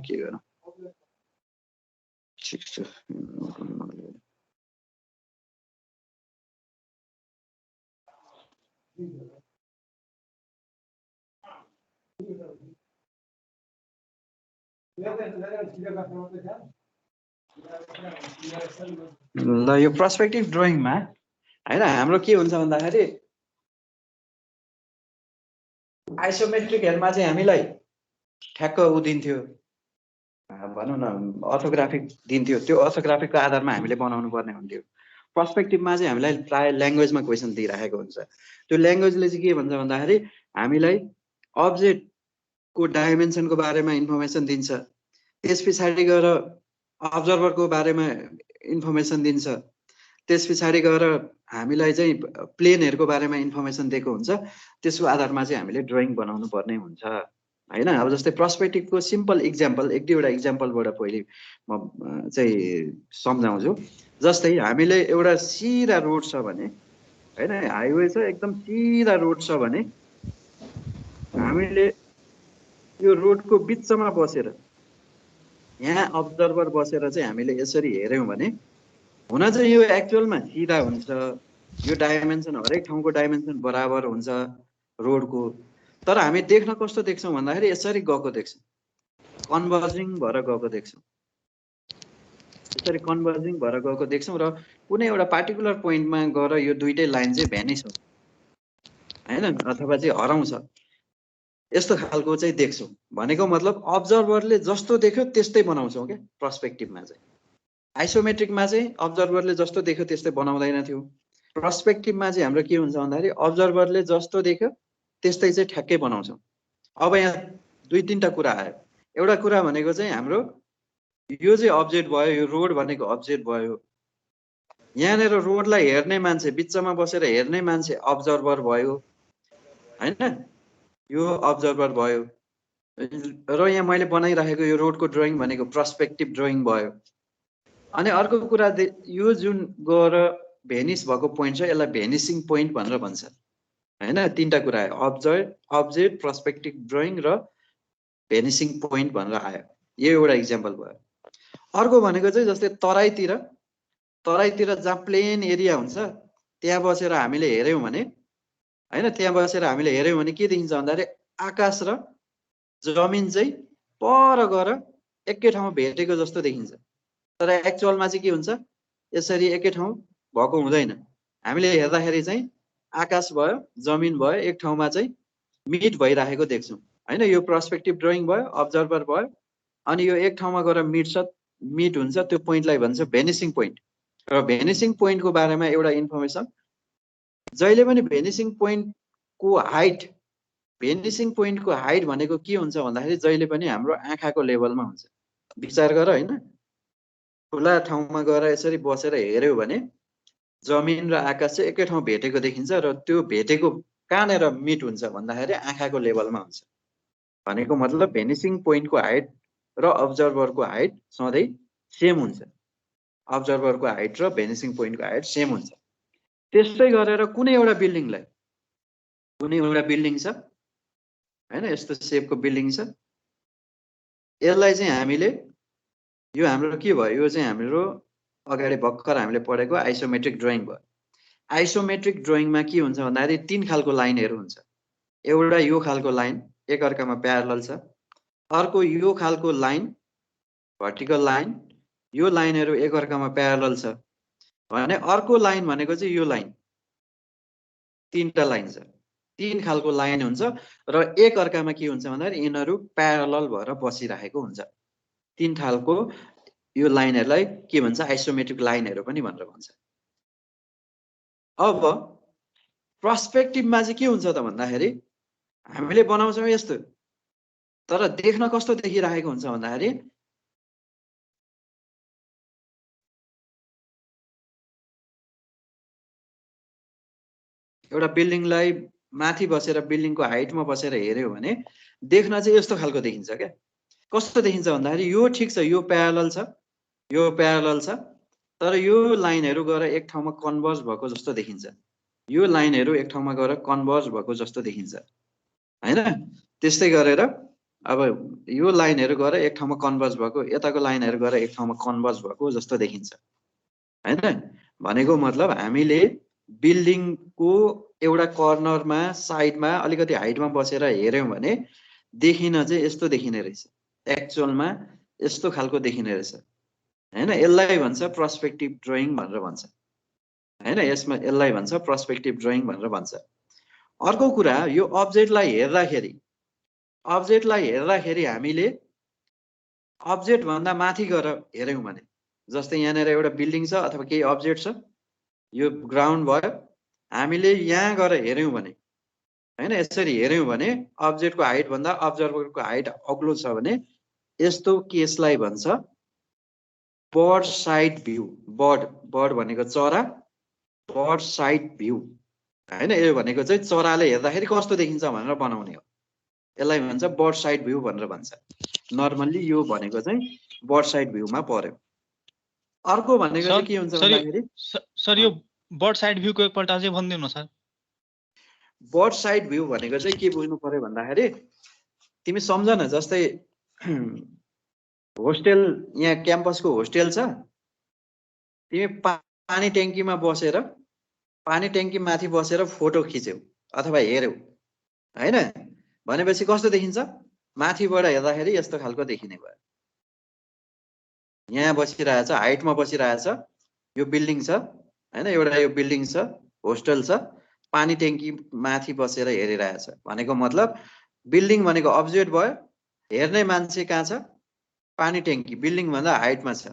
के गरौँ 6 ल यो पर्सपेक्टिभ ड्रइङमा हैन हाम्रो के हुन्छ भन्दाखेरि आइसोमेट्रिकहरुमा चाहिँ हामीलाई ठ्याक्क उ दिन्थ्यो भनौं न अर्थोग्राफिक दिन्थ्यो त्यो अर्थोग्राफिकको आधारमा हामीले बनाउनु पर्ने हुन्थ्यो पर्सपेक्टिभमा चाहिँ हामीलाई प्राय ल्याङ्ग्वेजमा क्वेशन दिइराखेको हुन्छ त्यो ल्याङ्ग्वेजले चाहिँ के भन्छ भन्दाखेरि हामीलाई अब्जेक्टको डाइमेन्सनको बारेमा इन्फर्मेसन दिन्छ त्यसपछि गएर अब्जर्भरको बारेमा इन्फर्मेसन दिन्छ त्यसपछि गएर हामीलाई चाहिँ प्लेनहरुको बारेमा इन्फर्मेसन दिएको हुन्छ त्यसको आधारमा चाहिँ हामीले ड्रइङ बनाउनु पर्ने हुन्छ हैन अब जस्तै पर्सपेक्टिभको सिम्पल एक्जाम्पल एक दुईवटा एक्जाम्पलबाट पहिले म चाहिँ सम्झाउँछु जस्तै हामीले एउटा सिधा रोड छ भने हैन हाइवे छ एकदम सिधा रोड छ भने हामीले यो रोडको बिचमा बसेर यहाँ अब्जर्भर बसेर चाहिँ हामीले यसरी हेर्यौं भने हुन चाहिँ यो एक्चुअलमा सिधा हुन्छ यो डाइमेन्सन हरेक ठाउँको डाइमेन्सन बराबर हुन्छ रोडको तर हामी देख्न कस्तो देख्छौं भन्दाखेरि यसरी गएको देख्छौं कन्भर्जिङ भएर गएको देख्छौं यसरी कन्भर्जिङ भएर गएको देख्छौं र कुनै एउटा पार्टिकुलर पोइन्टमा गएर यो दुईटै लाइन चाहिँ भ्यानिस हुन्छ हैन अथवा चाहिँ हराउँछ यस्तो खालको चाहिँ देख्छौं भनेको मतलब अब्जर्भरले जस्तो देख्यो त्यस्तै बनाउँछौं के पर्सपेक्टिभमा चाहिँ आइसोमेट्रिकमा चाहिँ अब्जर्भरले जस्तो देख्यो त्यस्तै बनाउँदैन थियो पर्सपेक्टिभमा चाहिँ हाम्रो के हुन्छ भन्दाखेरि अब्जर्भरले जस्तो देख्यो त्यस्तै चाहिँ ठ्याक्कै बनाउँछौं अब यहाँ दुई तीनटा कुरा आयो एउटा कुरा भनेको चाहिँ हाम्रो यो चाहिँ अब्जेक्ट भयो यो रोड भनेको अब्जेक्ट भयो यहाँनेर रोडलाई हेर्ने मान्छे बिचमा बसेर हेर्ने मान्छे अब्जर्भर भयो हैन यो अब्जर्भर भयो र यहाँ मैले बनाइराखेको यो रोडको ड्रइङ भनेको पर्सपेक्टिभ ड्रइङ भयो अनि अर्को कुरा यो जुन गएर भेनिस भएको पोइन्ट छ यसलाई भेनिसिङ पोइन्ट भनेर भन्छ हैन तीनटा कुरा आयो अब्जेक्ट पर्सपेक्टिभ ड्रइङ र भेनिसिङ पोइन्ट भनेर आयो यो एउटा एक्जाम्पल भयो अर्को भनेको चाहिँ जस्तै तराईतिर जहाँ प्लेन एरिया हुन्छ त्यहाँ बसेर हामीले हेर्यौं भने हैन त्यहाँ बसेर हामीले हेर्यौं भने के देखिन्छ भन्दाखेरि आकाश र जमिन चाहिँ पर गएर एकै ठाउँमा भेटेको जस्तो देखिन्छ तर एक्चुअलमा चाहिँ के हुन्छ यसरी एकै ठाउँ भएको हुँदैन हामीले हेर्दाखेरि चाहिँ आकाश भयो जमिन भयो एक ठाउँमा चाहिँ मिट भइराखेको देख्छौं हैन यो पर्सपेक्टिभ ड्रइङ भयो अब्जर्भर भयो अनि यो एक ठाउँमा गएर मिट हुन्छ त्यो पोइन्टलाई भन्छ भेनिसिङ पोइन्ट र भेनिसिङ पोइन्टको बारेमा एउटा इन्फर्मेसन जहिले पनि भेनिसिङ पोइन्टको हाइट भनेको के हुन्छ भन्दाखेरि जहिले पनि हाम्रो आँखाको लेभलमा हुन्छ विचार गर हैन खुला ठाउँमा गएर यसरी बसेर हेर्यौ भने जमिन र आकाश चाहिँ एकै ठाउँ भेटेको देखिन्छ र त्यो भेटेको कहाँनेर मिट हुन्छ भन्दाखेरि आँखाको लेभलमा हुन्छ भनेको मतलब भेनिसिङ पोइन्टको हाइट र अब्जर्भरको हाइट सधैँ सेम हुन्छ अब्जर्भरको हाइट र भेनिसिङ पोइन्टको हाइट सेम हुन्छ त्यस्तै गरेर कुनै एउटा बिल्डिङ छ हैन यस्तो शेपको बिल्डिङ छ यसलाई चाहिँ हामीले यो हाम्रो के भयो यो चाहिँ हाम्रो अगाडि भर्खर हामीले पढेको आइसोमेट्रिक ड्रइङ भयो आइसोमेट्रिक ड्रइङमा के हुन्छ भन्दाखेरि तीन खालको लाइनहरु हुन्छ एउटा यो खालको लाइन एक अर्कामा प्यारलल छ अर्को यो खालको लाइन भर्टिकल लाइन यो लाइनहरु एक अर्कामा प्यारलल छ भने अर्को लाइन भनेको चाहिँ यो लाइन तीनटा लाइन छ तीन खालको लाइन हुन्छ र एक अर्कामा के हुन्छ भन्दाखेरि यिनीहरु प्यारलल भएर बसिरहेको हुन्छ तीन खालको यो लाइनहरुलाई के भन्छ आइसोमेट्रिक लाइनहरु पनि भनेर भन्छ अब पर्सपेक्टिभमा चाहिँ के हुन्छ त भन्दाखेरि हामीले बनाउँछौं यस्तो तर देख्न कस्तो देखिरहेको हुन्छ भन्दाखेरि एउटा बिल्डिङलाई माथि बसेर बिल्डिङको हाइटमा बसेर हेर्यौ भने देख्न चाहिँ यस्तो खालको देखिन्छ के कस्तो देखिन्छ भन्दाखेरि यो ठीक छ यो प्यारलल छ तर यो लाइनहरु गएर एक ठाउँमा कन्भर्ज भएको जस्तो देखिन्छ यो लाइनहरु एक ठाउँमा गएर कन्भर्ज भएको जस्तो देखिन्छ हैन त्यस्तै गरेर अब यो लाइनहरु गएर एक ठाउँमा कन्भर्ज भएको, यताको लाइनहरु गएर एक ठाउँमा कन्भर्ज भएको जस्तो देखिन्छ हैन। भनेको मतलब हामीले बिल्डिङको एउटा कर्नरमा साइडमा अलिकति हाइटमा बसेर हेर्यौं भने देखिन चाहिँ यस्तो देखिने रहेछ, एक्चुअलमा यस्तो खालको देखिने रहेछ हैन। यसलाई भन्छ पर्सपेक्टिभ ड्रइङ भनेर भन्छ हैन। यसमा यसलाई भन्छ पर्सपेक्टिभ ड्रइङ भनेर भन्छ। अर्को कुरा, यो अब्जेक्टलाई हेर्दाखेरि हामीले अब्जेक्ट भन्दा माथि गएर हेर्यौं भने, जस्तै यहाँनिर एउटा बिल्डिङ छ अथवा केही अब्जेक्ट छ, यो ग्राउन्ड भयो, हामीले यहाँ गएर हेर्यौं भने हैन, यसरी हेर्यौं भने अब्जेक्टको हाइट भन्दा अब्जर्भरको हाइट अग्लो छ भने यस्तो केसलाई भन्छ बर्ड साइड भ्यू। बर्ड भनेको चरा, बर्ड साइड भ्यू हैन। यो भनेको चाहिँ चराले हेर्दाखेरि कस्तो देखिन्छ भनेर बनाउने हो, यसलाई भन्छ बर्ड साइड भ्यू भनेर भन्छ। नर्मल्ली यो भनेको चाहिँ बर्ड साइड भ्यूमा पर्यो। अर्को भनेको चाहिँ के हुन्छ भन्दाखेरि सर यो बर्ड साइड भ्यूको एकपल्ट अझै भनिदिनु सर। बर्ड साइड भ्यू भनेको चाहिँ के बुझ्नु पर्यो भन्दाखेरि, तिमी सम्झ न, जस्तै होस्टेल, यहाँ क्याम्पसको होस्टेल छ, तिमी पानी ट्याङ्कीमा बसेर, पानी ट्याङ्की माथि बसेर फोटो खिच्यौ अथवा हेर्यौ हैन, भनेपछि कस्तो देखिन्छ? माथिबाट हेर्दाखेरि यस्तो खालको देखिने भयो। यहाँ बसिरहेछ, हाइटमा बसिरहेछ, यो बिल्डिङ छ हैन, एउटा यो बिल्डिङ छ, होस्टेल छ, पानी ट्याङ्की माथि बसेर हेरिरहेछ। भनेको मतलब बिल्डिङ भनेको अब्जेक्ट भयो, हेर्ने मान्छे कहाँ छ? पानी ट्याङ्की, बिल्डिङ भन्दा हाइटमा छ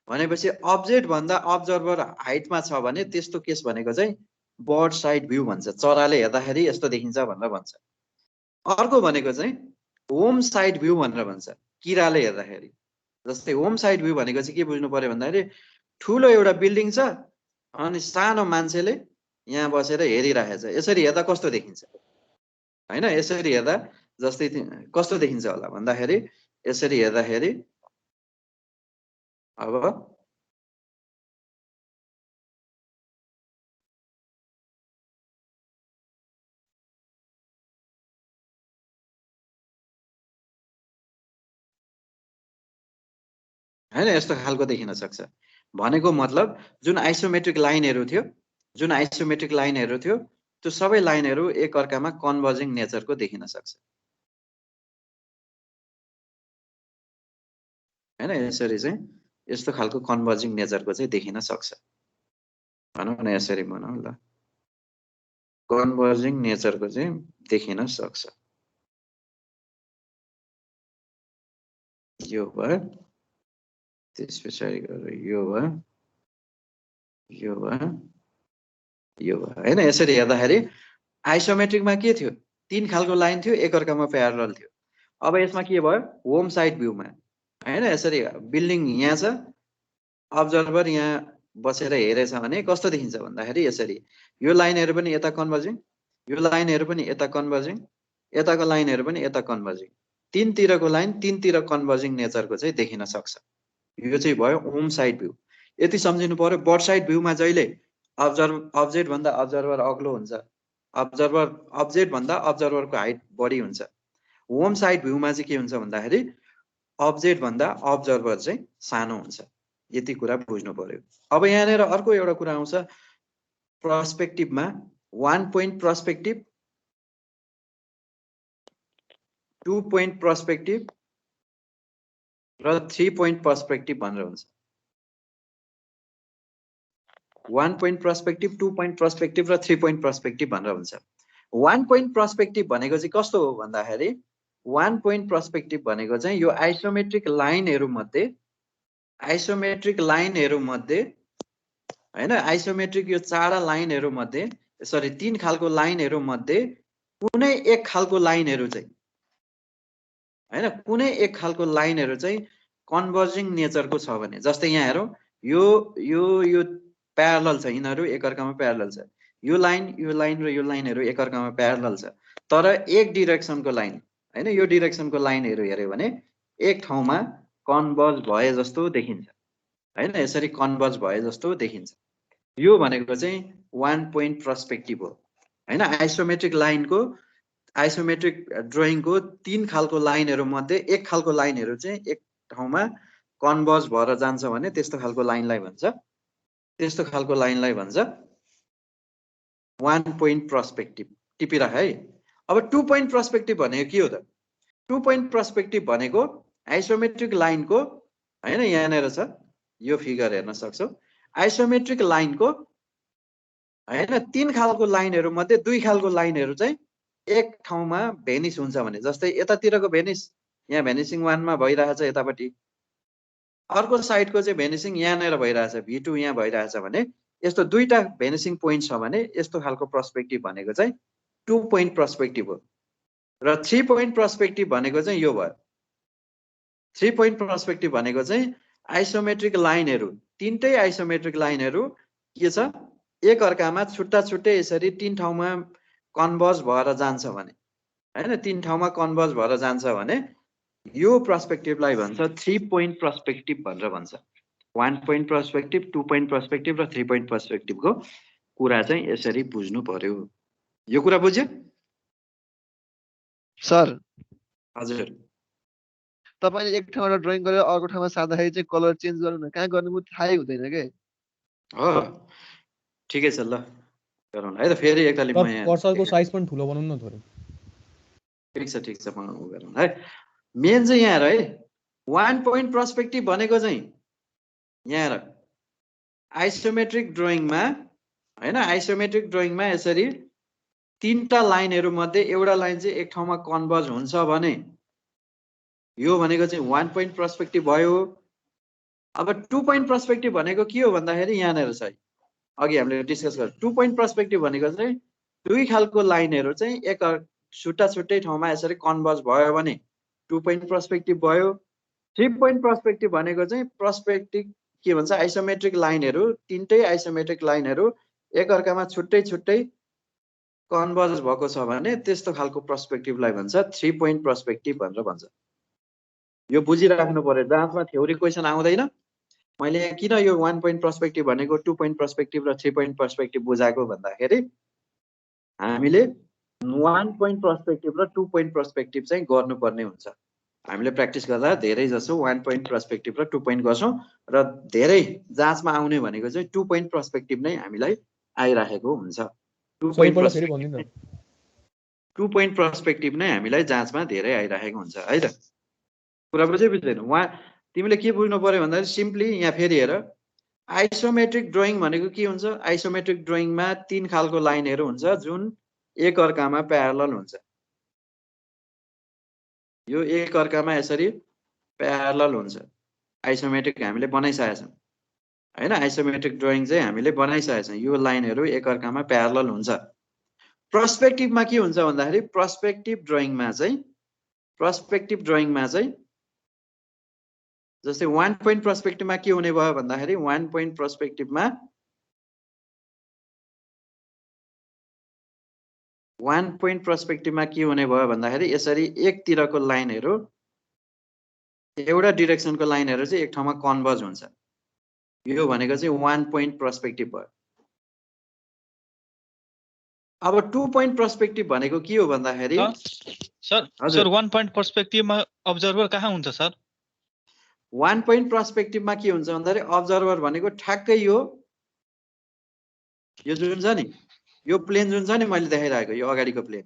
भनेपछि अब्जेक्ट भन्दा अब्जर्भर हाइटमा छ भने त्यस्तो केस भनेको चाहिँ बर्ड साइड भ्यू भन्छ। चराले हेर्दाखेरि यस्तो देखिन्छ भनेर भन्छ। अर्को भनेको चाहिँ होम साइड भ्यू भनेर भन्छ, किराले हेर्दाखेरि। जस्तै होम साइड भ्यू भनेको चाहिँ के बुझ्नु पर्यो भन्दाखेरि, ठुलो एउटा बिल्डिङ छ अनि सानो मान्छेले यहाँ बसेर हेरिरहेछ, यसरी हेर्दा कस्तो देखिन्छ हैन। यसरी हेर्दा जस्तै कस्तो देखिन्छ होला भन्दाखेरि, यसरी हेर्दाखेरि अब हैन यस्तो खालको देखिन सक्छ। भनेको मतलब जुन आइसोमेट्रिक लाइनहरु थियो, त्यो सबै लाइनहरु एक अर्कामा कन्भर्जिङ नेचरको देखिन सक्छ हैन। यसरी चाहिँ यस्तो खालको कन्भर्जिङ नेचरको चाहिँ देखिन सक्छ। भनौं न यसरी भनौं ल, कन्भर्जिङ नेचरको चाहिँ देखिन सक्छ। यो भयो, त्यसपछि गरेर यो भयो, यो भयो, यो भयो हैन। यसरी हेर्दाखेरि आइसोमेट्रिकमा के थियो? तीन खालको लाइन थियो, एक अर्कामा प्यारलल थियो। अब यसमा के भयो? होम साइड भ्यूमा हैन, यसरी बिल्डिङ यहाँ छ, अब्जर्भर यहाँ बसेर हेरेछ भने कस्तो देखिन्छ भन्दाखेरि यसरी, यो लाइनहरु पनि यता कन्भर्जिङ, यो लाइनहरु पनि यता कन्भर्जिङ, यताको लाइनहरु पनि यता कन्भर्जिङ, तीनतिरको लाइन तीनतिर कन्भर्जिङ नेचरको चाहिँ देखिन सक्छ। यो चाहिँ भयो होम साइड भ्यू। यति सम्झिनु पर्यो, बर्ड साइड भ्यूमा जहिले अब्जेक्ट भन्दा अब्जर्भर अग्लो हुन्छ, अब्जेक्ट भन्दा अब्जर्भरको हाइट बढी हुन्छ। होम साइड भ्यूमा चाहिँ के हुन्छ भन्दाखेरि अब्जेक्ट भन्दा अब्जर्भर चाहिँ सानो हुन्छ। यति कुरा बुझ्नु पर्यो। अब यहाँनिर अर्को एउटा कुरा आउँछ पर्सपेक्टिभमा, 1 पोइन्ट पर्सपेक्टिभ, 2 पोइन्ट पर्सपेक्टिभ र 3 पोइन्ट पर्सपेक्टिभ भनेर हुन्छ। 1 पोइन्ट पर्सपेक्टिभ, 2 पोइन्ट पर्सपेक्टिभ र 3 पोइन्ट पर्सपेक्टिभ भनेर हुन्छ। 1 पोइन्ट पर्सपेक्टिभ भनेको चाहिँ कस्तो हो भन्दाखेरि, 1 पोइन्ट पर्सपेक्टिभ भनेको चाहिँ यो आइसोमेट्रिक लाइनहरु मध्ये हैन, आइसोमेट्रिक यो चारवटा लाइनहरु मध्ये, सरी 3 खालको लाइनहरु मध्ये कुनै एक खालको लाइनहरु चाहिँ हैन, कुनै एक खालको लाइनहरु चाहिँ कन्भर्जिङ नेचरको छ भने, जस्तै यहाँ हेरौं, यो प्यारलल छ, यिनीहरु एक अर्कामा प्यारलल छ, यो लाइन र यो लाइनहरु एक अर्कामा प्यारलल छ, तर एक डाइरेक्सनको लाइन हैन, यो डाइरेक्सनको लाइनहरु हेर्यो भने एक ठाउँमा कन्भर्ज भए जस्तो देखिन्छ हैन, यसरी कन्भर्ज भए जस्तो देखिन्छ। यो भनेको चाहिँ 1 पोइन्ट पर्सपेक्टिभ हो हैन। आइसोमेट्रिक लाइनको आइसोमेट्रिक ड्रइङको 3 खालको लाइनहरु मध्ये एक खालको लाइनहरु चाहिँ एक ठाउँमा कन्भर्ज भएर जान्छ भने त्यस्तो खालको लाइनलाई भन्छ वन पोइन्ट पर्सपेक्टिभ टिपिराख है। अब 2 पोइन्ट पर्सपेक्टिभ भनेको के हो त? 2 पोइन्ट पर्सपेक्टिभ भनेको आइसोमेट्रिक लाइनको हैन, यहाँनेर छ यो फिगर हेर्न सक्छौ। आइसोमेट्रिक लाइनको हैन 3 खालको लाइनहरु मध्ये 2 खालको लाइनहरु चाहिँ एक ठाउँमा भेनिस हुन्छ भने, जस्तै यतातिरको भेनिस यहाँ भेनिसिङ 1 मा भइरहेछ यतापट्टि, अर्को साइडको चाहिँ भेनिसिङ यहाँनेर भइरहेछ, V2 यहाँ भइरहेछ भने यस्तो दुईटा भेनिसिङ पोइन्ट छ भने यस्तो खालको पर्सपेक्टिभ भनेको चाहिँ 2 पोइन्ट पर्सपेक्टिभ हो। र 3 पोइन्ट पर्सपेक्टिभ भनेको चाहिँ यो भयो। 3 पोइन्ट पर्सपेक्टिभ भनेको चाहिँ आइसोमेट्रिक लाइनहरु, तीनटै आइसोमेट्रिक लाइनहरु के छ, एक अर्कामा छुट्टा छुट्टै यसरी 3 ठाउँमा कन्भर्ज भएर जान्छ भने हैन, 3 ठाउँमा कन्भर्ज भएर जान्छ भने यो पर्सपेक्टिभलाई भन्छ 3 पोइन्ट पर्सपेक्टिभ भनेर भन्छ। 1 पोइन्ट पर्सपेक्टिभ, 2 पोइन्ट पर्सपेक्टिभ र 3 पोइन्ट पर्सपेक्टिभको कुरा चाहिँ यसरी बुझ्नु पर्यो। यो कुरा बुझ्यो सर? हजुर। तपाईले एक ठाउँबाट ड्राइङ गरेर अर्को ठाउँमा सार्दाखेरि चाहिँ कलर चेन्ज गर्नु न, कहाँ गर्नु थाहै हुँदैन के। हो, ठिकै छ, ल गरौँ है त। फेरि एकतालि म यहाँ कर्सरको साइज पनि ठुलो बनाउनु न थोरै। ठिक छ म उ गरौँ है। मेन चाहिँ यहाँ है 1 पोइन्ट पर्सपेक्टिभ भनेको चाहिँ यहाँ आइसोमेट्रिक ड्रइङमा हैन, आइसोमेट्रिक ड्रइङमा यसरी 3टा लाइनहरु मध्ये एउटा लाइन चाहिँ एक ठाउँमा कन्भर्ज हुन्छ भने यो भनेको चाहिँ 1 पोइन्ट पर्सपेक्टिभ भयो। अब 2 पोइन्ट पर्सपेक्टिभ भनेको के हो भन्दाखेरि यहाँनेर छ, अघि हामीले डिस्कस गरे 2 पोइन्ट पर्सपेक्टिभ भनेको चाहिँ दुई खालको लाइनहरु चाहिँ एक छुट्टा छुट्टै ठाउँमा यसरी कन्भर्ज भयो भने 2 पोइन्ट पर्सपेक्टिभ भयो। 3 पोइन्ट पर्सपेक्टिभ भनेको चाहिँ पर्सपेक्टिभ के भन्छ, आइसोमेट्रिक लाइनहरु, तीनटै आइसोमेट्रिक लाइनहरु एक अर्कामा छुट्टै छुट्टै कन्भर्ज भएको छ भने त्यस्तो खालको पर्सपेक्टिभलाई भन्छ 3 पोइन्ट पर्सपेक्टिभ भनेर भन्छ। यो बुझिराख्नु पर्यो, जाँचमा थ्योरी क्वेशन आउँदैन। मैले किन यो 1 पोइन्ट पर्सपेक्टिभ भनेको 2 पोइन्ट पर्सपेक्टिभ र 3 पोइन्ट पर्सपेक्टिभ बुझाएको भन्दाखेरि हामीले 1 पोइन्ट पर्सपेक्टिभ र 2 पोइन्ट पर्सपेक्टिभ चाहिँ गर्नुपर्ने हुन्छ। हामीले प्र्याक्टिस गर्दा धेरै जसो 1 पोइन्ट पर्सपेक्टिभ र 2 पोइन्ट गर्छौं र धेरै जाँचमा आउने भनेको चाहिँ 2 पोइन्ट पर्सपेक्टिभ नै हामीलाई आइराखेको हुन्छ। 2 पोइन्ट पर्सपेक्टिभ नै हामीलाई जाँचमा धेरै आइराखेको हुन्छ है त। कुरा बुझ्दै बुझ्दैन? तिमीले के बुझ्नु पर्यो भन्दाखेरि सिम्पली यहाँ फेरि हेर, आइसोमेट्रिक ड्रइङ भनेको के हुन्छ? आइसोमेट्रिक ड्रइङमा 3 खालको लाइनहरु हुन्छ जुन एक अर्कामा प्यारलल हुन्छ। यो एक अर्कामा यसरी प्यारलल हुन्छ। आइसोमेट्रिक हामीले बनाइसकेका छौं हैन, आइसोमेट्रिक ड्रइङ चाहिँ हामीले बनाइसकेका छौं। यो लाइनहरु एक अर्कामा प्यारलल हुन्छ। पर्सपेक्टिभमा के हुन्छ भन्दाखेरि पर्सपेक्टिभ ड्रइङमा चाहिँ जस्तै 1 पोइन्ट पर्सपेक्टिभमा के हुने भयो भन्दाखेरि 1 पोइन्ट पर्सपेक्टिभमा 1 पोइन्ट पर्सपेक्टिभमा के हुने भयो भन्दाखेरि यसरी एकतिरको लाइनहरु, एउटा डिरेक्सनको लाइनहरु चाहिँ एक ठाउँमा कन्भर्ज हुन्छ। यो भनेको चाहिँ 1 पोइन्ट पर्सपेक्टिभ भयो। अब 2 पोइन्ट पर्सपेक्टिभ भनेको के हो भन्दाखेरि सर 1 पोइन्ट पर्सपेक्टिभमा अब्जर्भर कहाँ हुन्छ सर? 1 पोइन्ट पर्सपेक्टिभमा के हुन्छ भन्दाखेरि अब्जर्भर भनेको ठ्याक्कै यो जुन छ नि, यो प्लेन जुन छ नि मैले देखाइरहेको, यो अगाडिको प्लेन,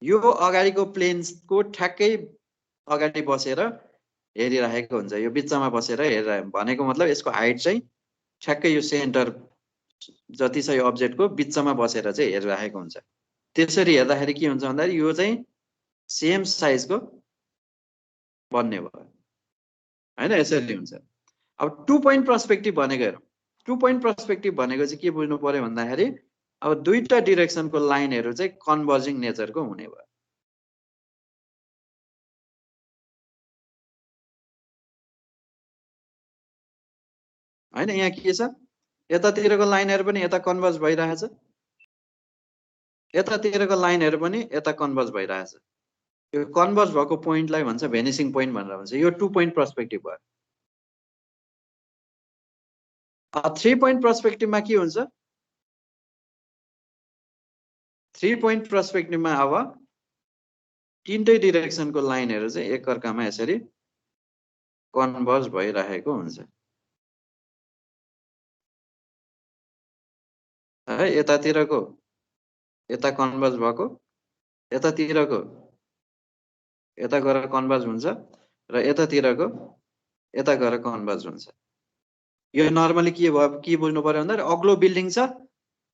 यो अगाडिको प्लेनको ठ्याक्कै अगाडि बसेर हेरिरहेको हुन्छ। यो बिचमा बसेर हेरिरहेको भनेको मतलब यसको हाइट चाहिँ ठ्याक्कै यो सेन्टर जति छ यो अब्जेक्टको बिचमा बसेर चाहिँ हेरिरहेको हुन्छ। त्यसरी हेर्दाखेरि के हुन्छ भन्दाखेरि यो चाहिँ सेम साइजको बन्ने भयो हैन, यसरी हुन्छ। अब 2 पोइन्ट पर्सपेक्टिभ भनेको हेरौँ। 2 पोइन्ट पर्सपेक्टिभ भनेको चाहिँ के बुझ्नु पर्यो भन्दाखेरि अब दुईटा डिरेक्सनको लाइनहरु चाहिँ कन्भर्जिङ नेचरको हुने भयो। हैन, यहाँ के छ, यतातिरको लाइनहरु पनि यता कन्भर्ज भइरहेछ, यतातिरको लाइनहरु पनि यता कन्भर्ज भइरहेछ। यो कन्भर्ज भएको पोइन्टलाई भन्छ भेनिसिङ पोइन्ट भनेर भन्छ। यो 2 पोइन्ट पर्सपेक्टिभ भयो। 3 पोइन्ट पर्सपेक्टिभमा के हुन्छ? 3 पोइन्ट पर्सपेक्टिभमा अब तीनटै डिरेक्सनको लाइनहरु चाहिँ एकअर्कामा यसरी कन्भर्ज भइरहेको हुन्छ है यतातिरको यता कन्भर्ज भएको यतातिरको यता गएर कन्भर्ज हुन्छ र यतातिरको यता गएर कन्भर्ज हुन्छ यो नर्मली के भयो के बुझ्नु पर्यो भन्दा अग्लो बिल्डिङ छ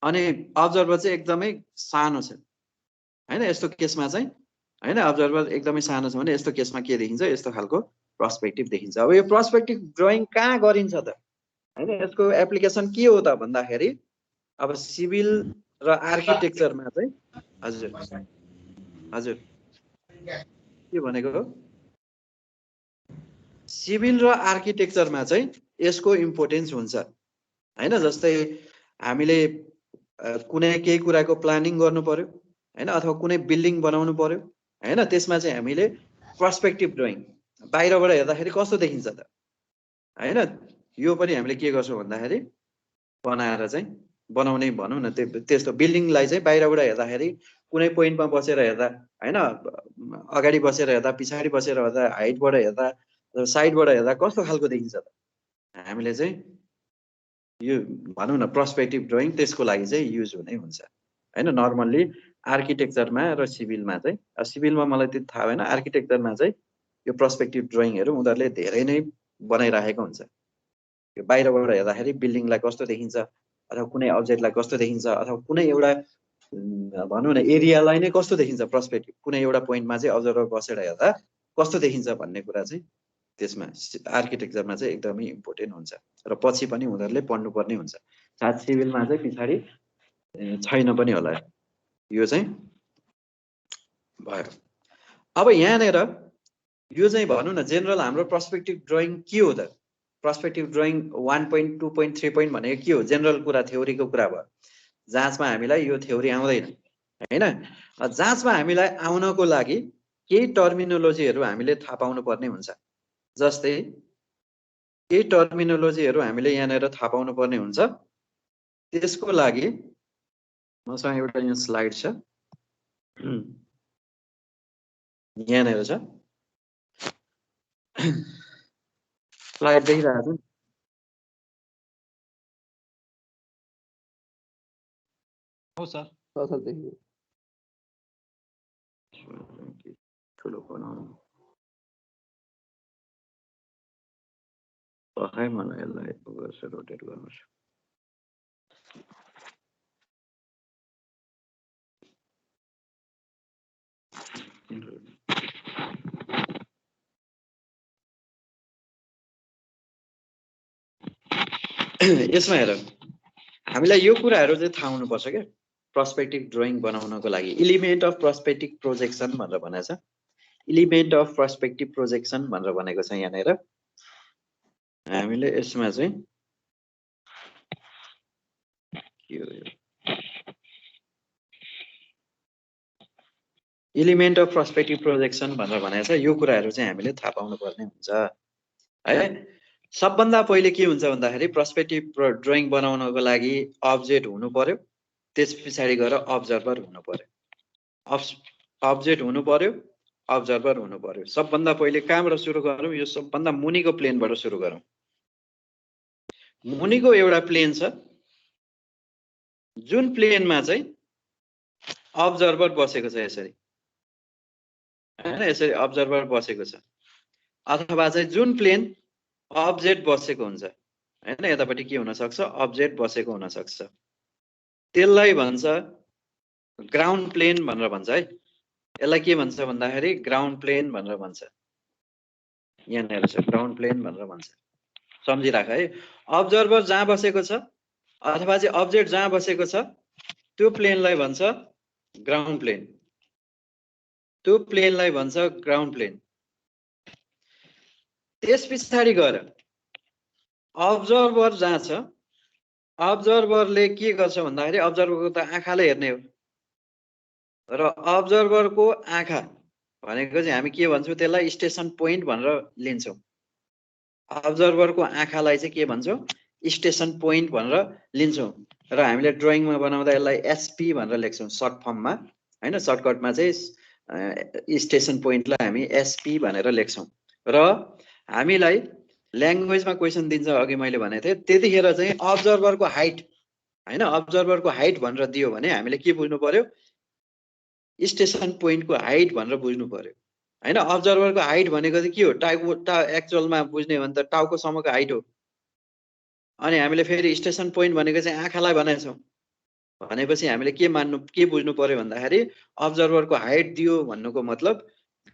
अनि अब्जर्भर चाहिँ एकदमै सानो छ हैन यस्तो केसमा चाहिँ हैन अब्जर्भर एकदमै सानो छ भने यस्तो केसमा के देखिन्छ यस्तो खालको पर्सपेक्टिभ देखिन्छ अब यो पर्सपेक्टिभ ड्राइङ कहाँ गरिन्छ त हैन यसको एप्लिकेसन के हो त भन्दाखेरि अब सिभिल र आर्किटेक्चरमा चाहिँ हजुर हजुर के भनेको हो सिभिल र आर्किटेक्चरमा चाहिँ यसको इम्पोर्टेन्स हुन्छ हैन जस्तै हामीले कुनै केही कुराको प्लानिङ गर्नु पर्यो हैन अथवा कुनै बिल्डिङ बनाउनु पर्यो हैन त्यसमा चाहिँ हामीले पर्सपेक्टिभ ड्राइङ बाहिरबाट हेर्दाखेरि कस्तो देखिन्छ त हैन यो पनि हामीले के गर्छौं भन्दाखेरि बनाएर चाहिँ बनाउने भनौं न त्यस्तो बिल्डिङलाई चाहिँ बाहिरबाट हेर्दाखेरि कुनै पोइन्टमा बसेर हेर्दा हैन अगाडि बसेर हेर्दा पछाडी बसेर हेर्दा हाइटबाट हेर्दा साइडबाट हेर्दा कस्तो खालको देखिन्छ त हामीले चाहिँ यो भनौं न पर्सपेक्टिभ ड्राइङ त्यसको लागि चाहिँ युज हुने हुन्छ हैन नर्मल्ली आर्किटेक्चरमा र सिभिलमा चाहिँ सिभिलमा मलाई त्यति थाहा भएन आर्किटेक्चरमा चाहिँ यो पर्सपेक्टिभ ड्राइङहरु उनीहरुले धेरै नै बनाइराखेको हुन्छ यो बाहिरबाट हेर्दाखेरि बिल्डिङलाई कस्तो देखिन्छ अथवा कुनै अब्जेक्टलाई कस्तो देखिन्छ अथवा कुनै एउटा भनौं न एरियालाई नै कस्तो देखिन्छ पर्सपेक्टिभ कुनै एउटा पोइन्टमा चाहिँ अब्जर्भर बसेर हेर्दा कस्तो देखिन्छ भन्ने कुरा चाहिँ त्यसमा आर्किटेक्चरमा चाहिँ एकदमै इम्पोर्टेन्ट हुन्छ र पछि पनि उनीहरुले पढ्नु पर्ने हुन्छ साथ सिभिलमा चाहिँ पछाडी छैन पनि होला यो चाहिँ भयो अब यहाँनेर यो चाहिँ भनौं न जेनरल हाम्रो पर्सपेक्टिभ ड्राइङ के हो त पर्सपेक्टिभ ड्राइङ 1.2.3 भनेको के हो जेनरल कुरा थ्योरीको कुरा भयो जाँचमा हामीलाई यो थ्योरी आउँदैन हैन जाँचमा हामीलाई आउनको लागि केही टर्मिनोलोजीहरु हामीले थाहा पाउनु पर्ने हुन्छ जस्तै केही टर्मिनोलोजीहरु हामीले यहाँनेर थाहा पाउनु पर्ने हुन्छ त्यसको लागि मसँग एउटा यहाँ स्लाइड छ यहाँनेर छ स्लाइड देखिरहेको छ हो सर ठुलो बनाउनु पखाइ मलाई यसलाई गर्छ रोटेट गर्नुहोस् यसमा हेर हामीलाई यो कुराहरु चाहिँ थाहा हुनुपर्छ के पर्सपेक्टिभ ड्राइङ बनाउनको लागि एलिमेन्ट अफ पर्सपेक्टिभ प्रोजेक्सन भनेर भनेको छ एलिमेन्ट अफ पर्सपेक्टिभ प्रोजेक्सन भनेर भनेको छ यहाँनेर हामीले यसमा चाहिँ के हो एलिमेन्ट अफ पर्सपेक्टिभ प्रोजेक्सन भनेर भनेको छ यो कुराहरु चाहिँ हामीले थाहा पाउनु पर्ने हुन्छ है सबभन्दा पहिले के हुन्छ भन्दाखेरि पर्सपेक्टिभ ड्राइङ बनाउनको लागि अब्जेक्ट हुनु पर्यो त्यसपछि गएर अब्जर्भर हुनु पर्यो अब्जेक्ट हुनु पर्यो अब्जर्भर हुनु पर्यो सबभन्दा पहिले कहाँबाट सुरु गरौँ यो सबभन्दा मुनिको प्लेनबाट सुरु गरौँ मुनिको एउटा प्लेन छ जुन प्लेनमा चाहिँ अब्जर्भर बसेको छ यसरी हैन यसरी अब्जर्भर बसेको छ अथवा चाहिँ जुन प्लेन अब्जेक्ट बसेको हुन्छ हैन यतापट्टि के हुन सक्छ अब्जेक्ट बसेको हुन सक्छ त्यसलाई भन्छ ग्राउन्ड प्लेन भनेर भन्छ है यसलाई के भन्छ भन्दाखेरि ग्राउन्ड प्लेन भनेर भन्छ यहाँनेर छ ग्राउन्ड प्लेन भनेर भन्छ सम्झिराख है अब्जर्भर जहाँ बसेको छ अथवा चाहिँ अब्जेक्ट जहाँ बसेको छ त्यो प्लेनलाई भन्छ ग्राउन्ड प्लेन त्यो प्लेनलाई भन्छ ग्राउन्ड प्लेन त्यसपछि गएर अब्जर्भर जहाँ छ अब्जर्भरले के गर्छ भन्दाखेरि अब्जर्भरको त आँखाले हेर्ने हो र अब्जर्भरको आँखा भनेको चाहिँ हामी के भन्छौँ त्यसलाई स्टेसन पोइन्ट भनेर लिन्छौँ अब्जर्भरको आँखालाई चाहिँ के भन्छौँ स्टेसन पोइन्ट भनेर लिन्छौँ र हामीले ड्राइङमा बनाउँदा यसलाई एसपी भनेर लेख्छौँ सर्ट फर्ममा हैन सर्टकटमा चाहिँ स्टेसन पोइन्टलाई हामी एसपी भनेर लेख्छौँ र हामीलाई ल्याङ्ग्वेजमा क्वेसन दिन्छ अघि मैले भनेको थिएँ त्यतिखेर चाहिँ अब्जर्भरको हाइट हैन अब्जर्भरको हाइट भनेर दियो भने हामीले के बुझ्नु पर्यो स्टेसन पोइन्टको हाइट भनेर बुझ्नु पर्यो हैन अब्जर्भरको हाइट भनेको चाहिँ के हो एक्चुअलमा बुझ्ने भने त टाउको सम्मको हाइट हो अनि हामीले फेरि स्टेसन पोइन्ट भनेको चाहिँ आँखालाई भनेको छौँ भनेपछि हामीले के बुझ्नु पर्यो भन्दाखेरि अब्जर्भरको हाइट दियो भन्नुको मतलब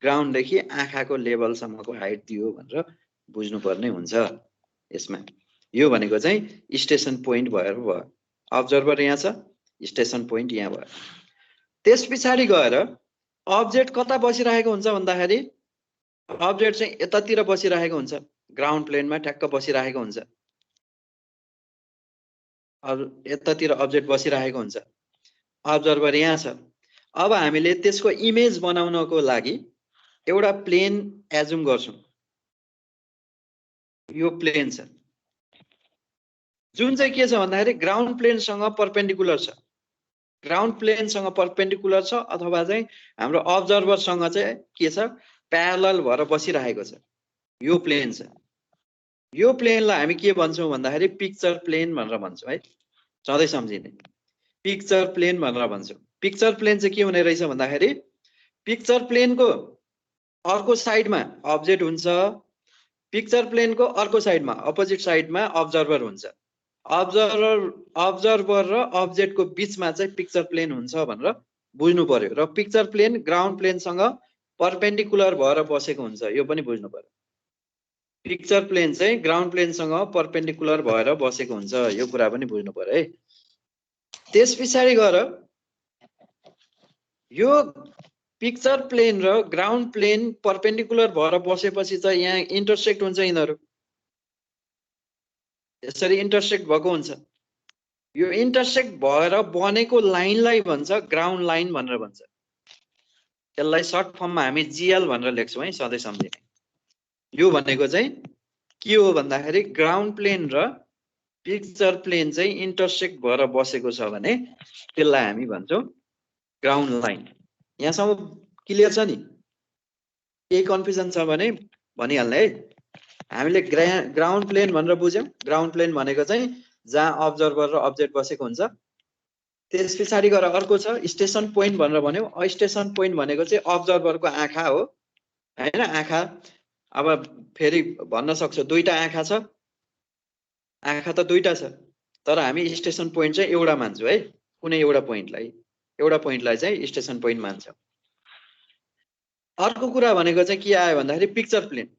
ग्राउन्डदेखि आँखाको लेभलसम्मको हाइट दियो भनेर बुझ्नुपर्ने हुन्छ यसमा यो भनेको चाहिँ स्टेसन पोइन्ट भयो अब्जर्भर यहाँ छ स्टेसन पोइन्ट यहाँ भयो त्यस पछाडि गएर अब्जेक्ट कता बसिरहेको हुन्छ भन्दाखेरि अब्जेक्ट चाहिँ यतातिर बसिरहेको हुन्छ ग्राउन्ड प्लेनमा ठ्याक्क बसिरहेको हुन्छ यतातिर अब्जेक्ट बसिरहेको हुन्छ अब्जर्भर यहाँ छ अब हामीले त्यसको इमेज बनाउनको लागि एउटा प्लेन एजुम गर्छौं यो प्लेन छ जुन चाहिँ के छ भन्दाखेरि ग्राउन्ड प्लेनसँग परपेन्डिकुलर छ ग्राउन्ड प्लेनसँग परपेन्डिकुलर छ अथवा चाहिँ हाम्रो अब्जर्भरसँग चाहिँ के छ प्यारलल भएर बसिरहेको छ यो प्लेन छ यो प्लेनलाई हामी के भन्छौं भन्दाखेरि पिक्चर प्लेन भनेर भन्छौं है सधैँ सम्झिने पिक्चर प्लेन भनेर भन्छौं पिक्चर प्लेन चाहिँ के हुने रहेछ भन्दाखेरि पिक्चर प्लेनको अर्को साइडमा अब्जेक्ट हुन्छ पिक्चर प्लेनको अर्को साइडमा अपोजिट साइडमा अब्जर्भर हुन्छ अब्जर्भर र अब्जेक्टको बीचमा चाहिँ पिक्चर प्लेन हुन्छ भनेर बुझ्नु पर्यो र पिक्चर प्लेन ग्राउन्ड प्लेनसँग परपेन्डिकुलर भएर बसेको हुन्छ यो पनि बुझ्नु पर्यो पिक्चर प्लेन चाहिँ ग्राउन्ड प्लेनसँग परपेन्डिकुलर भएर बसेको हुन्छ यो कुरा पनि बुझ्नु पर्यो है त्यस पछाडि गएर यो पिक्चर प्लेन र ग्राउन्ड प्लेन परपेन्डिकुलर भएर बसेपछि चाहिँ यहाँ इन्टरसेक्ट हुन्छ यिनीहरू यसरी इन्टरसेक्ट भएको हुन्छ यो इन्टरसेक्ट भएर बनेको लाइनलाई भन्छ ग्राउन्ड लाइन भनेर भन्छ यसलाई सर्ट फर्ममा हामी जीएल भनेर लेख्छौं है सधैँ सम्झिने यो भनेको चाहिँ के हो भन्दाखेरि ग्राउन्ड प्लेन र पिक्चर प्लेन चाहिँ इन्टरसेक्ट भएर बसेको छ भने त्यसलाई हामी भन्छौं ग्राउन्ड लाइन यहाँसम्म क्लियर छ नि केही कन्फ्युजन छ भने भनिहाल्ने है हामीले ग्राउन्ड प्लेन भनेर बुझ्यौं ग्राउन्ड प्लेन भनेको चाहिँ जहाँ अब्जर्भर र अब्जेक्ट बसेको हुन्छ त्यस पछाडि गएर अर्को छ स्टेसन पोइन्ट भनेर भन्यौं स्टेसन पोइन्ट भनेको चाहिँ अब्जर्भरको आँखा हो हैन आँखा अब फेरि भन्न सक्छौ दुईटा आँखा छ आँखा त दुईटा छ तर हामी स्टेसन पोइन्ट चाहिँ एउटा मान्छौं है कुनै एउटा पोइन्टलाई चाहिँ स्टेसन पोइन्ट मान्छौं अर्को कुरा भनेको चाहिँ के आयो भन्दाखेरि पिक्चर प्लेन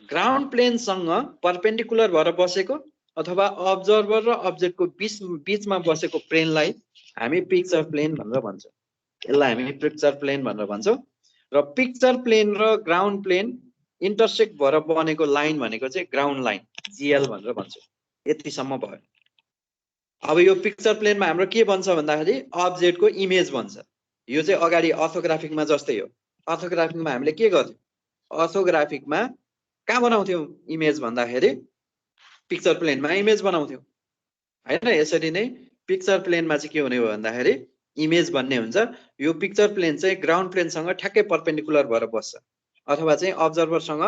ग्राउन्ड प्लेनसँग परपेन्डिकुलर भएर बसेको अथवा अब्जर्भर र अब्जेक्टको बीचमा बसेको प्लेनलाई हामी पिक्चर प्लेन भनेर भन्छौं यसलाई हामी पिक्चर प्लेन भनेर भन्छौं र पिक्चर प्लेन र ग्राउन्ड प्लेन इन्टरसेक्ट भएर बनेको लाइन भनेको चाहिँ ग्राउन्ड लाइन जीएल भनेर भन्छौं यतिसम्म भयो अब यो पिक्चर प्लेनमा हाम्रो के भन्छ भन्दाखेरि अब्जेक्टको इमेज भन्छ यो चाहिँ अगाडि अर्थोग्राफिकमा जस्तै हो अर्थोग्राफिकमा हामीले के गर्थ्यौं अर्थोग्राफिकमा कहाँ बनाउँथ्यौं इमेज भन्दाखेरि पिक्चर प्लेनमा इमेज बनाउँथ्यौं हैन यसरी नै पिक्चर प्लेनमा चाहिँ के हुने हो भन्दाखेरि इमेज भन्ने हुन्छ यो पिक्चर प्लेन चाहिँ ग्राउन्ड प्लेनसँग ठ्याक्कै परपेन्डिकुलर भएर बस्छ अथवा चाहिँ अब्जर्भरसँग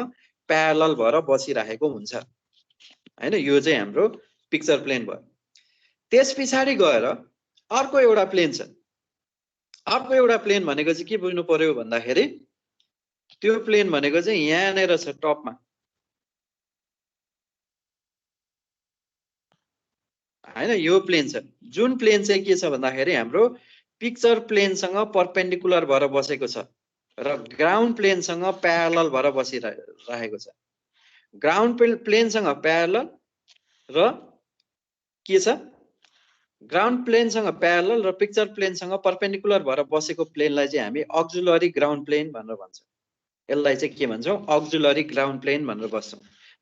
प्यारलल भएर बसिरहेको हुन्छ हैन यो चाहिँ हाम्रो पिक्चर प्लेन भयो त्यस पछाडि गएर अर्को एउटा प्लेन छ अर्को एउटा प्लेन भनेको चाहिँ के बुझ्नु पर्यो भन्दाखेरि त्यो प्लेन भनेको चाहिँ यहाँनेर छ टपमा हैन यो प्लेन छ जुन प्लेन चाहिँ के छ भन्दाखेरि हाम्रो पिक्चर प्लेनसँग परपेन्डिकुलर भएर बसेको छ र ग्राउन्ड प्लेनसँग प्यारलल भएर बसिरहेको छ ग्राउन्ड प्लेनसँग प्यारलल र के छ ग्राउन्ड प्लेनसँग प्यारलल र पिक्चर प्लेनसँग परपेन्डिकुलर भएर बसेको प्लेनलाई चाहिँ हामी अक्जुलरी ग्राउन्ड प्लेन भनेर भन्छौं यसलाई चाहिँ के भन्छौं अक्जुलरी ग्राउन्ड प्लेन भनेर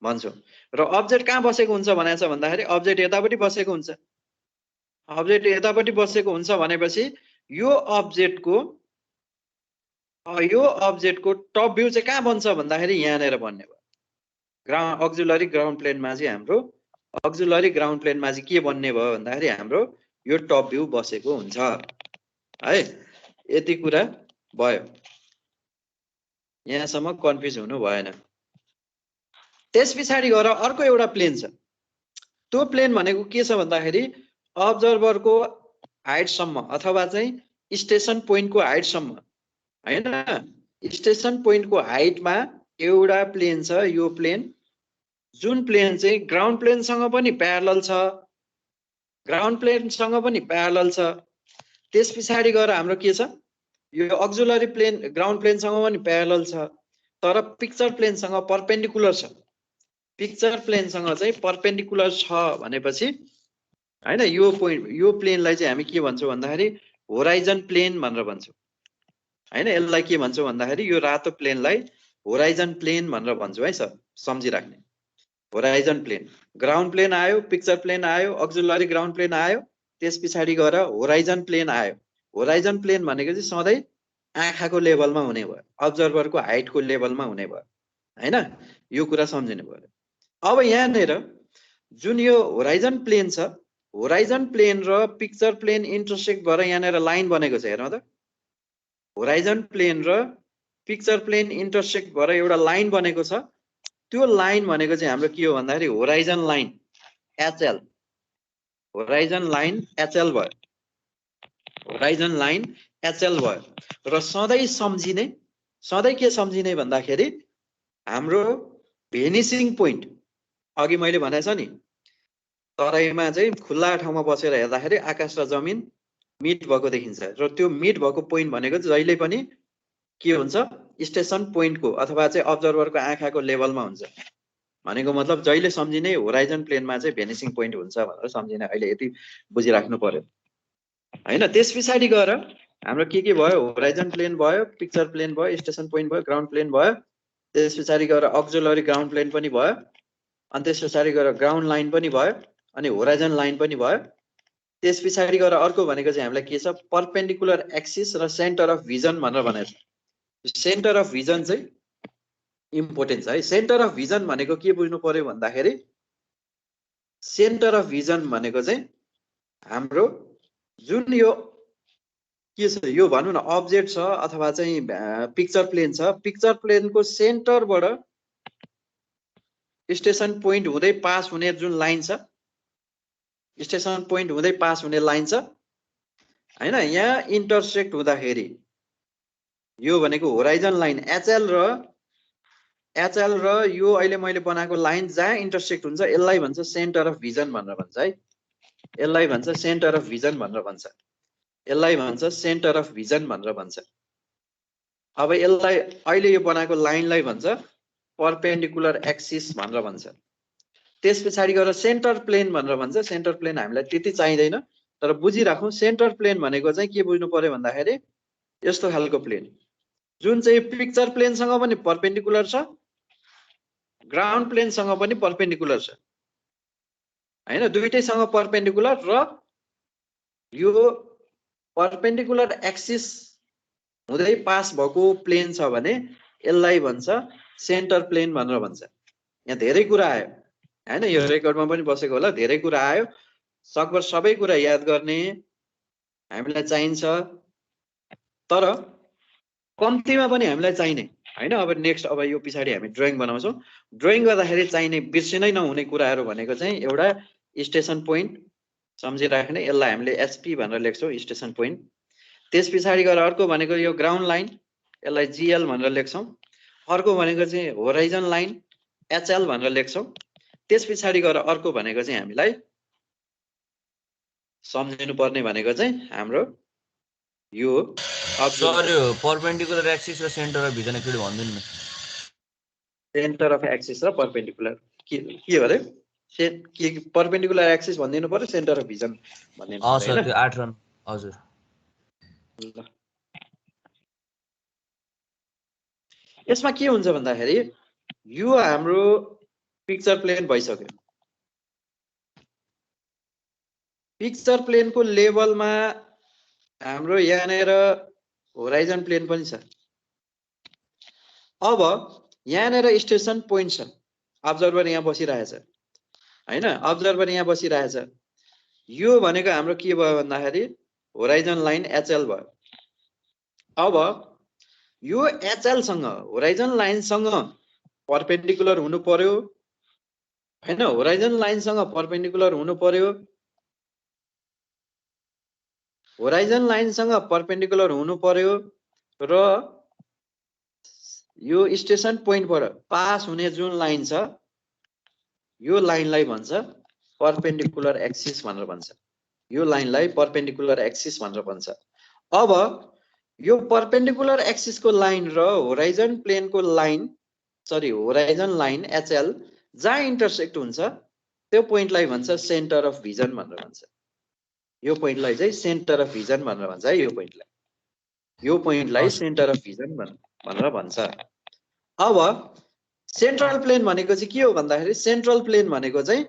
भन्छौं र अब्जेक्ट कहाँ बसेको हुन्छ भनेको छ भन्दाखेरि अब्जेक्ट यतापट्टि बसेको हुन्छ अब्जेक्ट यतापट्टि बसेको हुन्छ भनेपछि यो अब्जेक्टको टप भ्यू चाहिँ कहाँ बन्छ भन्दाखेरि यहाँनेर बन्ने भयो अक्जुलरी ग्राउन्ड प्लेनमा चाहिँ हाम्रो अक्जुलरी ग्राउन्ड प्लेनमा चाहिँ के बन्ने भयो भन्दाखेरि हाम्रो यो टप भ्यू बसेको हुन्छ है यति कुरा भयो यहाँसम्म कन्फ्युज हुनु भएन। त्यस पछाडि गएर अर्को एउटा प्लेन छ। त्यो प्लेन भनेको के छ भन्दाखेरि अब्जर्भरको हाइटसम्म अथवा चाहिँ स्टेसन पोइन्टको हाइटसम्म हैन। स्टेसन पोइन्टको हाइटमा एउटा प्लेन छ। यो प्लेन जुन प्लेन चाहिँ ग्राउन्ड प्लेनसँग पनि प्यारलल छ, ग्राउन्ड प्लेनसँग पनि प्यारलल छ। त्यस पछाडि गएर हाम्रो के छ, यो अक्जुलरी प्लेन ग्राउन्ड प्लेनसँग पनि प्यारलल छ, तर पिक्चर प्लेनसँग परपेन्डिकुलर छ। पिक्चर प्लेनसँग चाहिँ परपेन्डिकुलर छ भनेपछि हैन, यो पोइन्ट यो प्लेनलाई चाहिँ हामी के भन्छौँ भन्दाखेरि होराइजन प्लेन भनेर भन्छौँ हैन। यसलाई के भन्छौँ भन्दाखेरि यो रातो प्लेनलाई होराइजन प्लेन भनेर भन्छौँ है सर, सम्झिराख्ने। होराइजन प्लेन, ग्राउन्ड प्लेन आयो, पिक्चर प्लेन आयो, अक्जुलरी ग्राउन्ड प्लेन आयो, त्यस पछाडि गएर होराइजन प्लेन आयो। होराइजन प्लेन भनेको चाहिँ सधैँ आँखाको लेभलमा हुने भयो, अब्जर्भरको हाइटको लेभलमा हुने भयो हैन। यो कुरा सम्झिनु पर्यो। अब यहाँनिर जुन यो होराइजन प्लेन छ, होराइजन प्लेन र पिक्चर प्लेन इन्टरसेक्ट भएर यहाँनिर लाइन बनेको छ। हेर्नु त, होराइजन प्लेन र पिक्चर प्लेन इन्टरसेक्ट भएर एउटा लाइन बनेको छ। त्यो लाइन भनेको चाहिँ हाम्रो के हो भन्दाखेरि horizon line HL, horizon line HL भयो, होराइजन लाइन एचएल भयो। र सधैँ सम्झिने, सधैँ के सम्झिने भन्दाखेरि हाम्रो भेनिसिङ पोइन्ट, अघि मैले भनेको छ नि, तराईमा चाहिँ खुल्ला ठाउँमा बसेर हेर्दाखेरि आकाश र जमिन मिट भएको देखिन्छ। र त्यो मिट भएको पोइन्ट भनेको जहिले पनि के हुन्छ, स्टेसन पोइन्टको अथवा चाहिँ अब्जर्भरको आँखाको लेभलमा हुन्छ। भनेको मतलब जहिले सम्झिने होराइजन प्लेनमा चाहिँ भेनिसिङ पोइन्ट हुन्छ भनेर सम्झिने। अहिले यति बुझिराख्नु पर्यो हैन। त्यस पछाडि गएर हाम्रो के भयो, होराइजन प्लेन भयो, पिक्चर प्लेन भयो, स्टेसन पोइन्ट भयो, ग्राउन्ड प्लेन भयो। त्यस पछाडि गएर अक्जुलरी ग्राउन्ड प्लेन पनि भयो, अनि त्यस पछाडि गएर ग्राउन्ड लाइन पनि भयो, अनि होराइजन लाइन पनि भयो। त्यस पछाडि गएर अर्को भनेको चाहिँ हामीलाई के छ, परपेन्डिकुलर एक्सिस र सेन्टर अफ भिजन भनेर भनेको छ। सेन्टर अफ भिजन चाहिँ इम्पोर्टेन्ट छ है। सेन्टर अफ भिजन भनेको के बुझ्नु पर्यो भन्दाखेरि सेन्टर अफ भिजन भनेको चाहिँ हाम्रो जुन यो के छ, यो भनौँ न अब्जेक्ट छ अथवा चाहिँ पिक्चर प्लेन छ, पिक्चर प्लेनको सेन्टरबाट स्टेसन पोइन्ट हुँदै पास हुने जुन लाइन छ, स्टेसन पोइन्ट हुँदै पास हुने लाइन छ हैन, यहाँ इन्टरसेक्ट हुँदाखेरि यो भनेको होराइजन लाइन एचएल र यो अहिले मैले बनाएको लाइन जहाँ इन्टरसेक्ट हुन्छ यसलाई भन्छ सेन्टर अफ भिजन भनेर भन्छ है। यसलाई भन्छ सेन्टर अफ भिजन भनेर भन्छ, यसलाई भन्छ सेन्टर अफ भिजन भनेर भन्छ। अब यसलाई अहिले यो बनाएको लाइनलाई भन्छ परपेन्डिकुलर एक्सिस भनेर भन्छ। त्यस पछाडि गएर सेन्टर प्लेन भनेर भन्छ। सेन्टर प्लेन हामीलाई त्यति चाहिँदैन, तर बुझिराखौँ सेन्टर प्लेन भनेको चाहिँ के बुझ्नु पर्यो भन्दाखेरि यस्तो खालको प्लेन जुन चाहिँ पिक्चर प्लेनसँग पनि परपेन्डिकुलर छ, ग्राउन्ड प्लेनसँग पनि परपेन्डिकुलर छ हैन, दुईटैसँग परपेन्डिकुलर, र यो परपेन्डिकुलर एक्सिस हुँदै पास भएको प्लेन छ भने यसलाई भन्छ सेन्टर प्लेन भनेर भन्छ। यहाँ धेरै कुरा आयो हैन, यो रेकर्डमा पनि बसेको होला, धेरै कुरा आयो। सकभर सबै कुरा याद गर्ने हामीलाई चाहिन्छ, तर कम्तीमा पनि हामीलाई चाहिने हैन। अब नेक्स्ट, अब यो पछाडि हामी ड्रइङ बनाउँछौँ। ड्रइङ गर्दाखेरि चाहिने बिर्सिनै नहुने कुराहरू भनेको चाहिँ एउटा स्टेसन पोइन्ट सम्झिराख्ने, यसलाई हामीले एचपी भनेर लेख्छौँ, स्टेसन पोइन्ट। त्यस पछाडि गएर अर्को भनेको यो ग्राउन्ड लाइन, यसलाई जीएल भनेर लेख्छौँ। अर्को भनेको चाहिँ होराइजन लाइन एचएल भनेर लेख्छौँ। त्यस पछाडि गएर अर्को भनेको चाहिँ हामीलाई सम्झिनु पर्ने भनेको चाहिँ हाम्रो यो सर परपेन्डिकुलर एक्सिस र सेन्टर अफ भिजन एकचोटि भनिदिनु न। सेन्टर अफ एक्सिस र परपेन्डिकुलर के भरे, के परपेन्डिकुलर एक्सिस भनिदिनु पर्यो, सेन्टर अफ भिजन भनिदिनु पर्यो सर त्यो 8 रन हजुर। ल, यसमा के हुन्छ भन्दाखेरि यो हाम्रो पिक्चर प्लेन भइसक्यो। पिक्चर प्लेनको लेभलमा हाम्रो यहाँनिर होराइजन प्लेन पनि छ। अब यहाँनिर स्टेसन पोइन्ट छ, अब्जर्भर यहाँ बसिरहेछ हैन, अब्जर्भर यहाँ बसिरहेछ। यो भनेको हाम्रो के भयो भन्दाखेरि होराइजन लाइन एचएल भयो। अब यो एचएल सँग होराइजन लाइन सँग परपेन्डिकुलर हुनु पर्यो हैन होराइजन लाइन सँग परपेन्डिकुलर हुनु पर्यो होराइजन लाइन सँग परपेन्डिकुलर हुनु पर्यो र यो स्टेसन पोइन्टबाट पास हुने जुन लाइन छ यो लाइनलाई भन्छ परपेन्डिकुलर एक्सिस भनेर भन्छ यो लाइनलाई परपेन्डिकुलर एक्सिस भनेर भन्छ अब यो परपेन्डिकुलर एक्सिस को लाइन र होराइजन प्लेन को line sorry horizon line HL जहाँ इन्टरसेक्ट हुन्छ त्यो पोइन्टलाई भन्छ सेन्टर अफ भिजन भनेर भन्छ यो पोइन्टलाई चाहिँ सेन्टर अफ भिजन भनेर भन्छ है यो पोइन्टलाई सेन्टर अफ भिजन भनेर भन्छ अब सेन्ट्रल प्लेन भनेको चाहिँ के हो भन्दाखेरि सेन्ट्रल प्लेन भनेको चाहिँ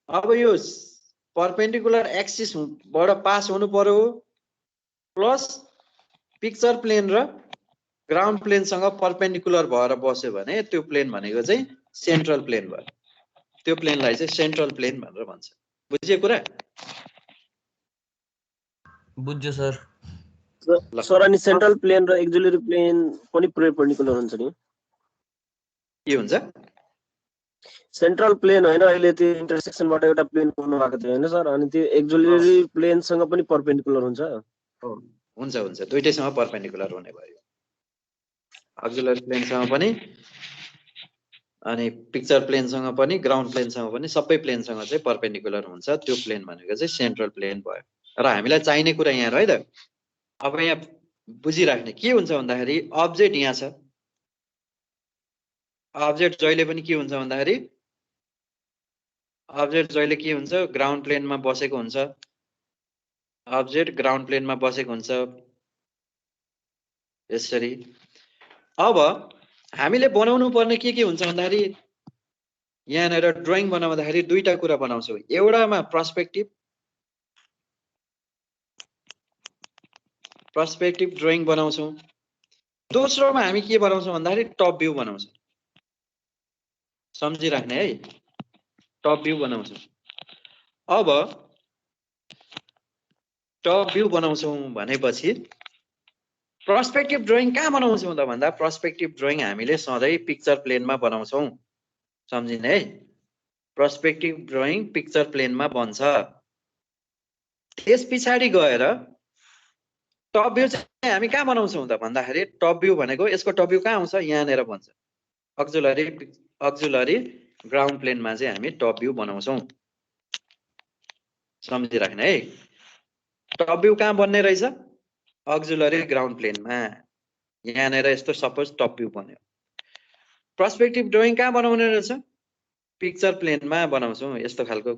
अब यो परपेन्डिकुलर एक्सिस बाट पास हुनु पर्यो प्लस पिक्चर प्लेन र ग्राउन्ड प्लेन सँग परपेन्डिकुलर भएर बस्यो भने त्यो प्लेन भनेको चाहिँ सेन्ट्रल प्लेन भयो त्यो प्लेनलाई चाहिँ सेन्ट्रल प्लेन भनेर भन्छ बुझियो कुरा बुझ्यो सर सर अनि सेन्ट्रल प्लेन र एक्जिलरी प्लेन पनि परपेन्डिकुलर हुन्छ नि के हुन्छ सेन्ट्रल प्लेन हैन अहिले त्यो इन्टरसेक्सनबाट एउटा प्लेन पुग्नु भएको थियो हैन सर अनि त्यो एक्जिलरी प्लेन सँग पनि परपेन्डिकुलर हुन्छ हुन्छ हुन्छ दुईटैसँग परपेन्डिकुलर हुने भयो एक्जिलरी प्लेन सँग पनि अनि पिक्चर प्लेन सँग पनि ग्राउन्ड प्लेन सँग पनि सबै प्लेन सँग चाहिँ परपेन्डिकुलर हुन्छ त्यो प्लेन भनेको चाहिँ सेन्ट्रल प्लेन भयो र हामीलाई चाहिने कुरा यहाँ है त अब यहाँ बुझिराख्ने के हुन्छ भन्दाखेरि अब्जेक्ट यहाँ छ अब्जेक्ट जहिले पनि के हुन्छ भन्दाखेरि अब्जेक्ट जहिले के हुन्छ ग्राउन्ड प्लेनमा बसेको हुन्छ अब्जेक्ट ग्राउन्ड प्लेनमा बसेको हुन्छ यसरी अब हामीले बनाउनु पर्ने के हुन्छ भन्दाखेरि यहाँनिर ड्रइङ बनाउँदाखेरि दुईटा कुरा बनाउँछौँ एउटामा पर्सपेक्टिभ ड्रइङ बनाउँछौँ दोस्रोमा हामी के बनाउँछौँ भन्दाखेरि टप भ्यू बनाउँछौँ सम्झिराख्ने है टप भ्यू बनाउँछौँ अब टप भ्यू बनाउँछौँ भनेपछि पर्सपेक्टिभ ड्रइङ कहाँ बनाउँछौँ त भन्दा पर्सपेक्टिभ ड्रइङ हामीले सधैँ पिक्चर प्लेनमा बनाउँछौँ सम्झिने है पर्सपेक्टिभ ड्रइङ पिक्चर प्लेनमा बन्छ त्यस पछाडि गएर टप भ्यू चाहिँ हामी कहाँ बनाउँछौँ त भन्दाखेरि टप भ्यू भनेको यसको टप भ्यू कहाँ आउँछ यहाँनिर भन्छ अक्जुलरी ग्राउन्ड प्लेनमा चाहिँ हामी टप भ्यू बनाउँछौँ सम्झिराख्ने है टप भ्यू कहाँ बन्ने रहेछ अक्जुलरी ग्राउन्ड प्लेनमा यहाँनिर यस्तो सपोज टप भ्यू बन्यो पर्सपेक्टिभ ड्रइङ कहाँ बनाउने रहेछ पिक्चर प्लेनमा बनाउँछौँ यस्तो खालको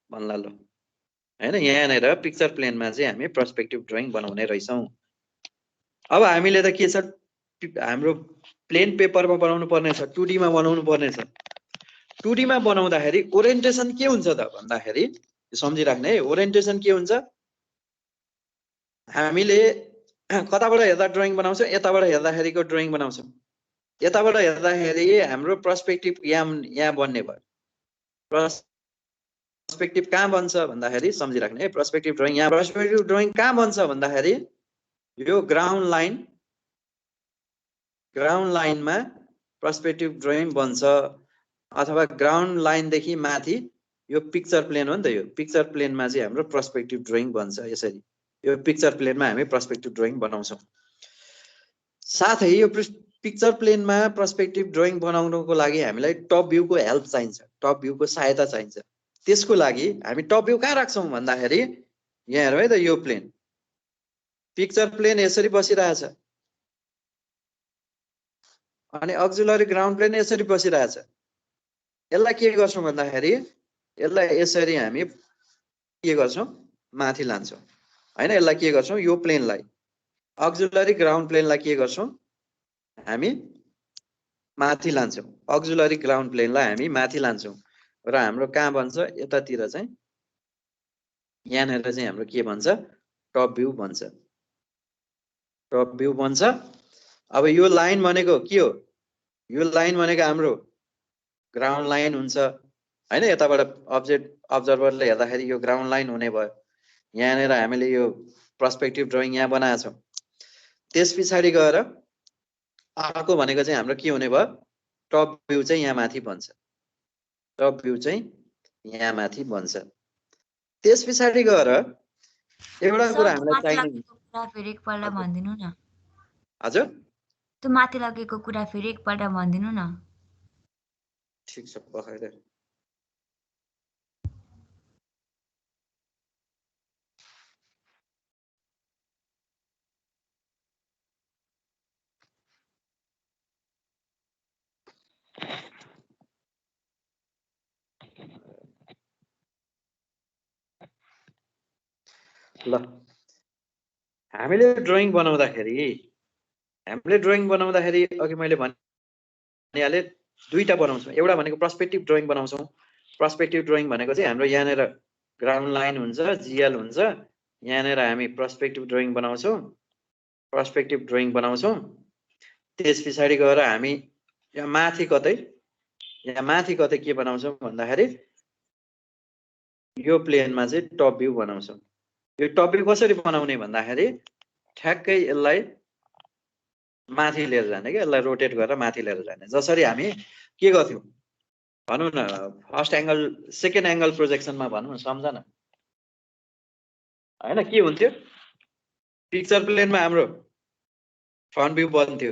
भन्ला लो हैन यहाँनिर पिक्चर प्लेनमा चाहिँ हामी पर्सपेक्टिभ ड्रइङ बनाउने रहेछौँ अब हामीले त के छ हाम्रो प्लेन पेपरमा बनाउनु पर्ने छ 2D मा बनाउनु पर्ने छ 2D मा बनाउँदाखेरि ओरिएन्टेसन के हुन्छ त भन्दाखेरि सम्झिराख्ने है ओरिएन्टेसन के हुन्छ हामीले कताबाट हेर्दा ड्रइङ बनाउँछौँ यताबाट हेर्दाखेरिको ड्रइङ बनाउँछौँ यताबाट हेर्दाखेरि हाम्रो पर्सपेक्टिभ यहाँ बन्ने भयो पर्सपेक्टिभ कहाँ बन्छ भन्दाखेरि सम्झिराख्ने है पर्सपेक्टिभ ड्रइङ यहाँ पर्सपेक्टिभ ड्रइङ कहाँ बन्छ भन्दाखेरि यो ग्राउन्ड लाइनमा पर्सपेक्टिभ ड्रइङ बन्छ अथवा ग्राउन्ड लाइनदेखि माथि यो पिक्चर प्लेन हो नि त यो पिक्चर प्लेनमा चाहिँ हाम्रो पर्सपेक्टिभ ड्रइङ बन्छ यसरी यो पिक्चर प्लेनमा हामी पर्सपेक्टिभ ड्रइङ बनाउँछौँ साथै यो पिक्चर प्लेनमा पर्सपेक्टिभ ड्रइङ बनाउनको लागि हामीलाई टप भ्यूको हेल्प चाहिन्छ टप भ्यूको सहायता चाहिन्छ त्यसको लागि हामी टप भ्यू कहाँ राख्छौँ भन्दाखेरि यहाँ हेरौँ है त यो प्लेन पिक्चर प्लेन यसरी बसिरहेछ अनि अक्जुलरी ग्राउन्ड प्लेन यसरी बसिरहेछ यसलाई के गर्छौँ भन्दाखेरि यसलाई यसरी हामी के गर्छौँ माथि लान्छौँ हैन यसलाई के गर्छौँ यो प्लेनलाई अक्जुलरी ग्राउन्ड प्लेनलाई के गर्छौँ हामी माथि लान्छौँ अक्जुलरी ग्राउन्ड प्लेनलाई हामी माथि लान्छौँ र हाम्रो कहाँ बन्छ यतातिर चाहिँ यहाँनिर चाहिँ हाम्रो के भन्छ टप भ्यू भन्छ टप भ्यू भन्छ अब यो लाइन भनेको के हो यो लाइन भनेको हाम्रो ग्राउन्ड लाइन हुन्छ हैन यताबाट अब्जर्भरले हेर्दाखेरि यो ग्राउन्ड लाइन हुने भयो यहाँनिर हामीले यो पर्सपेक्टिभ ड्रइङ यहाँ बनाएको छौँ त्यस पछाडि गएर अर्को भनेको चाहिँ हाम्रो के हुने भयो टप भ्यू चाहिँ यहाँ माथि बन्छ टप भ्यू चाहिँ यहाँ माथि बन्छ त्यस पछाडि गएर एउटा कुरा हामीलाई चाहिने कुरा फेरि एकपल्ट भनिदिनु न हजुर त्यो माथि लगेको कुरा फेरि एकपल्ट भनिदिनु न ठिक छ पखाइदे ल हामीले ड्रइङ बनाउँदाखेरि अघि मैले भनिहालेँ दुईटा बनाउँछौँ एउटा भनेको पर्सपेक्टिभ ड्रइङ बनाउँछौँ पर्सपेक्टिभ ड्रइङ भनेको चाहिँ हाम्रो यहाँनिर ग्राउन्ड लाइन हुन्छ जिएल हुन्छ यहाँनिर हामी पर्सपेक्टिभ ड्रइङ बनाउँछौँ त्यस पछाडि गएर हामी यहाँ माथि कतै के बनाउँछौँ भन्दाखेरि यो प्लेनमा चाहिँ टप भ्यू बनाउँछौँ यो टप भ्यू कसरी बनाउने भन्दाखेरि ठ्याक्कै यसलाई माथि लिएर जाने के यसलाई रोटेट गरेर माथि लिएर जाने जसरी हामी के गर्थ्यौँ भनौँ न फर्स्ट एङ्गल सेकेन्ड एङ्गल प्रोजेक्सनमा भनौँ न सम्झ न हैन के हुन्थ्यो पिक्चर प्लेनमा हाम्रो फ्रन्ट भ्यू बन्थ्यो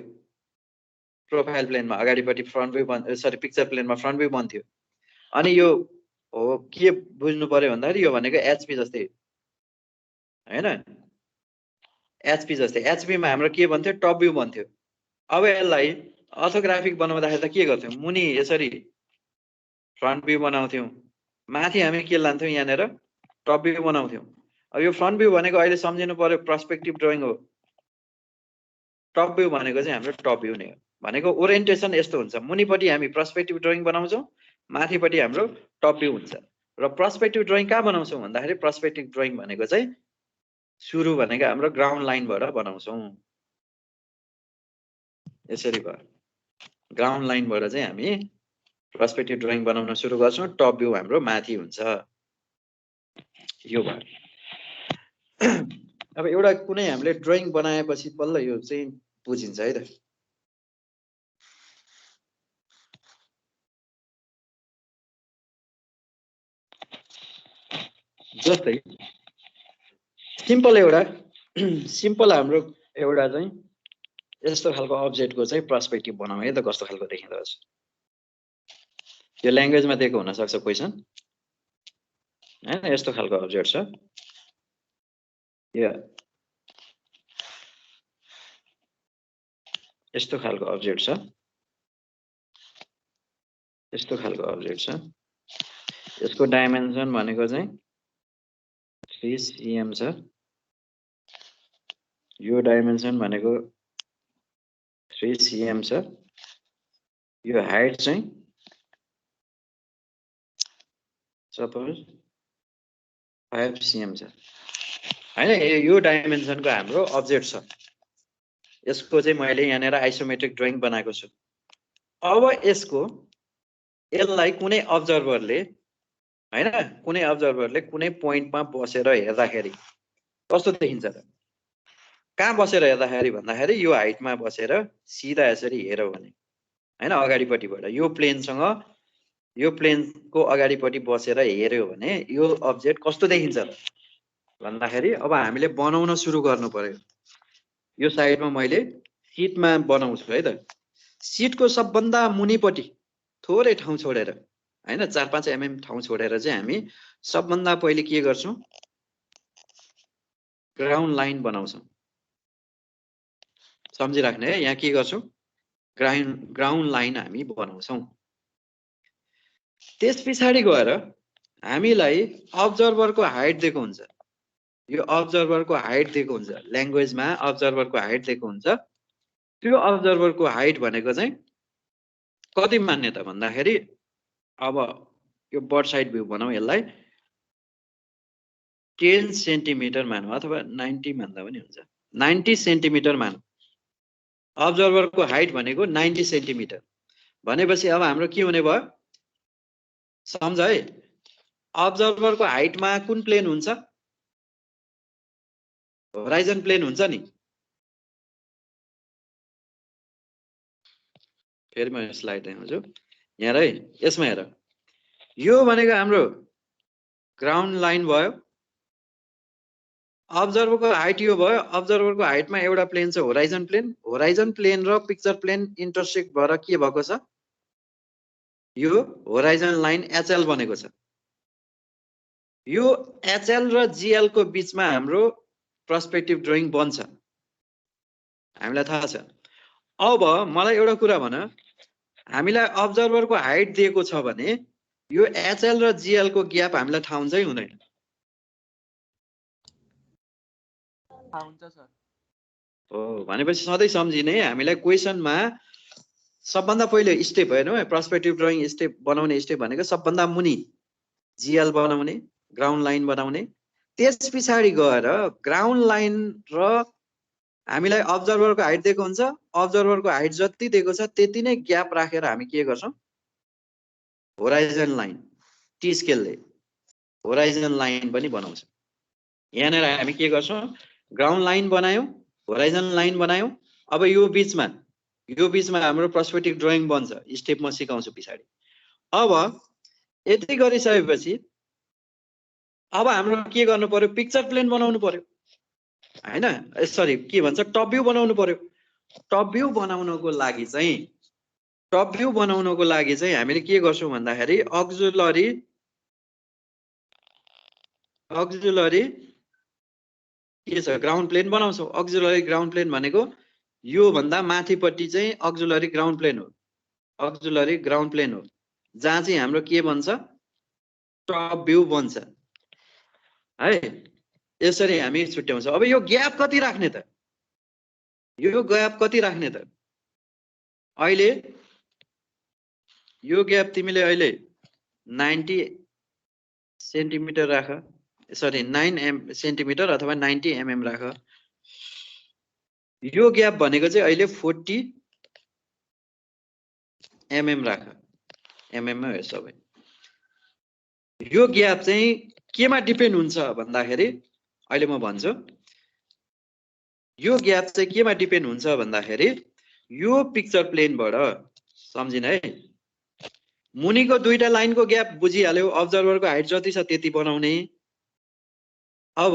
प्रोफाइल प्लेनमा अगाडिपट्टि फ्रन्ट भ्यू सरी पिक्चर प्लेनमा फ्रन्ट भ्यू बन्थ्यो अनि यो हो के बुझ्नु पर्यो भन्दाखेरि यो भनेको एचपी जस्तै हैन एचपी जस्तै एचपीमा हाम्रो के भन्थ्यो टप भ्यू भन्थ्यो अब यसलाई अर्थोग्राफिक बनाउँदाखेरि त के गर्थ्यौँ मुनि यसरी फ्रन्ट भ्यू बनाउँथ्यौँ माथि हामी के लान्थ्यौँ यहाँनिर टप भ्यू बनाउँथ्यौँ अब यो फ्रन्ट भ्यू भनेको अहिले सम्झिनु पर्यो पर्सपेक्टिभ ड्रइङ हो टप भ्यू भनेको चाहिँ हाम्रो टप भ्यू नै हो भनेको ओरिएन्टेसन यस्तो हुन्छ मुनिपट्टि हामी पर्सपेक्टिभ ड्रइङ बनाउँछौँ माथिपट्टि हाम्रो टप भ्यू हुन्छ र पर्सपेक्टिभ ड्रइङ कहाँ बनाउँछौँ भन्दाखेरि पर्सपेक्टिभ ड्रइङ भनेको चाहिँ सुरु भनेको हाम्रो ग्राउन्ड लाइनबाट बनाउँछौँ यसरी भयो ग्राउन्ड लाइनबाट चाहिँ हामी पर्सपेक्टिभ ड्रइङ बनाउन सुरु गर्छौँ टप भ्यू हाम्रो माथि हुन्छ यो भयो अब एउटा कुनै हामीले ड्रइङ बनाएपछि बल्ल यो चाहिँ बुझिन्छ है त जस्तै सिम्पल हाम्रो एउटा चाहिँ यस्तो खालको अब्जेक्टको चाहिँ पर्सपेक्टिभ बनाऊ है त कस्तो खालको देखिँदो रहेछ यो ल्याङ्ग्वेजमा दिएको हुनसक्छ क्वेसन हैन यस्तो खालको अब्जेक्ट छ यस्तो खालको अब्जेक्ट छ यसको डाइमेन्सन भनेको चाहिँ 3 cm छ यो डाइमेन्सन भनेको 3 cm छ यो हाइट चाहिँ सपोज 5 cm छ हैन यो डाइमेन्सनको हाम्रो अब्जेक्ट छ यसको चाहिँ मैले यहाँनिर आइसोमेट्रिक ड्रइङ बनाएको छु अब यसलाई कुनै अब्जर्भरले हैन कुनै पोइन्टमा बसेर हेर्दाखेरि कस्तो देखिन्छ त कहाँ बसेर हेर्दाखेरि भन्दाखेरि यो हाइटमा बसेर सिधा यसरी हेर्यो भने हैन अगाडिपट्टिबाट यो प्लेनको अगाडिपट्टि बसेर हेर्यो भने यो अब्जेक्ट कस्तो देखिन्छ त भन्दाखेरि अब हामीले बनाउन सुरु गर्नु पर्यो यो साइडमा मैले सिटमा बनाउँछु है त सिटको सबभन्दा मुनिपट्टि थोरै ठाउँ छोडेर हैन 4-5 mm ठाउँ छोडेर चाहिँ हामी सबभन्दा पहिले के गर्छौं ग्राउन्ड लाइन बनाउँछौं सम्झिराख्ने है यहाँ के गर्छौं ग्राउन्ड लाइन हामी बनाउँछौं त्यस पछाडि गएर हामीलाई अब्जर्भरको हाइट दिएको हुन्छ यो अब्जर्भरको हाइट दिएको हुन्छ ल्याङ्ग्वेजमा अब्जर्भरको हाइट दिएको हुन्छ त्यो अब्जर्भरको हाइट भनेको चाहिँ कति मान्ने त भन्दाखेरि अब यो बर्ड साइड भ्यू भनौं यसलाई 10 सेन्टिमिटर मानौं अथवा 90 मान्दा पनि हुन्छ 90 सेन्टिमिटर मानौं अब्जर्भरको हाइट भनेको 90 सेन्टिमिटर भनेपछि अब हाम्रो के हुने भयो सम्झ है अब्जर्भरको हाइटमा कुन प्लेन हुन्छ होराइजन प्लेन हुन्छ नि फेरि म स्लाइड देखाउँछु यहाँ है यसमा हेर यो भनेको हाम्रो ग्राउन्ड लाइन भयो अब्जर्भरको हाइट यो भयो अब्जर्भरको हाइटमा एउटा प्लेन छ होराइजन प्लेन र पिक्चर प्लेन इन्टरसेक्ट भएर के भएको छ यो होराइजन लाइन एचएल बनेको छ यो एचएल र जीएल को बीचमा हाम्रो पर्सपेक्टिभ ड्रइङ बन्छ हामीलाई थाहा छ अब मलाई एउटा कुरा भन हामीलाई अब्जर्भरको हाइट दिएको छ भने यो एचएल र जीएल को ग्याप हामीलाई थाहा हुन्छ कि हुँदैन हुन्छ सर हो भनेपछि सधैँ सम्झिने हामीलाई क्वेसनमा सबभन्दा पहिलो स्टेप होइन पर्सपेक्टिभ ड्रइङ स्टेप बनाउने स्टेप भनेको सबभन्दा मुनि जीएल बनाउने ग्राउन्ड लाइन बनाउने त्यस पछाडि गएर ग्राउन्ड लाइन र हामीलाई अब्जर्भरको हाइट दिएको हुन्छ अब्जर्भरको हाइट जति दिएको छ त्यति नै ग्याप राखेर हामी के गर्छौं होराइजन लाइन टी स्केलले होराइजन लाइन पनि बनाउँछ यहाँनिर हामी के गर्छौं ग्राउन्ड लाइन बनायौं होराइजन लाइन बनायौं अब यो बीचमा हाम्रो पर्सपेक्टिभ ड्रइङ बन्छ स्टेप म सिकाउँछु पछाडि अब यति गरिसकेपछि अब हाम्रो के गर्नु पर्यो पिक्चर प्लेन बनाउनु पर्यो हैन सरी के भन्छ टप भ्यू बनाउनु पर्यो टप भ्यू बनाउनको लागि चाहिँ हामीले के गर्छौं भन्दाखेरि अक्जुलरी के छ ग्राउन्ड प्लेन बनाउँछौं अक्जुलरी ग्राउन्ड प्लेन भनेको यो भन्दा माथिपट्टि चाहिँ अक्जुलरी ग्राउन्ड प्लेन हो जहाँ चाहिँ हाम्रो के बन्छ टप भ्यू बन्छ है यसरी हामी छुट्याउँछौं अब यो ग्याप कति राख्ने त अहिले यो ग्याप तिमीले अहिले 90 सेन्टिमिटर राख सरी 9 सेन्टिमिटर अथवा 90 mm राख यो ग्याप भनेको चाहिँ अहिले 40 mm राख mm मा हो सबै यो ग्याप चाहिँ केमा डिपेन्ड हुन्छ भन्दाखेरि अहिले म भन्छु यो ग्याप चाहिँ केमा डिपेन्ड हुन्छ भन्दाखेरि यो पिक्चर प्लेनबाट सम्झिन है मुनिको दुईटा लाइनको ग्याप बुझिहाल्यो अब्जर्भरको हाइट जति छ त्यति बनाउने अब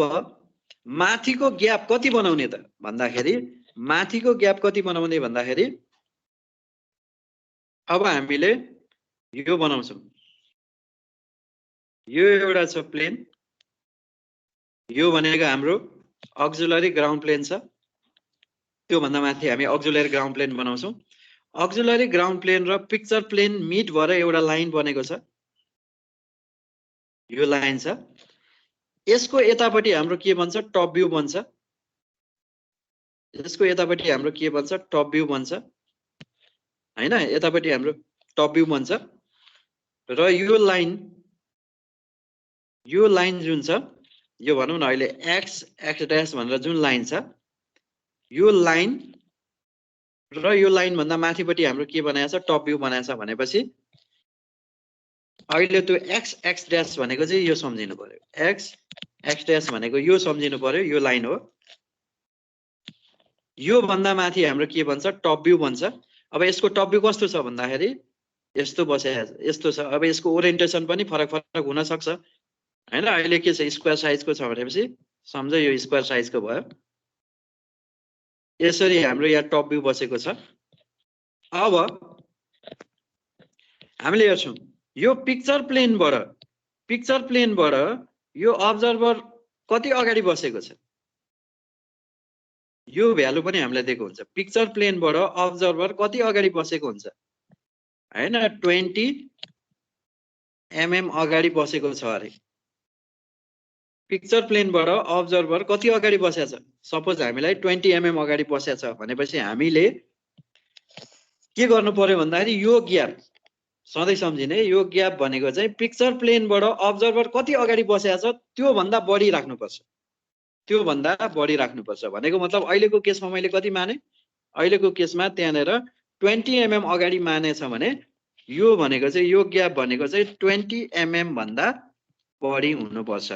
माथिको ग्याप कति बनाउने त भन्दाखेरि अब हामीले यो बनाउँछौं यो एउटा छ प्लेन यो भनेको हाम्रो अक्जुलरी ग्राउन्ड प्लेन छ त्यो भन्दा माथि हामी अक्जुलरी ग्राउन्ड प्लेन बनाउँछौं अक्जुलरी ग्राउन्ड प्लेन र पिक्चर प्लेन मिट भएर एउटा लाइन बनेको छ यो लाइन छ यसको यतापट्टि हाम्रो के बन्छ टप भ्यू बन्छ हैन यतापट्टि हाम्रो टप भ्यू बन्छ र यो लाइन जुन छ यो भनौं न अहिले x डैश भनेर जुन लाइन छ यो लाइन र यो लाइन भन्दा माथिपट्टि हाम्रो के बनाएको छ टप भ्यू बनाएको छ भनेपछि अहिले त्यो x डैश भनेको चाहिँ यो सम्झिनु पर्यो x डैश भनेको यो सम्झिनु पर्यो यो लाइन हो यो भन्दा माथि हाम्रो के बन्छ टप भ्यू बन्छ अब यसको टप भ्यू कस्तो छ भन्दाखेरि यस्तो छ अब यसको ओरिएन्टेसन पनि फरक हुन सक्छ हैन अहिले के छ स्क्वायर साइजको छ भनेपछि सम्झ यो स्क्वायर साइजको भयो यसरी हाम्रो यहाँ टप भ्यू बसेको छ अब हामीले हेर्छौं यो पिक्चर प्लेनबाट यो अब्जर्भर कति अगाडि बसेको छ यो भ्यालु पनि हामीलाई दिएको हुन्छ पिक्चर प्लेनबाट अब्जर्भर कति अगाडि बसेको हुन्छ हैन 20 mm अगाडि बसेको छ अरे पिक्चर प्लेनबाट अब्जर्भर कति अगाडि बसेको छ सपोज हामीलाई 20 mm अगाडि बसेको छ भनेपछि हामीले के गर्नु पर्यो भन्दाखेरि यो ग्याप सधैँ सम्झिने यो ग्याप भनेको चाहिँ पिक्चर प्लेनबाट अब्जर्भर कति अगाडि बसेको छ त्यो भन्दा बढी राख्नुपर्छ भनेको मतलब अहिलेको केसमा मैले कति माने अहिलेको केसमा त्यहाँनेर 20 mm अगाडि मानेछ भने यो भनेको चाहिँ यो ग्याप भनेको चाहिँ 20 mm भन्दा बढी हुनुपर्छ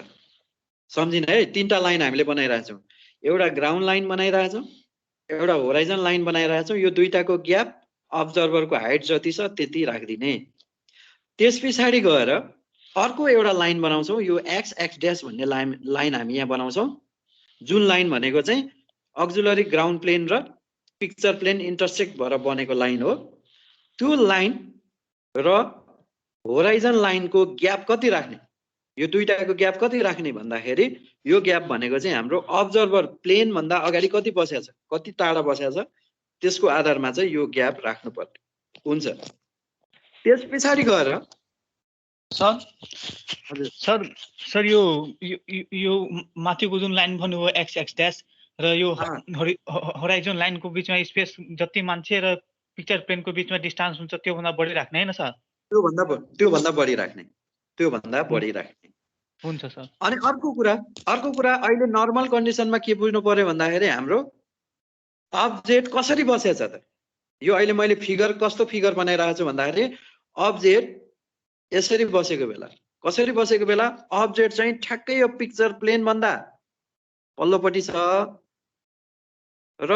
सम्झिन है तीनटा लाइन हामीले बनाइरहेछौं एउटा ग्राउन्ड लाइन बनाइरहेछौं एउटा होराइजन लाइन बनाइरहेछौं यो दुईटाको ग्याप अब्जर्भरको हाइट जति छ त्यति राखिदिने। त्यस पछाडि गएर अर्को एउटा लाइन बनाउँछौँ, यो एक्स एक्स ड्यास भन्ने लाइन हामी यहाँ बनाउँछौँ, जुन लाइन भनेको चाहिँ अक्जुलरी ग्राउन्ड प्लेन र पिक्चर प्लेन इन्टरसेक्ट भएर बनेको लाइन हो। त्यो लाइन र होराइजन लाइनको ग्याप कति राख्ने, यो दुईटाको ग्याप कति राख्ने भन्दाखेरि यो ग्याप भनेको चाहिँ हाम्रो अब्जर्भर प्लेन भन्दा अगाडि कति बसेको छ, कति टाढा बसेको छ, त्यसको आधारमा चाहिँ यो ग्याप राख्नु पर्ने हुन्छ। त्यस पछाडि गएर सर हजुर सर सर यो माथिको जुन लाइन भन्नुभयो एक्स एक्स ड्यास र यो होराइजन लाइनको बिचमा स्पेस जति मान्छे र पिक्चर प्लेनको बिचमा डिस्टेन्स हुन्छ त्योभन्दा बढी राख्ने हैन सर? त्योभन्दा बढी राख्ने, त्योभन्दा बढी राख्ने हुन्छ सर। अनि अर्को कुरा अहिले नर्मल कन्डिसनमा के बुझ्नु पर्यो भन्दाखेरि हाम्रो अब्जेक्ट कसरी बसेछ त, यो अहिले मैले फिगर कस्तो फिगर बनाइरहेको छु भन्दाखेरि अब्जेक्ट यसरी बसेको बेला, कसरी बसेको बेला अब्जेक्ट चाहिँ ठ्याक्कै यो पिक्चर प्लेन भन्दा पल्लोपट्टि छ र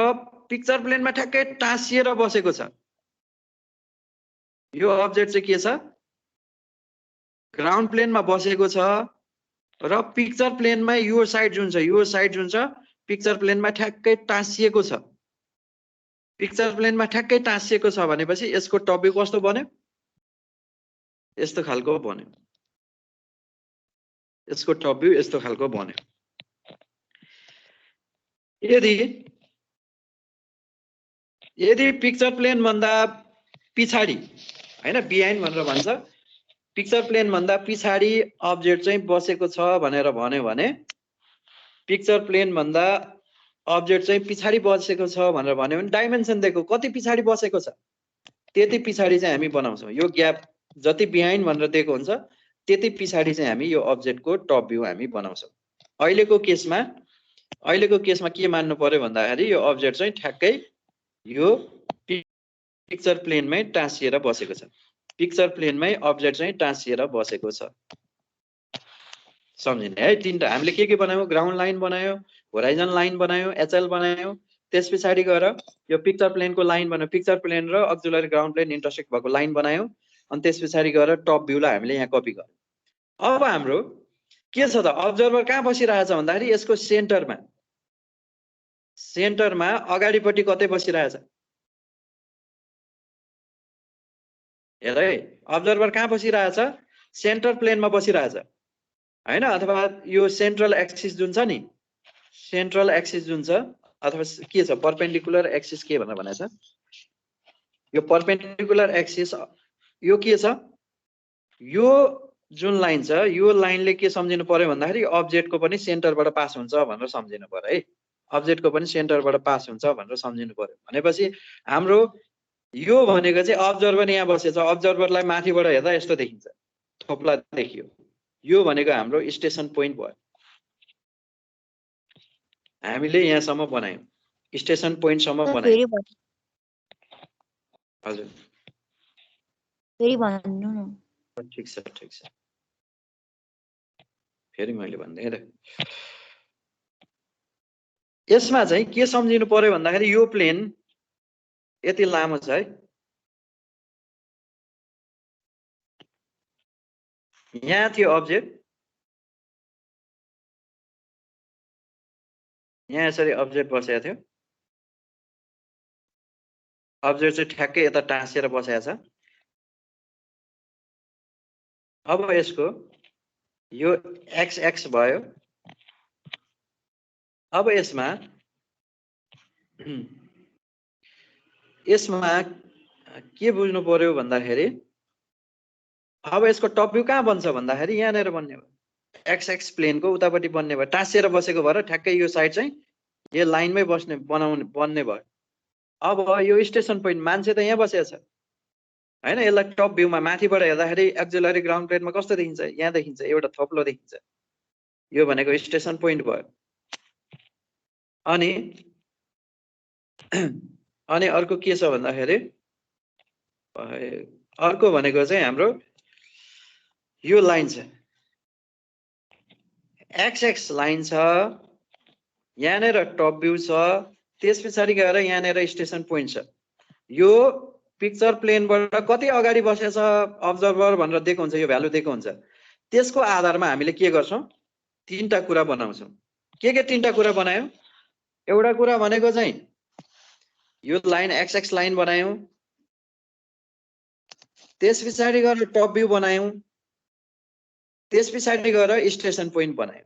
पिक्चर प्लेनमा ठ्याक्कै टाँसिएर बसेको छ। यो अब्जेक्ट चाहिँ के छ, ग्राउन्ड प्लेनमा बसेको छ र पिक्चर प्लेनमा यो साइड जुन छ पिक्चर प्लेनमा ठ्याक्कै टाँसिएको छ। पिक्चर प्लेनमा ठ्याक्कै टाँसिएको छ भनेपछि यसको टप भ्यू कस्तो बन्यो, यस्तो खालको बन्यो, यसको टप भ्यू यस्तो खालको बन्यो। यदि पिक्चर प्लेन भन्दा पछाडि हैन, बिहाइन्ड भनेर भन्छ, पिक्चर प्लेन भन्दा पछाडि अब्जेक्ट चाहिँ बसेको छ भनेर भन्यो भने, पिक्चर प्लेन भन्दा अब्जेक्ट चाहिँ पछाडि बसेको छ भनेर भन्यो भने डाइमेन्सन दिएको कति पछाडि बसेको छ त्यति पछाडि चाहिँ हामी बनाउँछौँ। यो ग्याप जति बिहाइन्ड भनेर दिएको हुन्छ त्यति पछाडि चाहिँ हामी यो अब्जेक्टको टप भ्यू हामी बनाउँछौँ। अहिलेको केसमा के मान्नु पर्यो भन्दाखेरि यो अब्जेक्ट चाहिँ ठ्याक्कै यो पिक्चर प्लेनमै टाँसिएर बसेको छ, पिक्चर प्लेनमै अब्जेक्ट चाहिँ टाँसिएर बसेको छ। सम्झिने है, तीनटा हामीले के बनायौँ, ग्राउन्ड लाइन बनायो, होराइजन लाइन बनायो, एचएल बनायो, त्यस पछाडि गएर यो पिक्चर प्लेनको लाइन बनायो, पिक्चर प्लेन र अक्जुलरी ग्राउन्ड प्लेन इन्टरसेक्ट भएको लाइन बनायो, अनि त्यस पछाडि गएर टप भ्यूलाई हामीले यहाँ कपी गर्यौँ। अब हाम्रो के छ त, अब्जर्भर कहाँ बसिरहेछ भन्दाखेरि यसको सेन्टरमा अगाडिपट्टि कतै बसिरहेछ, हेर है, अब्जर्भर कहाँ बसिरहेछ, सेन्टर प्लेनमा बसिरहेछ हैन, अथवा यो सेन्ट्रल एक्सिस जुन छ नि, सेन्ट्रल एक्सिस जुन छ अथवा के छ परपेन्डिकुलर एक्सिस के भनेर भनेछ, यो परपेन्डिकुलर एक्सिस यो के छ, यो जुन लाइन छ यो लाइनले के सम्झिनु पर्यो भन्दाखेरि अब्जेक्टको पनि सेन्टरबाट पास हुन्छ भनेर सम्झिनु पर्यो है, अब्जेक्टको पनि सेन्टरबाट पास हुन्छ भनेर सम्झिनु पर्यो। भनेपछि हाम्रो यो भनेको चाहिँ अब्जर्भर यहाँ बसेछ, अब्जर्भरलाई माथिबाट हेर्दा यस्तो देखिन्छ, थोप्ला देखियो, यो भनेको हाम्रो स्टेसन पोइन्ट भयो। हामीले यहाँसम्म बनायौँ, स्टेसन पोइन्टसम्म बनायौँ। हजुर फेरि भन्नु न। ठिक छ फेरि मैले भन्दै र यसमा चाहिँ के सम्झिनु पर्यो भन्दाखेरि यो प्लेन यति लामो छ है, यहाँ थियो अब्जेक्ट, यहाँ यसरी अब्जेक्ट बसेको थियो, अब्जेक्ट चाहिँ ठ्याक्कै यता टाँसिएर बसेको छ। अब यसको यो एक्स एक्स भयो, अब यसमा के बुझ्नु पर्यो भन्दाखेरि अब यसको टप भ्यू कहाँ बन्छ भन्दाखेरि यहाँनिर बन्ने भयो, एक्स एक्स प्लेनको उतापट्टि बन्ने भयो, टाँसिएर बसेको भएर ठ्याक्कै यो साइड चाहिँ यो लाइनमै बन्ने भयो। अब यो स्टेसन पोइन्ट मान्छे त यहाँ बसेको छ हैन, यसलाई टप भ्यूमा माथिबाट हेर्दाखेरि एक्जुलरी ग्राउन्ड प्लेनमा कस्तो देखिन्छ, यहाँ देखिन्छ, एउटा थप्लो देखिन्छ, यो भनेको स्टेसन पोइन्ट भयो। अनि अर्को के छ भन्दाखेरि अर्को भनेको चाहिँ हाम्रो यो लाइन छ, एक्स एक्स लाइन छ, यहाँनिर टप भ्यू छ, त्यस पछाडि गएर यहाँनिर स्टेसन पोइन्ट छ। यो पिक्चर प्लेनबाट कति अगाडि बसेछ अब्जर्भर भनेर दिएको हुन्छ, यो भ्यालु दिएको हुन्छ। त्यसको आधारमा हामीले के गर्छौँ, तीनटा कुरा बनाउँछौँ। के तीनटा कुरा बनायौँ? एउटा कुरा भनेको चाहिँ यो लाइन एक्स एक्स लाइन बनायौँ, त्यस पछाडि गएर टप भ्यू बनायौँ, त्यस पछाडि गएर स्टेसन पोइन्ट बनायौँ।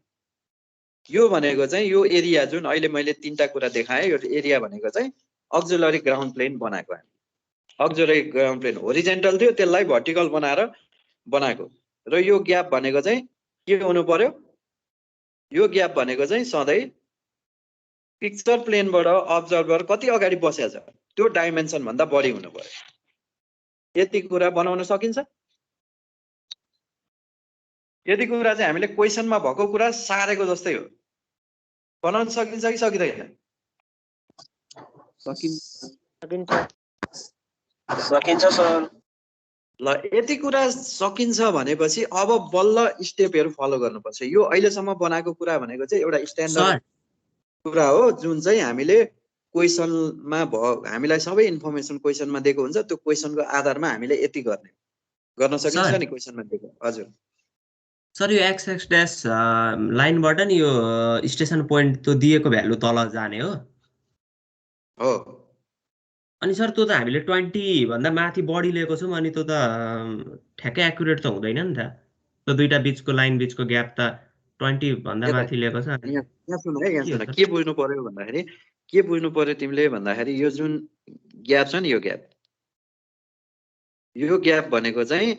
यो भनेको चाहिँ यो एरिया जुन अहिले मैले तीनटा कुरा देखाएँ, यो एरिया भनेको चाहिँ अक्जुलरी ग्राउन्ड प्लेन बनाएको। हामी अक्जुलरी ग्राउन्ड प्लेन होरिजेन्टल थियो, त्यसलाई भर्टिकल बनाएर बनाएको। र यो ग्याप भनेको चाहिँ के हुनु पर्यो? यो ग्याप भनेको चाहिँ सधैँ पिक्चर प्लेनबाट अब्जर्भर कति अगाडि बसेको छ त्यो डाइमेन्सन भन्दा बढी हुनु पर्यो। यति कुरा बनाउन सकिन्छ। यति कुरा चाहिँ हामीले क्वेसनमा भएको कुरा सारेको जस्तै हो। बनाउन सकिन्छ कि सकिँदैन? सकिन्छ सर। ल यति कुरा सकिन्छ भनेपछि अब बल्ल स्टेपहरू फलो गर्नुपर्छ। यो अहिलेसम्म बनाएको कुरा भनेको चाहिँ एउटा स्ट्यान्डर्ड कुरा हो, जुन चाहिँ हामीले क्वेसनमा हामीलाई सबै इन्फर्मेसन क्वेसनमा दिएको हुन्छ। त्यो क्वेसनको आधारमा हामीले यति गर्न सकिन्छ नि क्वेसनमा दिएको। हजुर सर, यो एक्स एक्स ड्यास लाइनबाट नि यो स्टेसन पोइन्ट त्यो दिएको भ्यालु तल जाने हो। अनि सर त्यो त हामीले 20 भन्दा माथि बढी लिएको छौँ, अनि त्यो त ठ्याक्कै एक्युरेट त हुँदैन नि त। त्यो दुईटा बिचको लाइन बिचको ग्याप त 20 भन्दा माथि लिएको छ। यहाँ सुन है, यहाँ सुन। के बुझ्नु पर्यो भन्दाखेरि, के बुझ्नु पर्यो तिमीले भन्दाखेरि, यो जुन ग्याप छ नि, यो ग्याप भनेको चाहिँ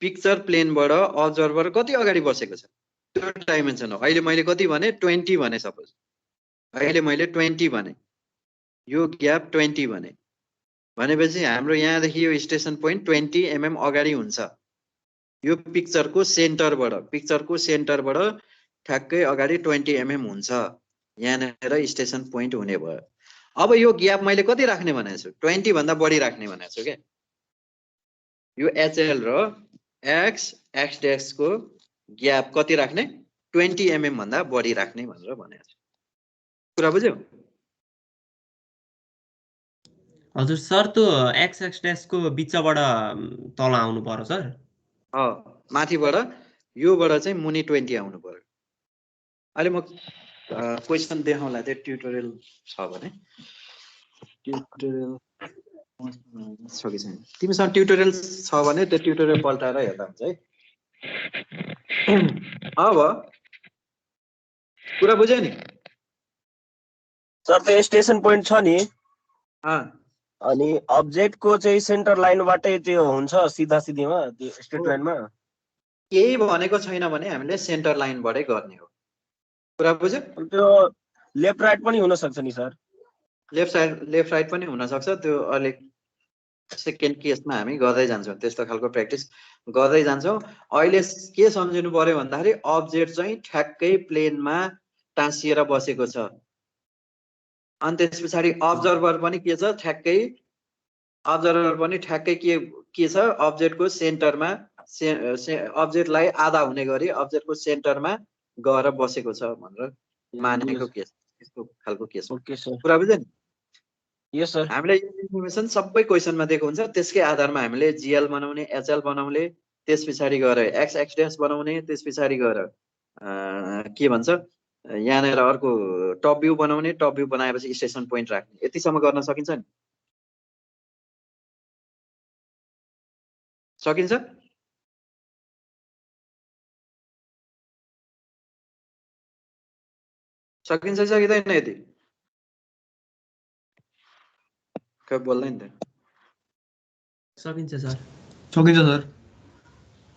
पिक्चर प्लेनबाट अब्जर्भर कति अगाडि बसेको छ त्यो डाइमेन्सन हो। अहिले मैले कति भने? 20 भने। सपोज अहिले मैले 20 भने, यो ग्याप 20 भनेपछि हाम्रो यहाँदेखि यो स्टेसन पोइन्ट 20 mm अगाडि हुन्छ। यो पिक्चरको सेन्टरबाट ठ्याक्कै अगाडि 20 mm हुन्छ। यहाँनिर स्टेसन पोइन्ट हुने भयो। अब यो ग्याप मैले कति राख्ने भनेको छु? 20 भन्दा बढी राख्ने भनेको छु क्या। यो एचएल र एक्स डैश को ग्याप कति राख्ने? 20 mm भन्दा बढी राख्ने भनेर भनेको छु। कुरा बुझ्यौ? हजुर सर, त्यो एक्स एक्स ड्यास को बिचबाट तल आउनु पर्यो सर। माथिबाट योबाट चाहिँ मुनि 20 आउनु पर्यो। अहिले म क्वेसन देखाउँला त्यो ट्युटोरियल छ भने। ट्युटोरियल छ कि छैन? तिमीसँग ट्युटोरियल छ भने त्यो ट्युटोरियल पल्टाएर हेर्दा हुन्छ है। अब कुरा बुझ्यौ नि? सर त्यो स्टेसन पोइन्ट छ नि, अनि अब्जेक्ट को चाहिँ सेन्टर लाइनबाटै त्यो हुन्छ सिधा सिधीमा त्यो स्ट्रेट लाइनमा। केही भनेको छैन भने हामीले सेन्टर लाइनबाटै गर्ने हो। कुरा बुझ्यौ? त्यो लेफ्ट राइट पनि हुन सक्छ नि सर। लेफ्ट राइट पनि हुन सक्छ। त्यो अलिक सेकेन्ड केसमा हामी गर्दै जान्छौँ, त्यस्तो खालको प्र्याक्टिस गर्दै जान्छौँ। अहिले के सम्झिनु पर्यो भन्दाखेरि अब्जेक्ट चाहिँ ठ्याक्कै प्लेनमा टाँसिएर बसेको छ। अनि त्यस पछाडि अब्जर्भर पनि के छ? ठ्याक्कै के छ? अब्जेक्टको सेन्टरमा, अब्जेक्टलाई आधा हुने गरी अब्जेक्टको सेन्टरमा गएर बसेको छ भनेर मानेको केस। यस्तो खालको केस। कुरा बुझ्यो नि? यस सर। हामीले यो इन्फर्मेसन सबै क्वेसनमा दिएको हुन्छ। त्यसकै आधारमा हामीले जिएल बनाउने, एचएल बनाउने, त्यस पछाडि गएर एक्स एक्स ड्यास बनाउने, त्यस पछाडि गएर के भन्छ यहाँनिर अर्को टप भ्यू बनाउने, टप भ्यू बनाएपछि स्टेसन पोइन्ट राख्ने। यतिसम्म गर्न सकिन्छ नि? सकिन्छ? सकिन्छ सकिँदैन? यति बोल्दै नि त। सकिन्छ सर। सकिन्छ सर।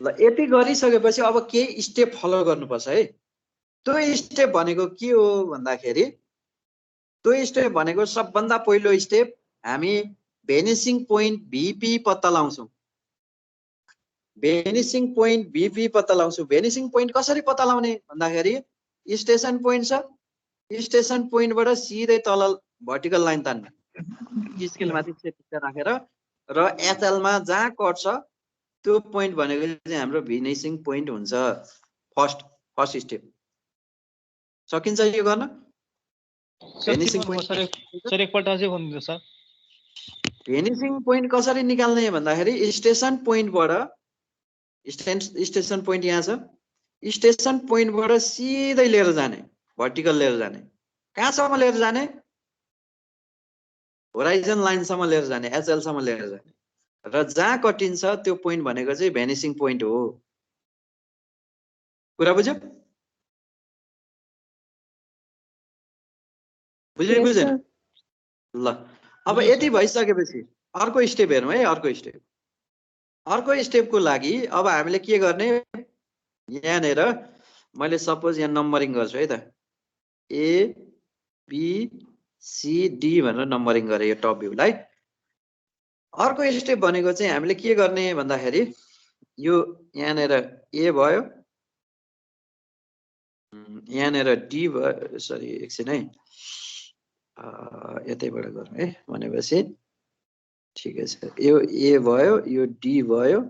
ल यति गरिसकेपछि अब केही स्टेप फलो गर्नुपर्छ है। त्यो स्टेप भनेको के हो भन्दाखेरि, त्यो स्टेप भनेको सबभन्दा पहिलो स्टेप हामी भेनिसिङ पोइन्ट भिपी पत्ता लगाउँछौँ। भेनिसिङ पोइन्ट भिपी पत्ता लगाउँछौँ। भेनिसिङ पोइन्ट कसरी पत्ता लगाउने भन्दाखेरि, स्टेसन पोइन्ट छ, स्टेसन पोइन्टबाट सिधै तल भर्टिकल लाइन तान्ने, स्केल माथि सेट राखेर, र एचएलमा जहाँ कट्छ त्यो पोइन्ट भनेको चाहिँ हाम्रो भेनिसिङ पोइन्ट हुन्छ। First step. सकिन्छ यो गर्न? सर एकपल्ट अझै भन्नु सर। भेनिसिङ पोइन्ट कसरी निकाल्ने भन्दाखेरि स्टेसन पोइन्टबाट स्टेसन पोइन्ट यहाँ छ, स्टेसन पोइन्टबाट सिधै लिएर जाने, भर्टिकल लिएर जाने, कहाँसम्म लिएर जाने, होराइजन लाइनसम्म लिएर जाने, एचएल सम्म लिएर जाने, र जहाँ कटिन्छ त्यो पोइन्ट भनेको चाहिँ भेनिसिङ पोइन्ट हो। कुरा बुझ्यो? बुझ्यो बुझेन? ल अब यति भइसकेपछि अर्को स्टेप हेरौँ है। अर्को स्टेपको लागि अब हामीले के गर्ने, यहाँनिर मैले सपोज यहाँ नम्बरिङ गर्छु है त, ए बी सी डी भनेर नम्बरिङ गरेँ यो टप भ्यूलाई। अर्को स्टेप भनेको चाहिँ हामीले के गर्ने भन्दाखेरि यो यहाँनिर ए भयो, यहाँनिर डी भयो, सरी एकछिन है, यतैबाट गरौँ है, भनेपछि ठिकै छ। यो ए भयो, यो डी भयो,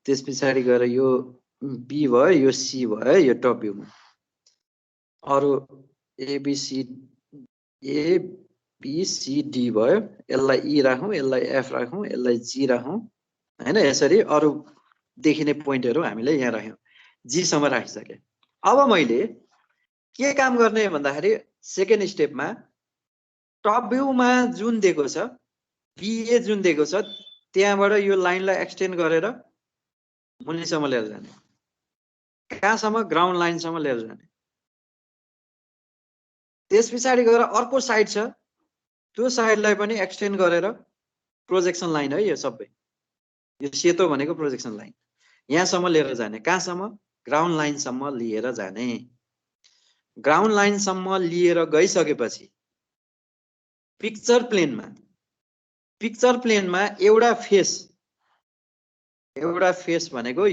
त्यस पछाडि गएर यो बी भयो, यो सी भयो यो टप भ्यूमा। अरू ABC A B C D भयो, यसलाई ई राखौँ, यसलाई एफ राखौँ, यसलाई जी राखौँ हैन। यसरी अरू देखिने पोइन्टहरू हामीले यहाँ राख्यौँ, जी सम्म राखिसके। अब मैले के काम गर्ने भन्दाखेरि सेकेन्ड स्टेपमा टप भ्यूमा जुन दिएको छ, बीए जुन दिएको छ, त्यहाँबाट यो लाइनलाई एक्सटेन्ड गरेर मुनिसम्म लिएर जाने, कहाँसम्म, ग्राउन्ड लाइनसम्म लिएर जाने। त्यस पछाडि गएर अर्को साइड छ, त्यो साइडलाई पनि एक्सटेन्ड गरेर प्रोजेक्सन लाइन है यो सबै, यो सेतो भनेको प्रोजेक्सन लाइन, यहाँसम्म लिएर जाने, कहाँसम्म, ग्राउन्ड लाइनसम्म लिएर जाने। ग्राउन्ड लाइनसम्म लिएर गइसकेपछि पिक्चर प्लेनमा एउटा फेस भनेको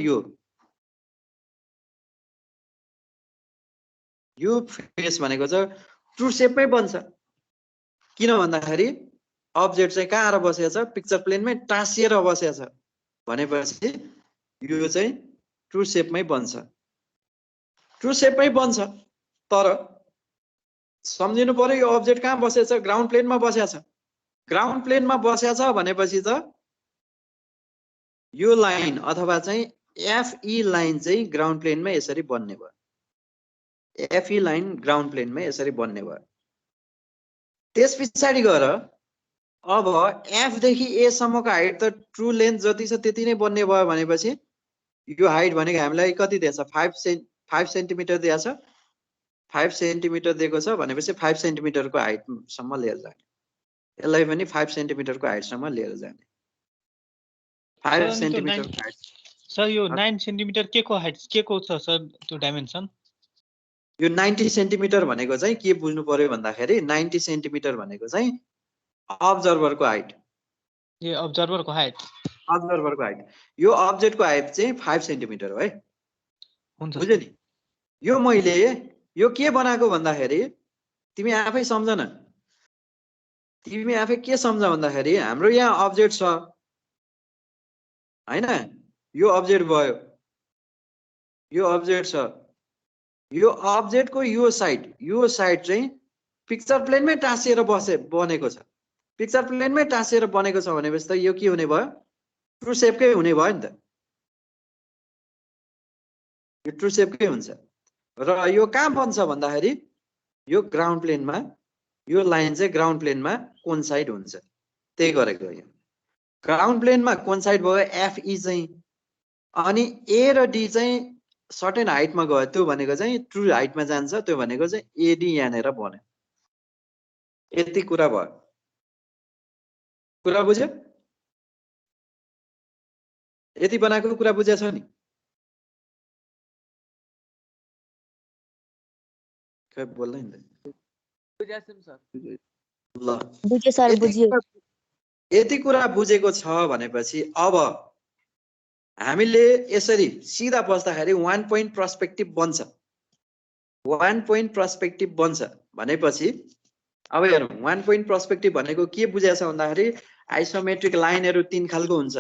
यो फेस भनेको चाहिँ ट्रु सेपमै बन्छ। किन भन्दाखेरि अब्जेक्ट चाहिँ कहाँ आएर बसेको छ, पिक्चर प्लेनमै टाँसिएर बसेको छ भनेपछि यो चाहिँ ट्रु सेपमै बन्छ। ट्रु सेपमै बन्छ, तर सम्झिनु पर्यो यो अब्जेक्ट कहाँ बसेको छ, ग्राउन्ड प्लेनमा बसेको छ। ग्राउन्ड प्लेनमा बसेको छ भनेपछि त यो लाइन अथवा चाहिँ एफई लाइन चाहिँ ग्राउन्ड प्लेनमा यसरी बन्ने भयो, एफई लाइन ग्राउन्ड प्लेनमा यसरी बन्ने भयो। त्यस पछाडि गएर अब एफ देखि ए सम्मको हाइट त ट्रु लेन्थ जति छ त्यति नै बन्ने भयो भनेपछि यो हाइट भनेको हामीलाई कति दिएछ, 5 सेन्टिमिटर दिएको छ, 5 सेन्टिमिटर दिएको छ भनेपछि 5 सेन्टिमिटरको हाइटसम्म लिएर जाने, यसलाई पनि 5 सेन्टिमिटरको हाइटसम्म लिएर जाने। 5 सेन्टिमिटरको हाइट सर यो 9 सेन्टिमिटर के को हाइट के को छ सर त्यो डाइमेन्सन? यो 90 सेन्टिमिटर भनेको चाहिँ के बुझ्नु पर्यो भन्दाखेरि 90 सेन्टिमिटर भनेको चाहिँ अब्जर्भरको हाइट। ए अब्जर्भरको हाइट, अब्जर्भरको हाइट, यो अब्जेक्टको हाइट चाहिँ 5 सेन्टिमिटर हो है। हुन्छ बुझ्यो नि? यो मैले यो के बनाएको भन्दाखेरि तिमी आफै सम्झ न, तिमी आफै के सम्झ भन्दाखेरि हाम्रो यहाँ अब्जेक्ट छ हैन, यो अब्जेक्ट भयो, यो अब्जेक्ट छ, यो अब्जेक्टको यो साइड चाहिँ पिक्चर प्लेनमै टाँसिएर बनेको छ। पिक्चर प्लेनमै टाँसिएर बनेको छ भनेपछि त यो के हुने भयो, ट्रु सेपकै हुने भयो नि त, यो ट्रु सेपकै हुन्छ। र यो कहाँ बन्छ भन्दाखेरि यो ग्राउन्ड प्लेनमा, यो लाइन चाहिँ ग्राउन्ड प्लेनमा कोइन्साइड हुन्छ, त्यही गरेको यो ग्राउन्ड प्लेनमा कोइन्साइड भयो एफई चाहिँ, अनि ए र डी चाहिँ सर्टेन हाइटमा गयो, त्यो भनेको चाहिँ ट्रु हाइटमा जान्छ, त्यो भनेको चाहिँ एडी यहाँनिर बन्यो। यति कुरा भयो, कुरा बुझ्यो? यति बनाएको कुरा बुझेछ नि? खै बोल्दै नि ल, बुझ्यो सर, बुझ्यो। यति कुरा बुझेको छ भनेपछि अब हामीले यसरी सिधा बस्दाखेरि 1 पोइन्ट पर्सपेक्टिभ बन्छ, 1 पोइन्ट पर्सपेक्टिभ बन्छ भनेपछि अब हेरौँ 1 पोइन्ट पर्सपेक्टिभ भनेको के बुझाएछ भन्दाखेरि आइसोमेट्रिक लाइनहरू 3 खालको हुन्छ।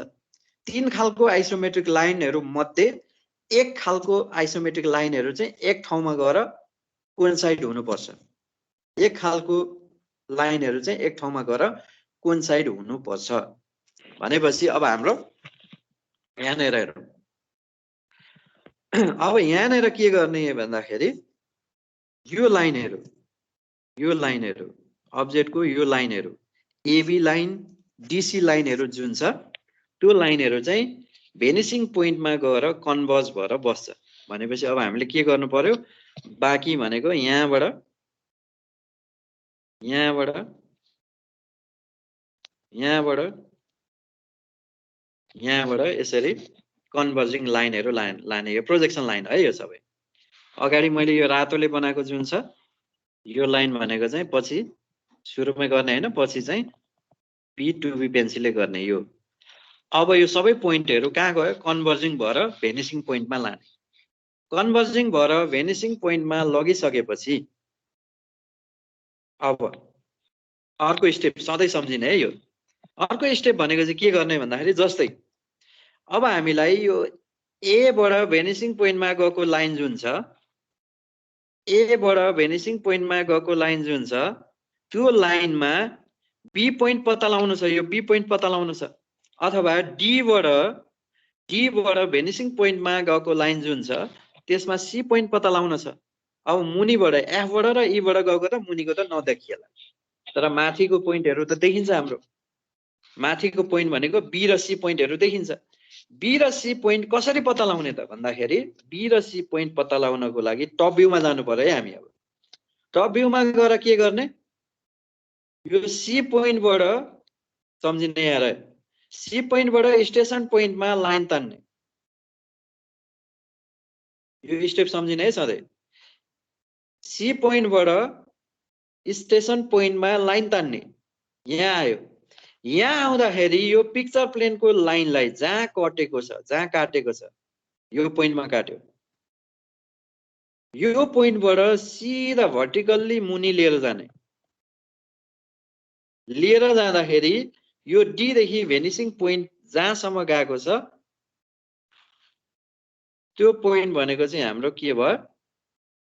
3 खालको आइसोमेट्रिक लाइनहरू मध्ये एक खालको आइसोमेट्रिक लाइनहरू चाहिँ एक ठाउँमा गएर कोइन्साइड हुनुपर्छ। एक खालको लाइनहरू चाहिँ एक ठाउँमा गएर कोइन्साइड हुनुपर्छ भनेपछि अब हाम्रो यहाँनिर हेरौँ। अब यहाँनिर के गर्ने भन्दाखेरि यो लाइनहरू अब्जेक्टको यो लाइनहरू एबी लाइन डिसी लाइनहरू जुन छ त्यो लाइनहरू चाहिँ भेनिसिङ पोइन्टमा गएर कन्भर्ज भएर बस्छ भनेपछि अब हामीले के गर्नु पर्यो बाँकी भनेको यहाँबाट यसरी कन्भर्जिङ लाइनहरू लाने यो प्रोजेक्सन लाइन है। यो सबै अगाडि मैले यो रातोले बनाएको जुन छ यो लाइन भनेको चाहिँ पछि सुरुमै गर्ने हैन, पछि चाहिँ P2B पेन्सिलले गर्ने यो। अब यो सबै पोइन्टहरू कहाँ गयो कन्भर्जिङ भएर भेनिसिङ पोइन्टमा लाने। कन्भर्जिङ भएर भेनिसिङ पोइन्टमा लगिसकेपछि अब अर्को स्टेप सधैँ सम्झिने है। यो अर्को स्टेप भनेको चाहिँ के गर्ने भन्दाखेरि जस्तै अब हामीलाई यो ए बाट भेनिसिङ पोइन्टमा गएको लाइन जुन छ ए बाट भेनिसिङ पोइन्टमा गएको लाइन जुन छ त्यो लाइनमा बी पोइन्ट पत्ता लगाउनु छ। यो बी पोइन्ट पत्ता लगाउनु छ अथवा डी बाट भेनिसिङ पोइन्टमा गएको लाइन जुन छ त्यसमा सी पोइन्ट पत्ता लगाउनु छ। अब मुनिबाट एफ बाट र ई बाट गएको त मुनिको त नदेखिएला तर माथिको पोइन्टहरू त देखिन्छ। हाम्रो माथिको पोइन्ट भनेको बी र सी पोइन्टहरू देखिन्छ। बी र सी पोइन्ट कसरी पत्ता लगाउने त भन्दाखेरि बी र सी पोइन्ट पत्ता लगाउनको लागि टप भ्यूमा जानु पर्यो है हामी। अब टप भ्यूमा गएर के गर्ने यो सी पोइन्टबाट सम्झिने यार सी पोइन्टबाट स्टेसन पोइन्टमा लाइन तान्ने यो स्टेप सम्झिने है सधैँ। सी पोइन्टबाट स्टेसन पोइन्टमा लाइन तान्ने यहाँ आयो। यहाँ आउँदाखेरि यो पिक्चर प्लेनको लाइनलाई जहाँ काटेको छ यो पोइन्टमा काट्यो। यो पोइन्टबाट सिधा भर्टिकल्ली मुनि लिएर जाँदाखेरि यो डी देखि भेनिसिङ पोइन्ट जहाँसम्म गएको छ त्यो पोइन्ट भनेको चाहिँ हाम्रो के भयो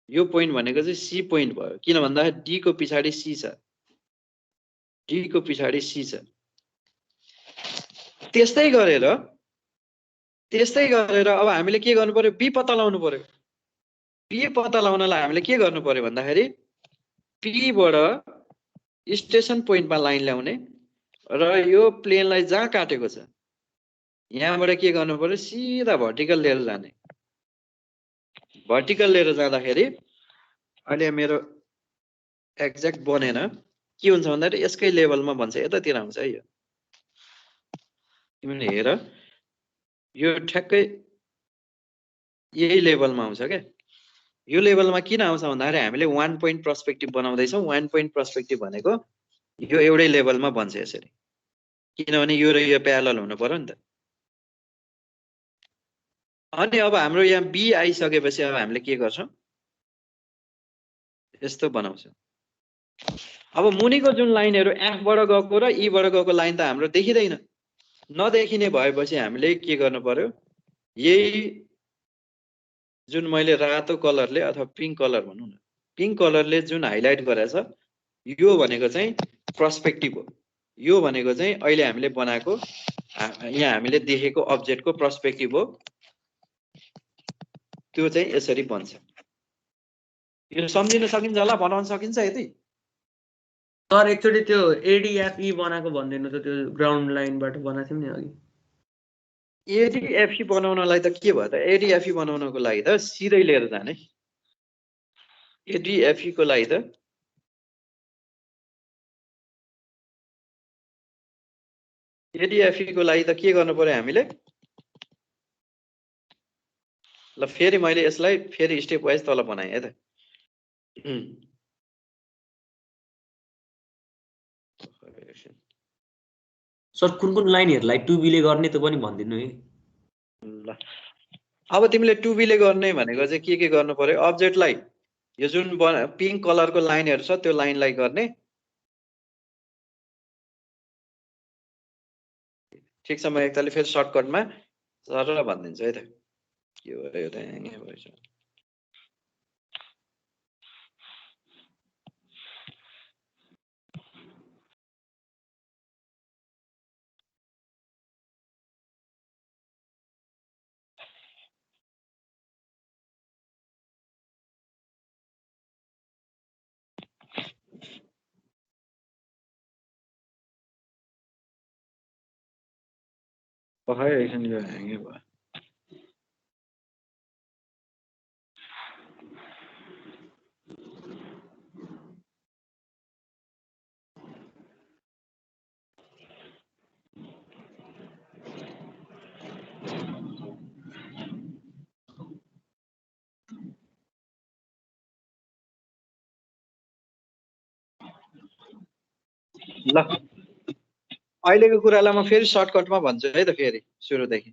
यो पोइन्ट भनेको चाहिँ सी पोइन्ट भयो। किन भन्दाखेरि डी को पछाडि सी छ। त्यस्तै गरेर अब हामीले के गर्नु पर्यो बी पत्ता लगाउनु पर्यो। बी पत्ता लगाउनलाई हामीले के गर्नु पर्यो भन्दाखेरि पी बाट स्टेसन पोइन्टमा लाइन ल्याउने र यो प्लेनलाई जहाँ काटेको छ यहाँबाट के गर्नु पर्यो सिधा भर्टिकल लिएर जाने। भर्टिकल लिएर जाँदाखेरि अहिले मेरो एक्ज्याक्ट बनेन के हुन्छ भन्दाखेरि यसकै लेभलमा भन्छ यतातिर आउँछ है। यो तिमीले हेर यो ठ्याक्कै यही लेभलमा आउँछ क्या। यो लेभलमा किन आउँछ भन्दाखेरि हामीले 1 पोइन्ट पर्सपेक्टिभ बनाउँदैछौँ। 1 पोइन्ट पर्सपेक्टिभ भनेको यो एउटै लेभलमा बन्छ यसरी किनभने यो र यो प्यारलल हुनु पर्यो नि त। अनि अब हाम्रो यहाँ बी आइसकेपछि अब हामीले के गर्छौँ यस्तो बनाउँछौँ। अब मुनिको जुन लाइनहरू एफ बाट गएको र ई बाट गएको लाइन त हाम्रो देखिँदैन। नदेखिने भएपछि हामीले के गर्नु पर्यो यही जुन मैले रातो कलरले अथवा पिङ्क कलर भनौँ न पिङ्क कलरले जुन हाइलाइट गरेछ यो भनेको चाहिँ पर्सपेक्टिभ हो। यो भनेको चाहिँ अहिले हामीले बनाएको यहाँ हामीले देखेको अब्जेक्टको पर्सपेक्टिभ हो। त्यो चाहिँ यसरी बन्छ। यो सम्झिन सकिन्छ होला बनाउन सकिन्छ यति। सर एकचोटि त्यो एडिएफई बनाएको भनिदिनु त त्यो ग्राउन्ड लाइनबाट बनाएको थियौँ नि अघि। एडिएफई बनाउनलाई त के भयो त एडिएफई बनाउनको लागि त सिधै लिएर जाने। एडिएफई को लागि त के गर्नु पर्यो हामीले ल फेरि मैले यसलाई फेरि स्टेप वाइज तल बनाएँ है त। सर कुन लाइनहरूलाई 2B ले गर्ने त पनि भनिदिनु है। ल अब तिमीले 2B ले गर्ने भनेको चाहिँ के गर्नु पर्यो अब्जेक्टलाई यो जुन पिङ्क कलरको लाइनहरू छ त्यो लाइनलाई गर्ने। ठिक छ म एकतालि फेरि सर्टकटमा सरल भनिदिन्छु है त के भयो त यहाँ भएछ। पखाइ एकछिन यो ह्याङ्गै भयो ल अहिलेको कुरालाई म फेरि सर्टकटमा भन्छु है त फेरि सुरुदेखि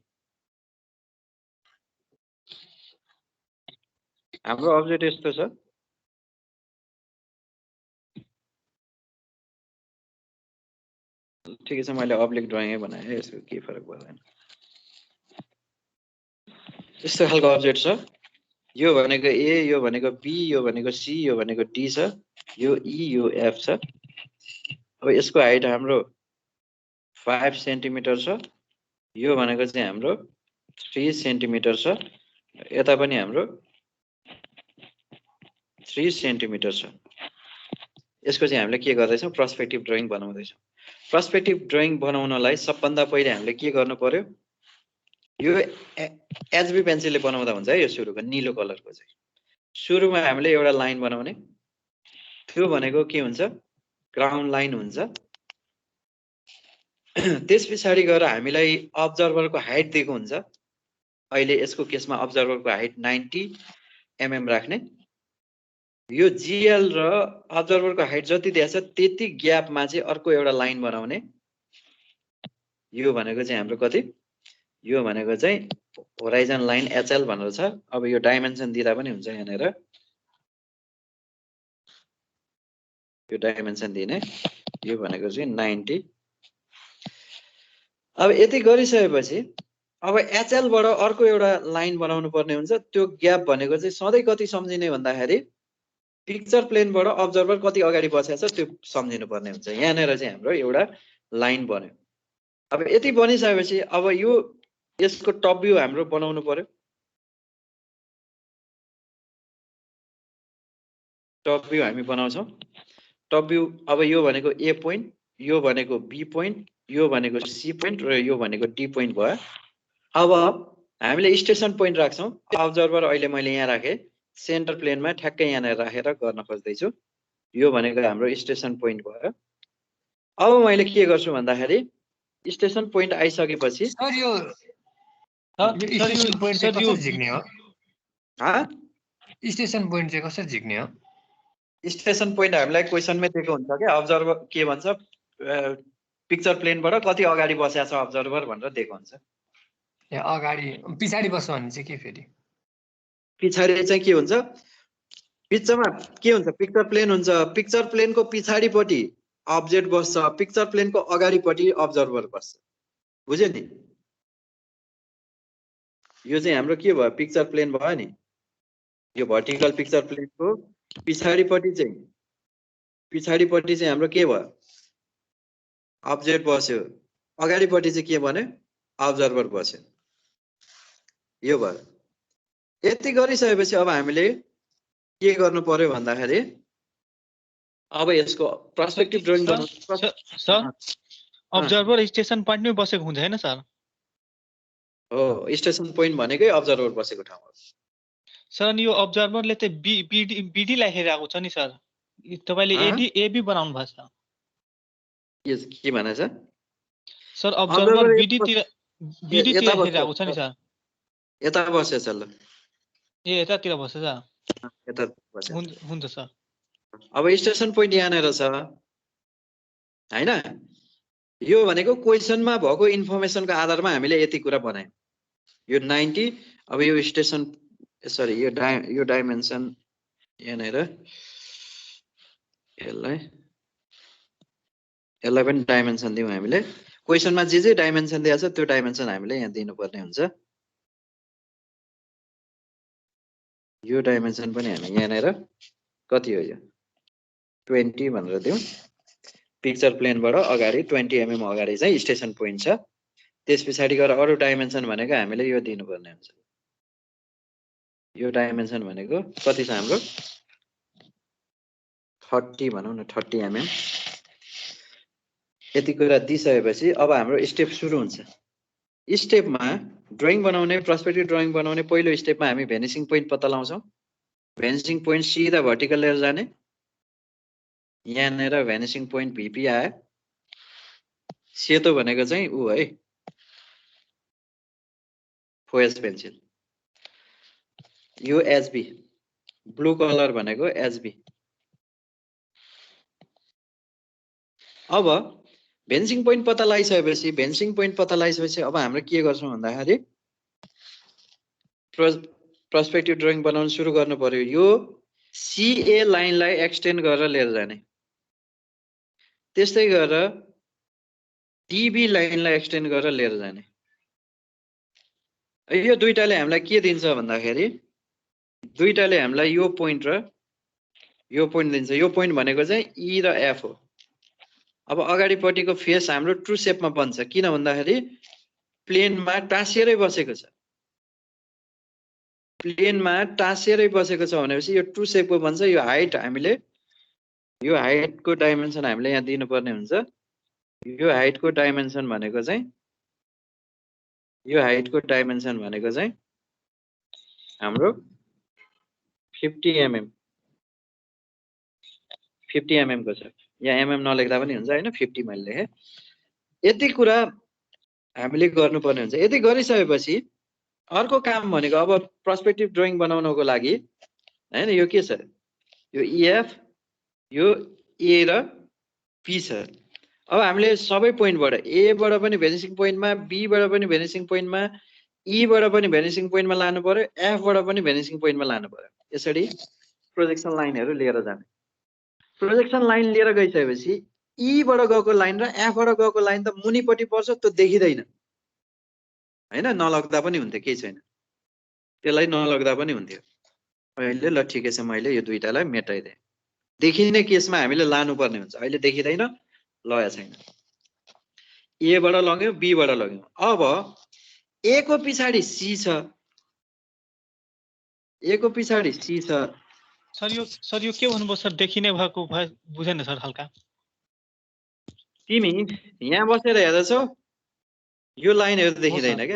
हाम्रो अब्जेक्ट यस्तो छ ठिकै छ मैले अब्लिक ड्रइङै बनाएँ है यसको केही फरक पर्दैन यस्तो खालको अब्जेक्ट छ यो भनेको ए यो भनेको बी यो भनेको सी यो भनेको डी छ यो ई यो एफ छ अब यसको हाइट हाम्रो 5 सेन्टिमिटर छ यो भनेको चाहिँ हाम्रो 3 सेन्टिमिटर छ यता पनि हाम्रो 3 सेन्टिमिटर छ यसको चाहिँ हामीले के गर्दैछौँ पर्सपेक्टिभ ड्रइङ बनाउँदैछौँ पर्सपेक्टिभ ड्रइङ बनाउनलाई सबभन्दा पहिले हामीले के गर्नु पर्यो यो एचबी पेन्सिलले बनाउँदा हुन्छ है यो सुरुको नीलो कलरको चाहिँ सुरुमा हामीले एउटा लाइन बनाउने त्यो भनेको के हुन्छ ग्राउन्ड लाइन हुन्छ त्यस पछाडि गएर हामीलाई अब्जर्भरको हाइट दिएको हुन्छ अहिले यसको केसमा अब्जर्भरको हाइट 90 mm राख्ने यो जीएल र अब्जर्भरको हाइट जति दिएको छ त्यति ग्यापमा चाहिँ अर्को एउटा लाइन बनाउने यो भनेको चाहिँ हाम्रो कति यो भनेको चाहिँ होराइजन लाइन एचएल भनेर छ अब यो डाइमेन्सन दिँदा पनि हुन्छ यहाँनिर यो डाइमेन्सन दिने यो भनेको चाहिँ 90 अब यति गरिसकेपछि अब एचएल बाट अर्को एउटा लाइन बनाउनु पर्ने हुन्छ त्यो ग्याप भनेको चाहिँ सधैँ कति सम्झिने भन्दाखेरि पिक्चर प्लेनबाट अब्जर्भर कति अगाडि बसेको छ त्यो सम्झिनु पर्ने हुन्छ यहाँनिर चाहिँ हाम्रो एउटा लाइन बन्यो अब यति बनिसकेपछि अब यो यसको टप भ्यू हाम्रो बनाउनु पर्यो टप भ्यू हामी बनाउँछौँ टप भ्यू अब यो भनेको ए पोइन्ट यो भनेको बी पोइन्ट यो भनेको सी पोइन्ट र यो भनेको डी पोइन्ट भयो अब हामीले स्टेसन पोइन्ट राख्छौँ अब्जर्भर अहिले मैले यहाँ राखेँ सेन्टर प्लेनमा ठ्याक्कै यहाँनिर राखेर गर्न खोज्दैछु यो भनेको हाम्रो स्टेसन पोइन्ट भयो अब मैले के गर्छु भन्दाखेरि स्टेसन पोइन्ट आइसकेपछि सर यो स्टेसन पोइन्ट चाहिँ कसरी झिक्ने हो स्टेसन पोइन्ट चाहिँ कसरी झिक्ने हो स्टेसन पोइन्ट हामीलाई क्वेसनमै दिएको हुन्छ कि अब्जर्भर के भन्छ पिक्चर प्लेनबाट कति अगाडि बसेको छ अब्जर्भर भनेर दिएको हुन्छ ए अगाडि पछाडि बस्छ भने चाहिँ के फेरि पछाडि चाहिँ के हुन्छ पिक्चरमा के हुन्छ पिक्चर प्लेन हुन्छ पिक्चर प्लेनको पछाडिपट्टि अब्जेक्ट बस्छ पिक्चर प्लेनको अगाडिपट्टि अब्जर्भर बस्छ बुझ्यो नि यो चाहिँ हाम्रो के भयो पिक्चर प्लेन भयो नि यो भर्टिकल पिक्चर प्लेनको पछाडिपट्टि चाहिँ हाम्रो के भयो अब्जेक्ट बस्यो अगाडिपट्टि चाहिँ के भन्यो अब्जर्भर बस्यो यो भयो यति गरिसकेपछि अब हामीले के गर्नु पर्यो भन्दाखेरि अब यसको पर्सपेक्टिभ ड्रइङ गर्नु सर अब्जर्भर स्टेसन पोइन्टमै बसेको हुन्छ हैन सर हो स्टेसन पोइन्ट भनेकै अब्जर्भर बसेको ठाउँ हो सर यो अब्जर्भरले त बीडी लेखिरहेको छ नि सर तपाईले एडी एबी बनाउनु भएको छ यस के भनेछ सर अब्जर्भर बीडी तिर लेखिरहेको छ नि सर यता बसेछ ल ए यतातिर बसेछ यता बसेछ हुन्छ सर अब स्टेसन पोइन्ट यहाँनिर छ हैन यो भनेको क्वेसनमा भएको इन्फर्मेसनको आधारमा हामीले यति कुरा बनायौं यो 90 अब यो स्टेसन सरी यो डाइमेन्सन यहाँनिर यसलाई पनि डाइमेन्सन दियौं हामीले क्वेसनमा जे डाइमेन्सन दिएको छ त्यो डाइमेन्सन हामीले यहाँ दिनुपर्ने हुन्छ यो डाइमेन्सन पनि हामी यहाँनिर कति हो यो 20 भनेर दियौं पिक्चर प्लेनबाट अगाडि 20 mm अगाडि चाहिँ स्टेसन पोइन्ट छ त्यसपछि गएर अरु डाइमेन्सन भनेको हामीले यो दिनुपर्ने हुन्छ यो डाइमेन्सन भनेको कति छ हाम्रो 30 भनौं न 30 mm यति कुरा दिइसकेपछि अब हाम्रो स्टेप सुरु हुन्छ स्टेपमा ड्रइङ बनाउने पर्सपेक्टिभ ड्रइङ बनाउने पहिलो स्टेपमा हामी भेनिसिङ पोइन्ट पत्ता लगाउँछौँ। भेनिसिङ पोइन्ट सिधा भर्टिकल लिएर जाने, यहाँनिर भेनिसिङ पोइन्ट भिपी आयो, सेतो भनेको चाहिँ ऊ है फोएस पेन्सिल, यो एचबी, ब्लू कलर भनेको एचबी। अब भेनिसिङ पोइन्ट पत्ता लगाइसकेपछि अब हाम्रो के गर्छौँ भन्दाखेरि पर्सपेक्टिभ ड्रइङ बनाउन सुरु गर्नु पर्यो। यो सीए लाइनलाई एक्सटेन्ड गरेर लिएर जाने, त्यस्तै गरेर डीबी लाइनलाई एक्सटेन्ड गरेर लिएर जाने। यो दुईटाले हामीलाई के दिन्छ भन्दाखेरि दुईटाले हामीलाई यो पोइन्ट र यो पोइन्ट दिन्छ। यो पोइन्ट भनेको चाहिँ ई र एफ हो। अब अगाडिपट्टिको फेस हाम्रो ट्रु सेपमा बन्छ, किन भन्दाखेरि प्लेनमा टाँसिएरै बसेको छ। प्लेनमा टाँसिएरै बसेको छ भनेपछि यो ट्रु सेपको बन्छ। यो हाइट हामीले यो हाइटको डाइमेन्सन हामीले यहाँ दिनुपर्ने हुन्छ। यो हाइटको डाइमेन्सन भनेको चाहिँ हाम्रो 50 mm को छ। यहाँ एमएम नलेख्दा पनि हुन्छ हैन, 50 मैले लेखेँ। यति कुरा हामीले गर्नुपर्ने हुन्छ। यति गरिसकेपछि अर्को काम भनेको अब पर्सपेक्टिभ ड्रइङ बनाउनको लागि हैन, यो के छ, यो ईएफ, यो ए र पी छ। अब हामीले सबै पोइन्टबाट ए बाट पनि भेनिसिङ पोइन्टमा, बी बाट पनि भेनिसिङ पोइन्टमा, ई बाट पनि भेनिसिङ पोइन्टमा लानु पर्यो, एफ बाट पनि भेनिसिङ पोइन्टमा लानु पर्यो। यसरी प्रोजेक्सन लाइनहरु लिएर जाने। प्रोजेक्सन लाइन लिएर गइसकेपछि ई बाट गएको लाइन र एफ बाट गएको लाइन त मुनिपट्टि पर्छ, त्यो देखिदैन हैन, नलग्दा पनि हुन्थ्यो, केही छैन, त्यसलाई नलग्दा पनि हुन्थ्यो। अहिले ल ठिकै छ, मैले यो दुईटालाई मेटाइदिएँ। देखिने केसमा हामीले लानुपर्ने हुन्छ, अहिले देखिदैन, लगेको छैन। ए बाट लग्यो, बी बाट लग्यो। अब ए को पछाडि सी छ, ए को पछाडि सी छ। सर यो के भन्नुभयो सर? देखिने भएको भए बुझेन सर हल्का। तिमी यहाँ बसेर हेर्दैछौ, यो लाइनहरु देखिदैन के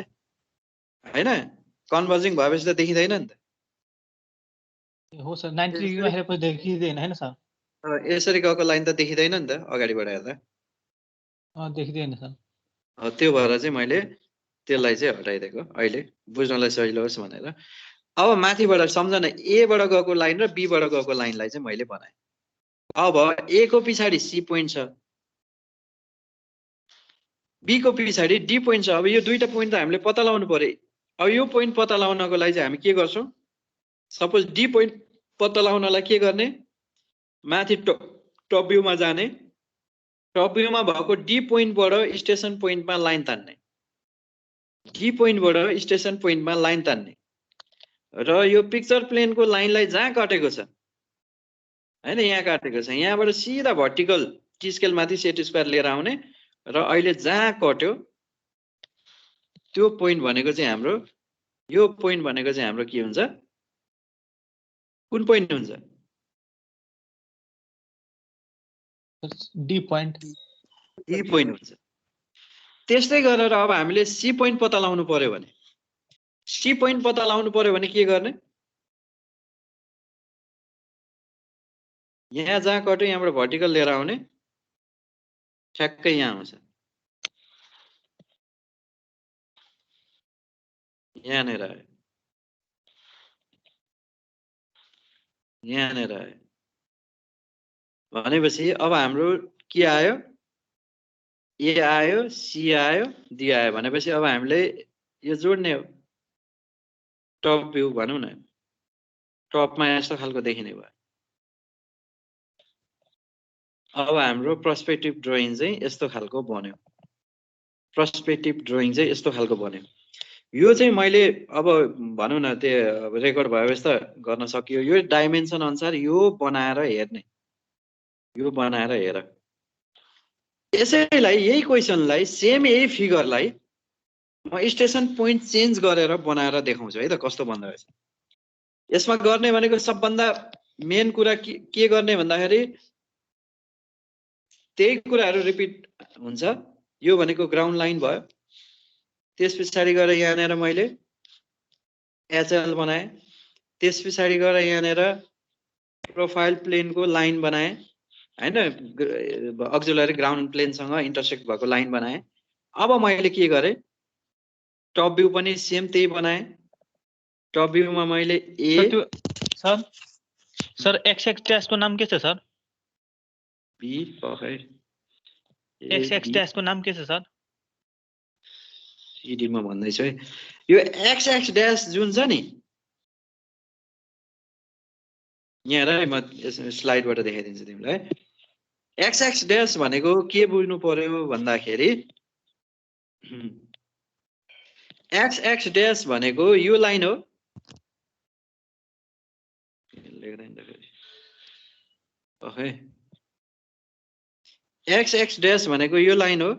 हैन, कन्भर्जिङ भएपछि त देखिदैन नि त। हो सर, 90 डिग्रीमा हेरेपछि देखिदैन हैन सर? यसरी गएको लाइन त देखिदैन नि त अगाडिबाट हेर्दा। देखिदैन सर। त्यो भएर चाहिँ मैले त्यसलाई चाहिँ हटाइदिएको, अहिले बुझ्नलाई सजिलो होस् भनेर। अब माथिबाट सम्झन, ए बाट गएको लाइन र बी बाट गएको लाइनलाई चाहिँ मैले बनाएँ। अब ए को पछाडि सी पोइन्ट छ, बी को पछाडि डी पोइन्ट छ। अब यो दुईटा पोइन्ट त हामीले पत्ता लगाउनु पर्यो। अब यो पोइन्ट पत्ता लगाउनको लागि चाहिँ हामी के गर्छौं, सपोज डी पोइन्ट पत्ता लगाउनलाई के गर्ने, माथि टप भ्यूमा जाने, टप भ्यूमा भएको डी पोइन्टबाट स्टेसन पोइन्टमा लाइन तान्ने, डी पोइन्टबाट स्टेसन पोइन्टमा लाइन तान्ने र यो पिक्चर प्लेनको लाइनलाई जहाँ काटेको छ हैन, यहाँ काटेको छ, यहाँबाट सिधा भर्टिकल टी स्केल माथि सेट स्क्वायर लिएर आउने र अहिले जहाँ कट्यो त्यो पोइन्ट भनेको चाहिँ हाम्रो, यो पोइन्ट भनेको चाहिँ हाम्रो के हुन्छ, कुन पोइन्ट हुन्छ, डी पोइन्ट हुन्छ। त्यस्तै गरेर अब हामीले सी पोइन्ट पत्ता लगाउनु पर्यो भने, सी पोइन्ट पत्ता लगाउनु पर्यो भने के गर्ने, यहाँ जहाँ कट्यो यहाँबाट भर्टिकल लिएर आउने, ठ्याक्कै यहाँ आउँछ, यहाँनिर आयो, यहाँनिर आयो भनेपछि अब हाम्रो के आयो, ए आयो, सी आयो, डी आयो भनेपछि अब हामीले यो जोड्ने हो, टप भ्यू भनौँ न, टपमा यस्तो खालको देखिने भयो। अब हाम्रो पर्सपेक्टिभ ड्रइङ चाहिँ यस्तो खालको बन्यो, पर्सपेक्टिभ ड्रइङ चाहिँ यस्तो खालको बन्यो। यो चाहिँ मैले अब भनौँ न त्यो रेकर्ड भएपछि त गर्न सकियो। यो डाइमेन्सन अनुसार यो बनाएर हेर्ने, यो बनाएर हेर। यसैलाई, यही क्वेसनलाई, सेम यही फिगरलाई म स्टेसन पोइन्ट चेन्ज गरेर बनाएर देखाउँछु है त कस्तो बन्द रहेछ। यसमा गर्ने भनेको सबभन्दा मेन कुरा के गर्ने भन्दाखेरि त्यही कुराहरू रिपिट हुन्छ। यो भनेको ग्राउन्ड लाइन भयो, त्यस पछाडि गएर यहाँनिर मैले एचएल बनाएँ, त्यस पछाडि गएर यहाँनिर प्रोफाइल प्लेनको लाइन बनाएँ हैन, अक्जिलरी ग्राउन्ड प्लेनसँग इन्टरसेक्ट भएको लाइन बनाएँ। अब मैले के गरेँ, टप भ्यू पनि सेम त्यही बनाएँ। टप भ्यूमा मैले सर एक्स डैश को नाम के छ सर? बी पखै एक्स डैश को नाम के छ सर? सीडी मा भन्दैछु है। यो एक्स डैश जुन छ नि, यहाँ हेर है, म स्लाइडबाट देखाइदिन्छु तिमीलाई। एक्स डैश भनेको के बुझ्नु पर्यो भन्दाखेरि, एक्स डैश भनेको यो लाइन हो। ओके, एक्स डैश भनेको यो लाइन हो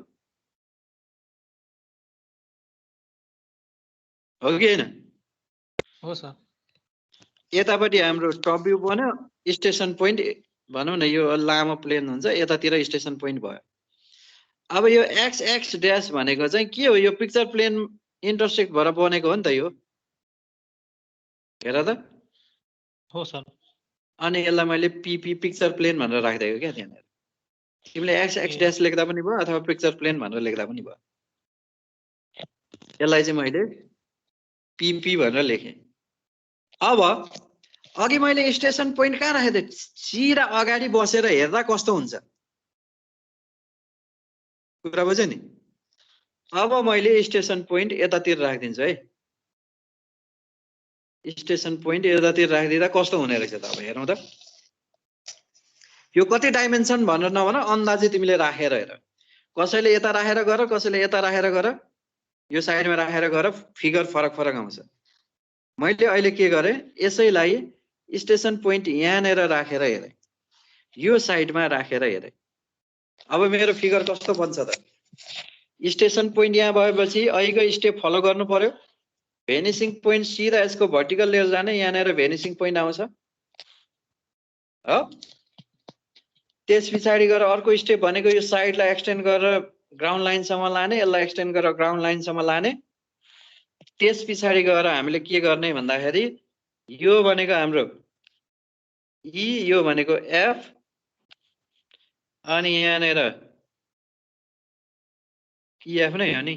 कि हैन? हो सर। यतापट्टि हाम्रो टप भ्यू बन्यो, स्टेसन पोइन्ट भनौँ न, यो लामो प्लेन हुन्छ, यतातिर स्टेसन पोइन्ट भयो। अब यो एक्स डैश भनेको चाहिँ के हो? यो पिक्चर प्लेन इन्टरसेक्ट भएर बनेको हो नि त यो, हेर त। हो सर। अनि यसलाई मैले पीपी पिक्चर प्लेन भनेर राखिदिएको क्या त्यहाँनिर। तिमीले एक्स डैश लेख्दा पनि भयो अथवा पिक्चर प्लेन भनेर लेख्दा पनि भयो। यसलाई चाहिँ मैले पीपी भनेर लेखेँ। अब अघि मैले स्टेसन पोइन्ट कहाँ राखेको थिएँ? सिधा अगाडि बसेर हेर्दा कस्तो हुन्छ, कुरा बुझ्यो नि? अब मैले स्टेसन पोइन्ट यतातिर राखिदिन्छु है। स्टेसन पोइन्ट यतातिर राखिदिँदा कस्तो हुने रहेछ त? अब हेरौँ त। यो कति डाइमेन्सन भनेर नभन, अन्दाजै तिमीले राखेर हेर। कसैले यता राखेर गर, कसैले यता राखेर गर, यो साइडमा राखेर गर, फिगर फरक फरक आउँछ। मैले अहिले के गरेँ, यसैलाई स्टेसन पोइन्ट यहाँनिर राखेर हेरेँ, यो साइडमा राखेर हेरेँ। अब मेरो फिगर कस्तो बन्छ त? स्टेसन पोइन्ट यहाँ भएपछि अहिलेको स्टेप फलो गर्नु पर्यो। भेनिसिङ पोइन्ट सिधा यसको भर्टिकल लिएर जाने, यहाँनिर भेनिसिङ पोइन्ट आउँछ हो। त्यस पछाडि गएर अर्को स्टेप भनेको यो साइडलाई एक्सटेन्ड गरेर ग्राउन्ड लाइनसम्म लाने, यसलाई एक्सटेन्ड गरेर ग्राउन्ड लाइनसम्म लाने। त्यस पछाडि गएर हामीले के गर्ने भन्दाखेरि, यो भनेको हाम्रो ई, यो भनेको एफ, अनि यहाँनिर इएफ नै हो नि,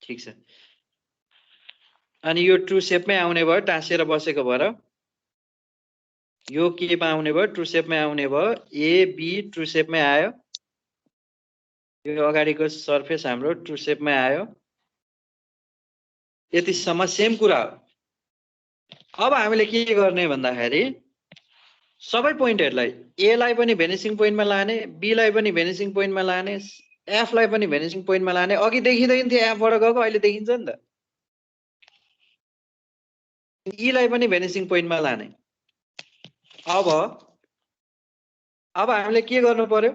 ठिक छ। अनि यो ट्रु सेपमै आउने भयो, टाँसेर बसेको भएर यो केमा आउने भयो, ट्रु सेपमै आउने भयो। एबी ट्रु सेपमै आयो, यो अगाडिको सर्फेस हाम्रो ट्रु सेपमै आयो। यतिसम्म सेम कुरा हो। अब हामीले के गर्ने भन्दाखेरि, सबै पोइन्टहरूलाई, एलाई पनि भेनिसिङ पोइन्टमा लाने, बीलाई पनि भेनिसिङ पोइन्टमा लाने, एफलाई पनि भेनिसिङ पोइन्टमा लाने। अघि देखिँदैन थियो एफबाट गएको, अहिले देखिन्छ नि त। ईलाई पनि भेनिसिङ पोइन्टमा लाने। अब हामीले के गर्नु पर्यो?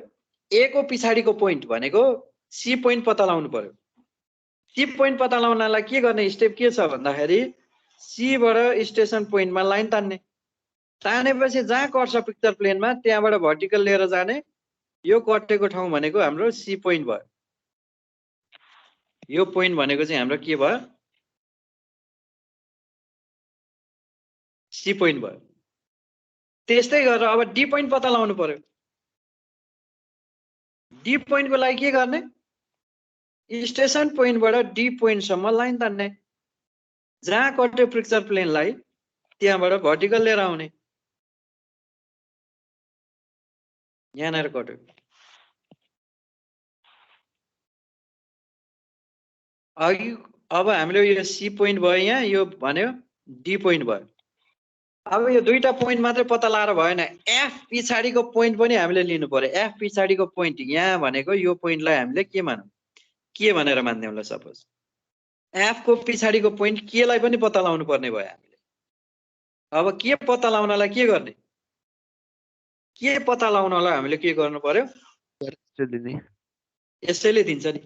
ए को पछाडिको पोइन्ट भनेको सी पोइन्ट पत्ता लगाउनु पर्यो। सी पोइन्ट पत्ता लगाउनलाई के गर्ने स्टेप के छ भन्दाखेरि, सीबाट स्टेसन पोइन्टमा लाइन तान्ने। तानेपछि जहाँ कट्छ पिक्चर प्लेनमा त्यहाँबाट भर्टिकल लिएर जाने। यो कटेको ठाउँ भनेको हाम्रो सी पोइन्ट भयो। यो पोइन्ट भनेको चाहिँ हाम्रो के भयो? सी पोइन्ट भयो। त्यस्तै गरेर अब डी पोइन्ट पत्ता लगाउनु पर्यो। डी पोइन्टको लागि के गर्ने? स्टेसन पोइन्टबाट डी पोइन्टसम्म लाइन तान्ने। जहाँ कट्यो पिक्चर प्लेनलाई त्यहाँबाट भर्टिकल लिएर आउने। यहाँनिर कट्यो। अघि अब हामीले यो सी पोइन्ट भयो, यहाँ यो भन्यो डी पोइन्ट भयो। अब यो दुईटा पोइन्ट मात्रै पत्ता लगाएर भएन, एफ पछाडिको पोइन्ट पनि हामीले लिनु पर्यो। एफ पछाडिको पोइन्ट यहाँ भनेको यो पोइन्टलाई हामीले के मानौँ? के भनेर मान्ने होला? सपोज एफ को पछाडिको पोइन्ट के लाई पनि पत्ता लगाउनु पर्ने भयो हामीले। अब के पत्ता लगाउनलाई के गर्ने? के पत्ता लगाउनलाई हामीले के गर्नु पर्यो? यसैले दिन्छ नि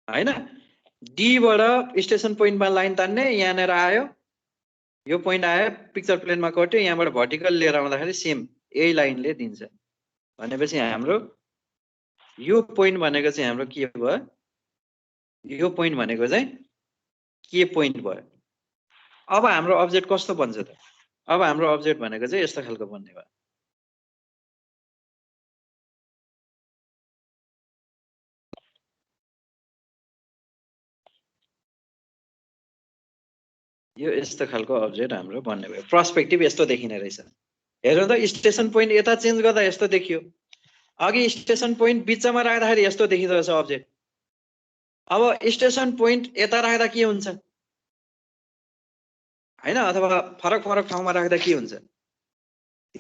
हैन। डी बाट स्टेसन पोइन्टमा लाइन तान्ने, यहाँनिर आयो, यो पोइन्ट आयो, पिक्चर प्लेनमा कट्यो, यहाँबाट भर्टिकल लिएर आउँदाखेरि सेम यही लाइनले दिन्छ। भनेपछि हाम्रो यो पोइन्ट भनेको चाहिँ हाम्रो के भयो? यो पोइन्ट भनेको चाहिँ के पोइन्ट भयो। अब हाम्रो अब्जेक्ट कस्तो बन्छ त? अब हाम्रो अब्जेक्ट भनेको चाहिँ यस्तो खालको बन्ने भयो। यो यस्तो खालको अब्जेक्ट हाम्रो बन्ने भयो। पर्सपेक्टिभ यस्तो देखिने रहेछ। हेर्नु त स्टेसन पोइन्ट यता चेन्ज गर्दा यस्तो देखियो, अघि स्टेसन पोइन्ट बिचमा राख्दाखेरि यस्तो देखिँदो रहेछ अब्जेक्ट। अब स्टेसन पोइन्ट यता राख्दा के हुन्छ हैन, अथवा फरक फरक ठाउँमा राख्दा के हुन्छ?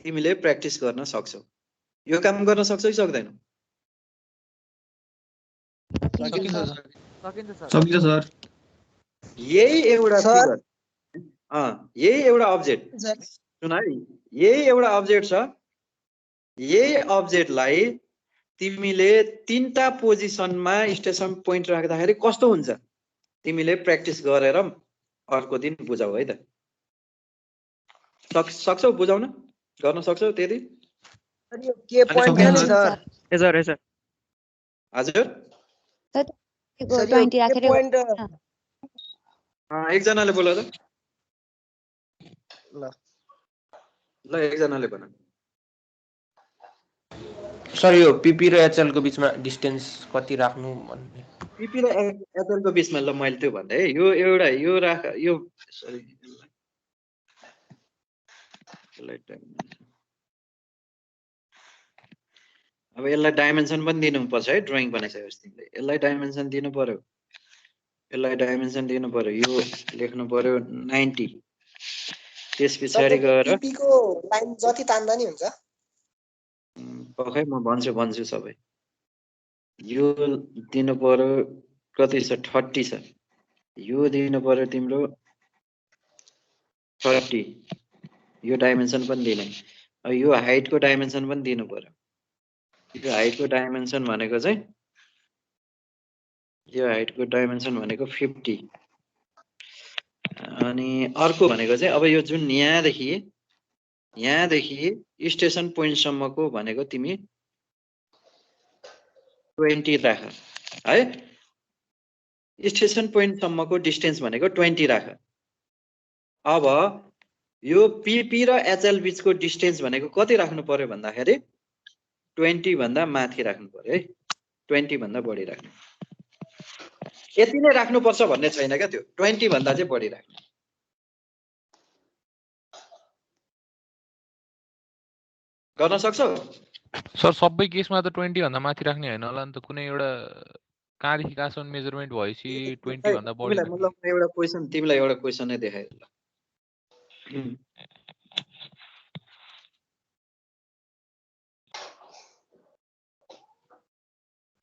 तिमीले प्र्याक्टिस गर्न सक्छौ। यो काम गर्न सक्छौ कि सक्दैनौ? सकिन्छ सर। यही एउटा फिगर, यही एउटा अब्जेक्ट सुन है, यही एउटा अब्जेक्ट छ। यही अब्जेक्टलाई तिमीले तीनटा पोजिसनमा स्टेसन पोइन्ट राख्दाखेरि कस्तो हुन्छ तिमीले प्र्याक्टिस गरेर अर्को दिन बुझाऊ है त। सक्छौ बुझाउन? गर्न सक्छौ त्यति? के पोइन्ट छ नि सर? हजुर एकजनाले बोल त। ल एकजनाले भन। सर यो पिपी र एचएल को बीचमा डिस्टेन्स कति राख्नु भन्ने? पिपी र एचएल को बीचमा ल मैले त्यो भन्दै, यो एउटा यो राख, यो सरी अब यसलाई डाइमेन्सन पनि दिनुपर्छ है। ड्रइङ बनाइसकेपछि तिमीले यसलाई डाइमेन्सन दिनु पर्यो, यसलाई डाइमेन्सन दिनु पर्यो। यो लेख्नु पर्यो 90। त्यस पछाडि गएर पिपी को लाइन जति तान्दा नि हुन्छ। पक्कै म भन्छु सबै। यो दिनु पर्यो कति छ? 30 छ। यो दिनु पर्यो तिम्रो 30। यो डाइमेन्सन पनि दिने। अब यो हाइटको डाइमेन्सन पनि दिनु पर्यो। यो हाइटको डाइमेन्सन भनेको चाहिँ, यो हाइटको डाइमेन्सन भनेको 50। अनि अर्को भनेको चाहिँ अब यो जुन यहाँदेखि स्टेसन पोइन्टसम्मको भनेको तिमी 20 राख है। स्टेसन पोइन्टसम्मको डिस्टेन्स भनेको 20 राख। अब यो पिपी र एचएल बीचको डिस्टेन्स भनेको कति राख्नु पर्यो भन्दाखेरि 20 भन्दा माथि राख्नु पर्यो है। 20 भन्दा बढी राख्नु। यति नै राख्नुपर्छ भन्ने छैन क्या, त्यो 20 भन्दा चाहिँ बढी राख्नु। गर्न सक्छौ? सर सबै केसमा त 20 भन्दा माथि राख्ने हैन होला नि त। कुनै एउटा कहाँदेखि कहाँसम्म मेजरमेन्ट भएपछि 20 भन्दा बढी। मतलब एउटा क्वेशन तिमीलाई एउटा क्वेशन नै देखाए ल।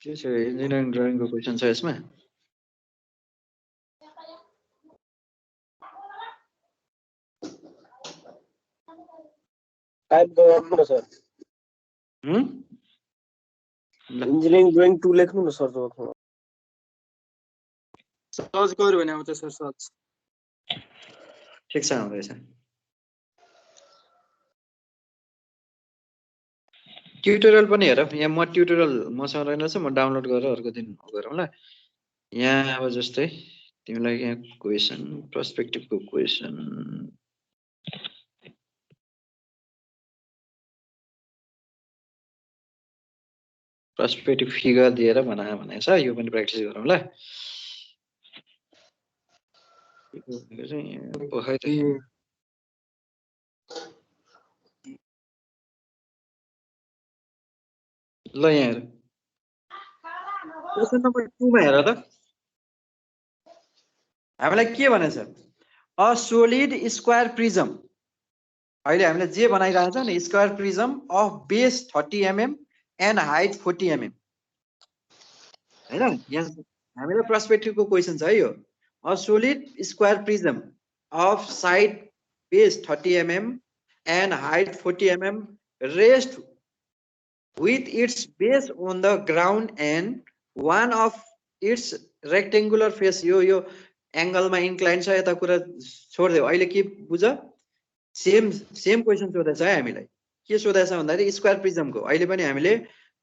के छ इन्जिनियरिङ ड्राइङको क्वेशन छ यसमा? टाइप गर्नु न सर। इन्जिनियरिङ ड्राइङ 2 लेख्नु न सर। सर्च गर्यो भने आउँछ सर सर्च। ठिक छ आउँदैछ। ट्युटोरियल पनि हेर, यहाँ म ट्युटोरियल मसँग रहेनछ, म डाउनलोड गरेर अर्को दिन गरौँला। यहाँ अब जस्तै तिमीलाई यहाँ क्वेसन, पर्सपेक्टिभको क्वेसन, पर्सपेक्टिभ फिगर दिएर भनेको छ। यो पनि प्र्याक्टिस गरौँला। ल यहाँ हेर, क्वेसन नम्बर 2 मा हेर त। हामीलाई के भनेछ? A solid square prism. अहिले हामीले जे बनाइरहेछ नि, square prism of base 30 mm and white 40 mm हैन। यहाँ हामीलाई पर्सपेक्टिभको क्वेसन छ है यो। A solid square prism of side base 30 mm and white 40 mm rest with its base on the ground and one of its rectangular face। यो एंगलमा incline छ, यता कुरा छोड्देऊ। अहिले के बुझ? सेम क्वेसन सोधेछ है हामीलाई। के सोधेछ भन्दाखेरि स्क्वायर प्रिजमको। अहिले पनि हामीले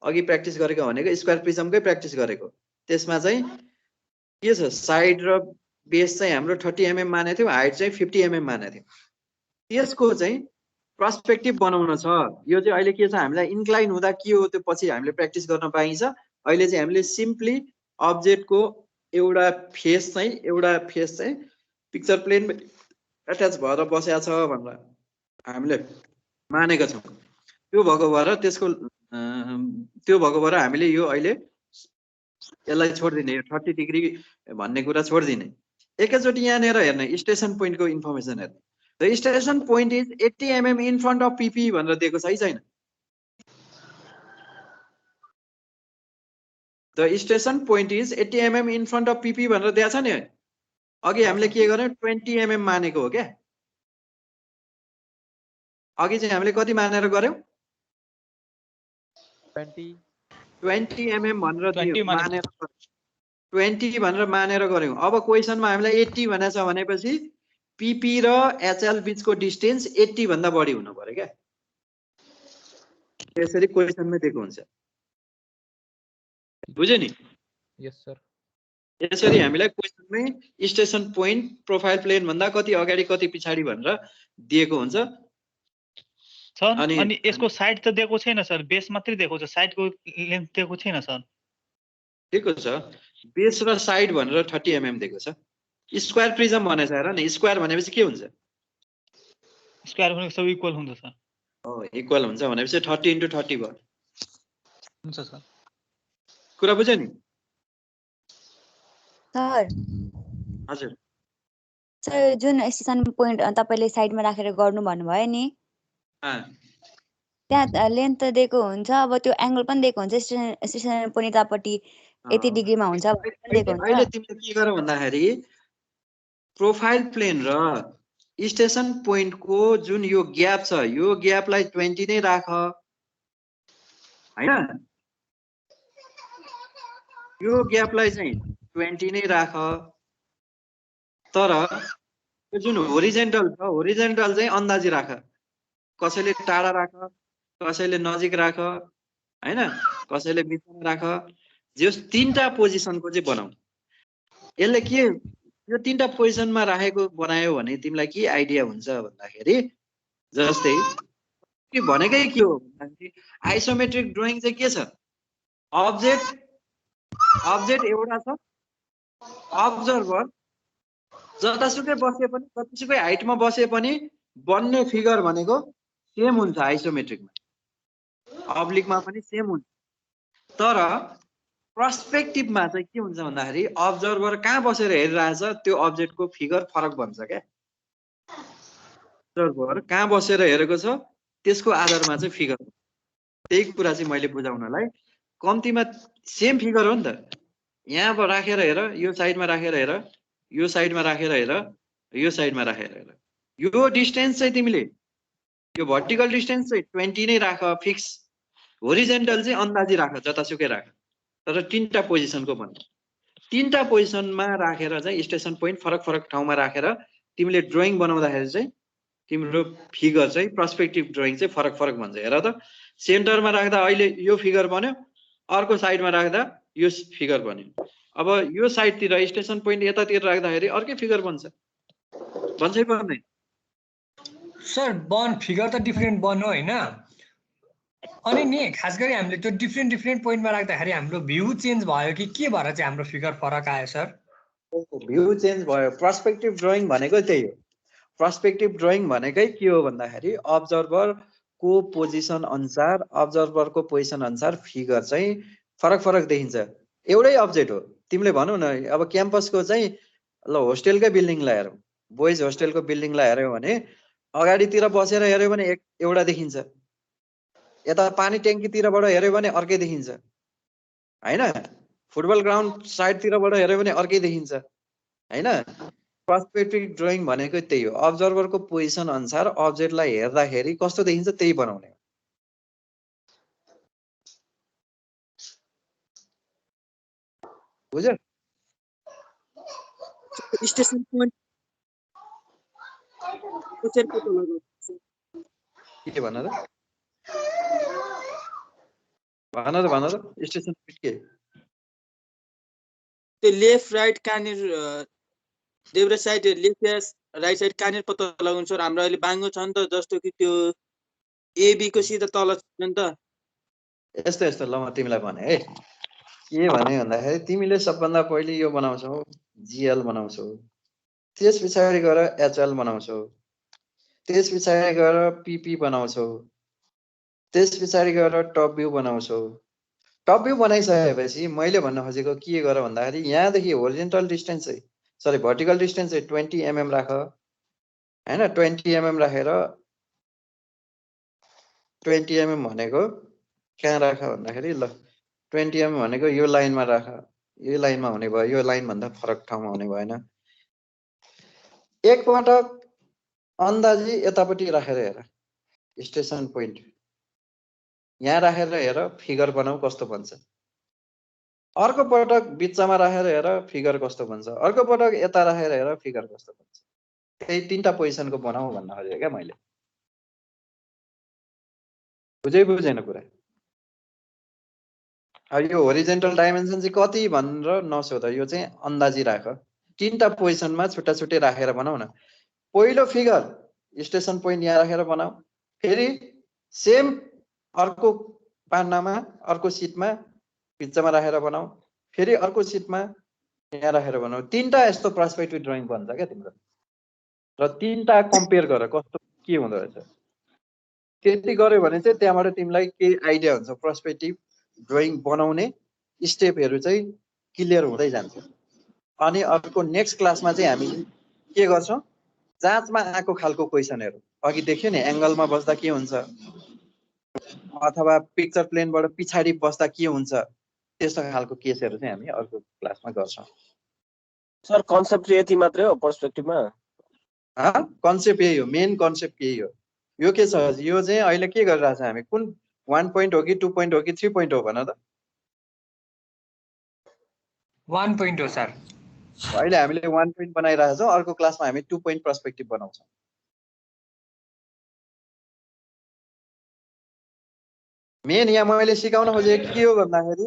अघि प्र्याक्टिस गरेको भनेको स्क्वायर प्रिजमकै प्र्याक्टिस गरेको। त्यसमा चाहिँ के छ साइड र बेस चाहिँ हाम्रो 30 mm माने थियौँ, हाइट चाहिँ 50 mm माने थियौँ। त्यसको चाहिँ पर्सपेक्टिभ बनाउन छ। यो चाहिँ अहिले के छ हामीलाई इन्क्लाइन हुँदा के हो त्यो पछि हामीले प्र्याक्टिस गर्न पाइन्छ। अहिले चाहिँ हामीले सिम्पली अब्जेक्टको एउटा फेस चाहिँ पिक्चर प्लेन एट्याच भएर बसेको छ भनेर हामीले मानेका छौँ। त्यो भएको भएर हामीले यो अहिले यसलाई छोडिदिने, 30 डिग्री भन्ने कुरा छोडिदिने। एकैचोटि यहाँनिर हेर्ने स्टेसन पोइन्टको इन्फर्मेसन हेर्ने। The station point is 80 mm in front of PP भनेर दिएको छ है छैन? The station point is 80 mm in front of PP भनेर दिएको छ नि। अघि हामीले के गर्यौँ 20 mm मानेको हो क्या। अघि चाहिँ हामीले कति मानेर गर्यौँ? 20 mm भनेर मानेर 20 भनेर मानेर गर्यौँ। अब क्वेसनमा हामीलाई 80 भनेको छ भनेपछि पिपी र एचएल बीचको डिस्टेन्स 80 भन्दा बढी हुनु पर्यो क्या। त्यसरी क्वेसनमै दिएको हुन्छ। बुझ्यो नि? यस सर। यसरी हामीलाई क्वेसनमै स्टेसन पोइन्ट प्रोफाइल प्लेन भन्दा कति अगाडि कति पछाडि भनेर दिएको हुन्छ। सर अनि यसको साइड त दिएको छैन सर, बेस मात्रै दिएको छ, साइडको लेन्थ दिएको छैन सर। दिएको छ बेस र साइड भनेर 30 mm दिएको छ। स्क्वायर प्रिजम भनेछ हेर न, स्क्वायर भनेपछि के हुन्छ? स्क्वायर भनेको सब इक्वल हुन्छ सर। हो इक्वल हुन्छ भनेपछि 30 × 30 भयो। हुन्छ सर। कुरा बुझ्यो नि? सर हजुर सर जुन स्टेसन पोइन्ट तपाईले साइडमा राखेर गर्नु भन्नुभयो नि, त्यहाँ लेन्थ त दिएको हुन्छ, अब त्यो एंगल पनि दिएको हुन्छ, स्टेसन पोइन्ट यतापट्टि यति डिग्रीमा हुन्छ भन्ने दिएको हुन्छ। अहिले तिमीले के गर भन्दाखेरि प्रोफाइल प्लेन र स्टेसन पोइन्टको जुन यो ग्याप छ यो ग्यापलाई 20 नै राख हैन। यो ग्यापलाई चाहिँ 20 नै राख। तर यो जुन होरिजेन्टल छ होरिजेन्टल चाहिँ अन्दाजी राख। कसैले टाढा राख, कसैले नजिक राख हैन, कसैले बिचमा राख। जस तीनटा पोजिसनको चाहिँ बनाऊ। यसले के यो तीनटा पोजिसनमा राखेको बनायो भने तिमीलाई के आइडिया हुन्छ भन्दाखेरि जस्तै के भनेकै के हो भन्दाखेरि आइसोमेट्रिक ड्राइङ चाहिँ के छ? अब्जेक्ट एउटा छ, अब्जर्भर जतासुकै बसे पनि जतिसुकै हाइटमा बसे पनि बन्ने फिगर भनेको सेम हुन्छ। आइसोमेट्रिकमा अब्लिकमा पनि सेम हुन्छ। तर पर्सपेक्टिभमा चाहिँ के हुन्छ भन्दाखेरि अब्जर्भर कहाँ बसेर हेरिरहेछ त्यो अब्जेक्टको फिगर फरक बन्छ क्या। अब्जर्भर कहाँ बसेर हेरेको छ त्यसको आधारमा चाहिँ फिगर। त्यही कुरा चाहिँ मैले बुझाउनलाई कम्तीमा सेम फिगर हो नि त। यहाँ राखेर हेर, यो साइडमा राखेर हेर, यो साइडमा राखेर हेर, यो साइडमा राखेर हेर। यो डिस्टेन्स चाहिँ तिमीले यो भर्टिकल डिस्टेन्स चाहिँ 20 नै राख फिक्स। होरिजेन्टल चाहिँ अन्दाजी राख, जतासुकै राख। तर तीनटा पोजिसनको भन्नु, तीनटा पोजिसनमा राखेर चाहिँ स्टेसन पोइन्ट फरक फरक ठाउँमा राखेर तिमीले ड्रइङ बनाउँदाखेरि चाहिँ तिम्रो फिगर चाहिँ पर्सपेक्टिभ ड्रइङ चाहिँ फरक फरक भन्छ। हेर त सेन्टरमा राख्दा अहिले यो फिगर बन्यो, अर्को साइडमा राख्दा यो फिगर बन्यो। अब यो साइडतिर स्टेसन पोइन्ट यतातिर राख्दाखेरि अर्कै फिगर बन्छ, बन्छै पर्दैन सर? फिगर त डिफरेन्ट बन्यो हैन? अनि नि खास गरी हामीले त्यो डिफरेन्ट पोइन्टमा राख्दाखेरि हाम्रो भ्यू चेन्ज भयो कि के भएर चाहिँ हाम्रो फिगर फरक आयो सर? भ्यू चेन्ज भयो। पर्सपेक्टिभ ड्रइङ भनेको त्यही हो। पर्सपेक्टिभ ड्रइङ भनेकै के हो भन्दाखेरि अब्जर्भरको पोजिसन अनुसार अब्जर्भरको पोजिसन अनुसार फिगर चाहिँ फरक फरक देखिन्छ। एउटै अब्जेक्ट हो। तिमीले भनौ न अब क्याम्पसको चाहिँ ल होस्टेलकै बिल्डिङलाई हेरौँ, बोइज होस्टेलको बिल्डिङलाई हेऱ्यौ भने अगाडितिर बसेर हेऱ्यो भने एउटा देखिन्छ, यता पानी ट्याङ्कीतिरबाट हेऱ्यो भने अर्कै देखिन्छ हैन, फुटबल ग्राउन्ड साइडतिरबाट हेऱ्यो भने अर्कै देखिन्छ हैन। पर्सपेक्टिभ ड्रइङ भनेको त्यही हो। अब्जर्भरको पोजिसन अनुसार अब्जेक्टलाई हेर्दाखेरि कस्तो देखिन्छ त्यही बनाउने हो। बुझ्यो? स्टेसन पोइन्ट के भन त स्टेसन पोइन्ट के? त्यो लेफ्ट राइट कहाँनिर देब्रे साइड लेफ्ट राइट साइड कहाँनिर पत्ता लगाउनु सर? हाम्रो अहिले बाङ्गो छ नि त, जस्तो कि त्यो एबी को सिधा तल छ नि त। यस्तो यस्तो ल म तिमीलाई भने है के भने भन्दाखेरि तिमीले सबभन्दा पहिले यो बनाउँछौ जिएल बनाउँछौ, त्यस पछाडि गएर एचएल बनाउँछौ, त्यस पछाडि गएर पिपी बनाउँछौ, त्यस पछाडि गएर टप भ्यू बनाउँछौ। टप भ्यू बनाइसकेपछि मैले भन्न खोजेको के गर भन्दाखेरि यहाँदेखि होरिजेन्टल डिस्टेन्स चाहिँ सरी भर्टिकल डिस्टेन्स चाहिँ 20 mm राख हैन। 20 mm राखेर 20 mm भनेको कहाँ राख भन्दाखेरि ल 20 mm भनेको यो लाइनमा राख, यो लाइनमा हुने भयो, यो लाइन भन्दा फरक ठाउँमा हुने भएन। एक पटक अन्दाजी यतापट्टि राखेर हेर स्टेसन पोइन्ट, यहाँ राखेर हेर फिगर बनाऊ कस्तो बन्छ। अर्को पटक बिचमा राखेर हेर फिगर कस्तो बन्छ, अर्को पटक यता राखेर हेर फिगर कस्तो बन्छ। त्यही तीनटा पोजिसनको बनाऊ भन्न खोजेँ क्या मैले। बुझेन कुरा? अब यो होरिजेन्टल डाइमेन्सन चाहिँ कति भनेर नसोध, यो चाहिँ अन्दाजी राख। तीनटा पोजिसनमा छुट्टा छुट्टै राखेर बनाऊ न। पहिलो फिगर स्टेसन पोइन्ट यहाँ राखेर बनाऊ, फेरि सेम अर्को पान्नामा अर्को सिटमा बिचमा राखेर बनाऊ, फेरि अर्को सिटमा यहाँ राखेर बनाऊ। तीनटा यस्तो पर्सपेक्टिभ ड्रइङ बन्छ क्या तिम्रो। र तीनटा कम्पेयर गर कस्तो के हुँदो रहेछ। त्यति गर्यो भने चाहिँ त्यहाँबाट तिमीलाई केही आइडिया हुन्छ, पर्सपेक्टिभ ड्रइङ बनाउने स्टेपहरू चाहिँ क्लियर हुँदै जान्छ। अनि अर्को नेक्स्ट क्लासमा चाहिँ हामी के गर्छौँ, जाँचमा आएको खालको क्वेसनहरू अघि देख्यो नि, एङ्गलमा बस्दा के हुन्छ अथवा पिक्चर प्लेनबाट पछाडि बस्दा के हुन्छ, त्यस्तो खालको केसहरू चाहिँ हामी अर्को क्लासमा गर्छौँ। सर कन्सेप्ट यति मात्रै हो पर्सपेक्टिभमा? कन्सेप्ट यही हो, मेन कन्सेप्ट यही हो। यो के छ, यो चाहिँ अहिले के गरिरहेछ हामी, कुन 1 पोइन्ट हो कि 2 पोइन्ट हो कि 3 पोइन्ट हो भन त? 1 पोइन्ट हो सर। अहिले हामीले 1 पोइन्ट बनाइरहेको छौँ, अर्को क्लासमा हामी 2 पोइन्ट पर्सपेक्टिभ बनाउँछौँ। मेन यहाँ मैले सिकाउन खोजेको के हो भन्दाखेरि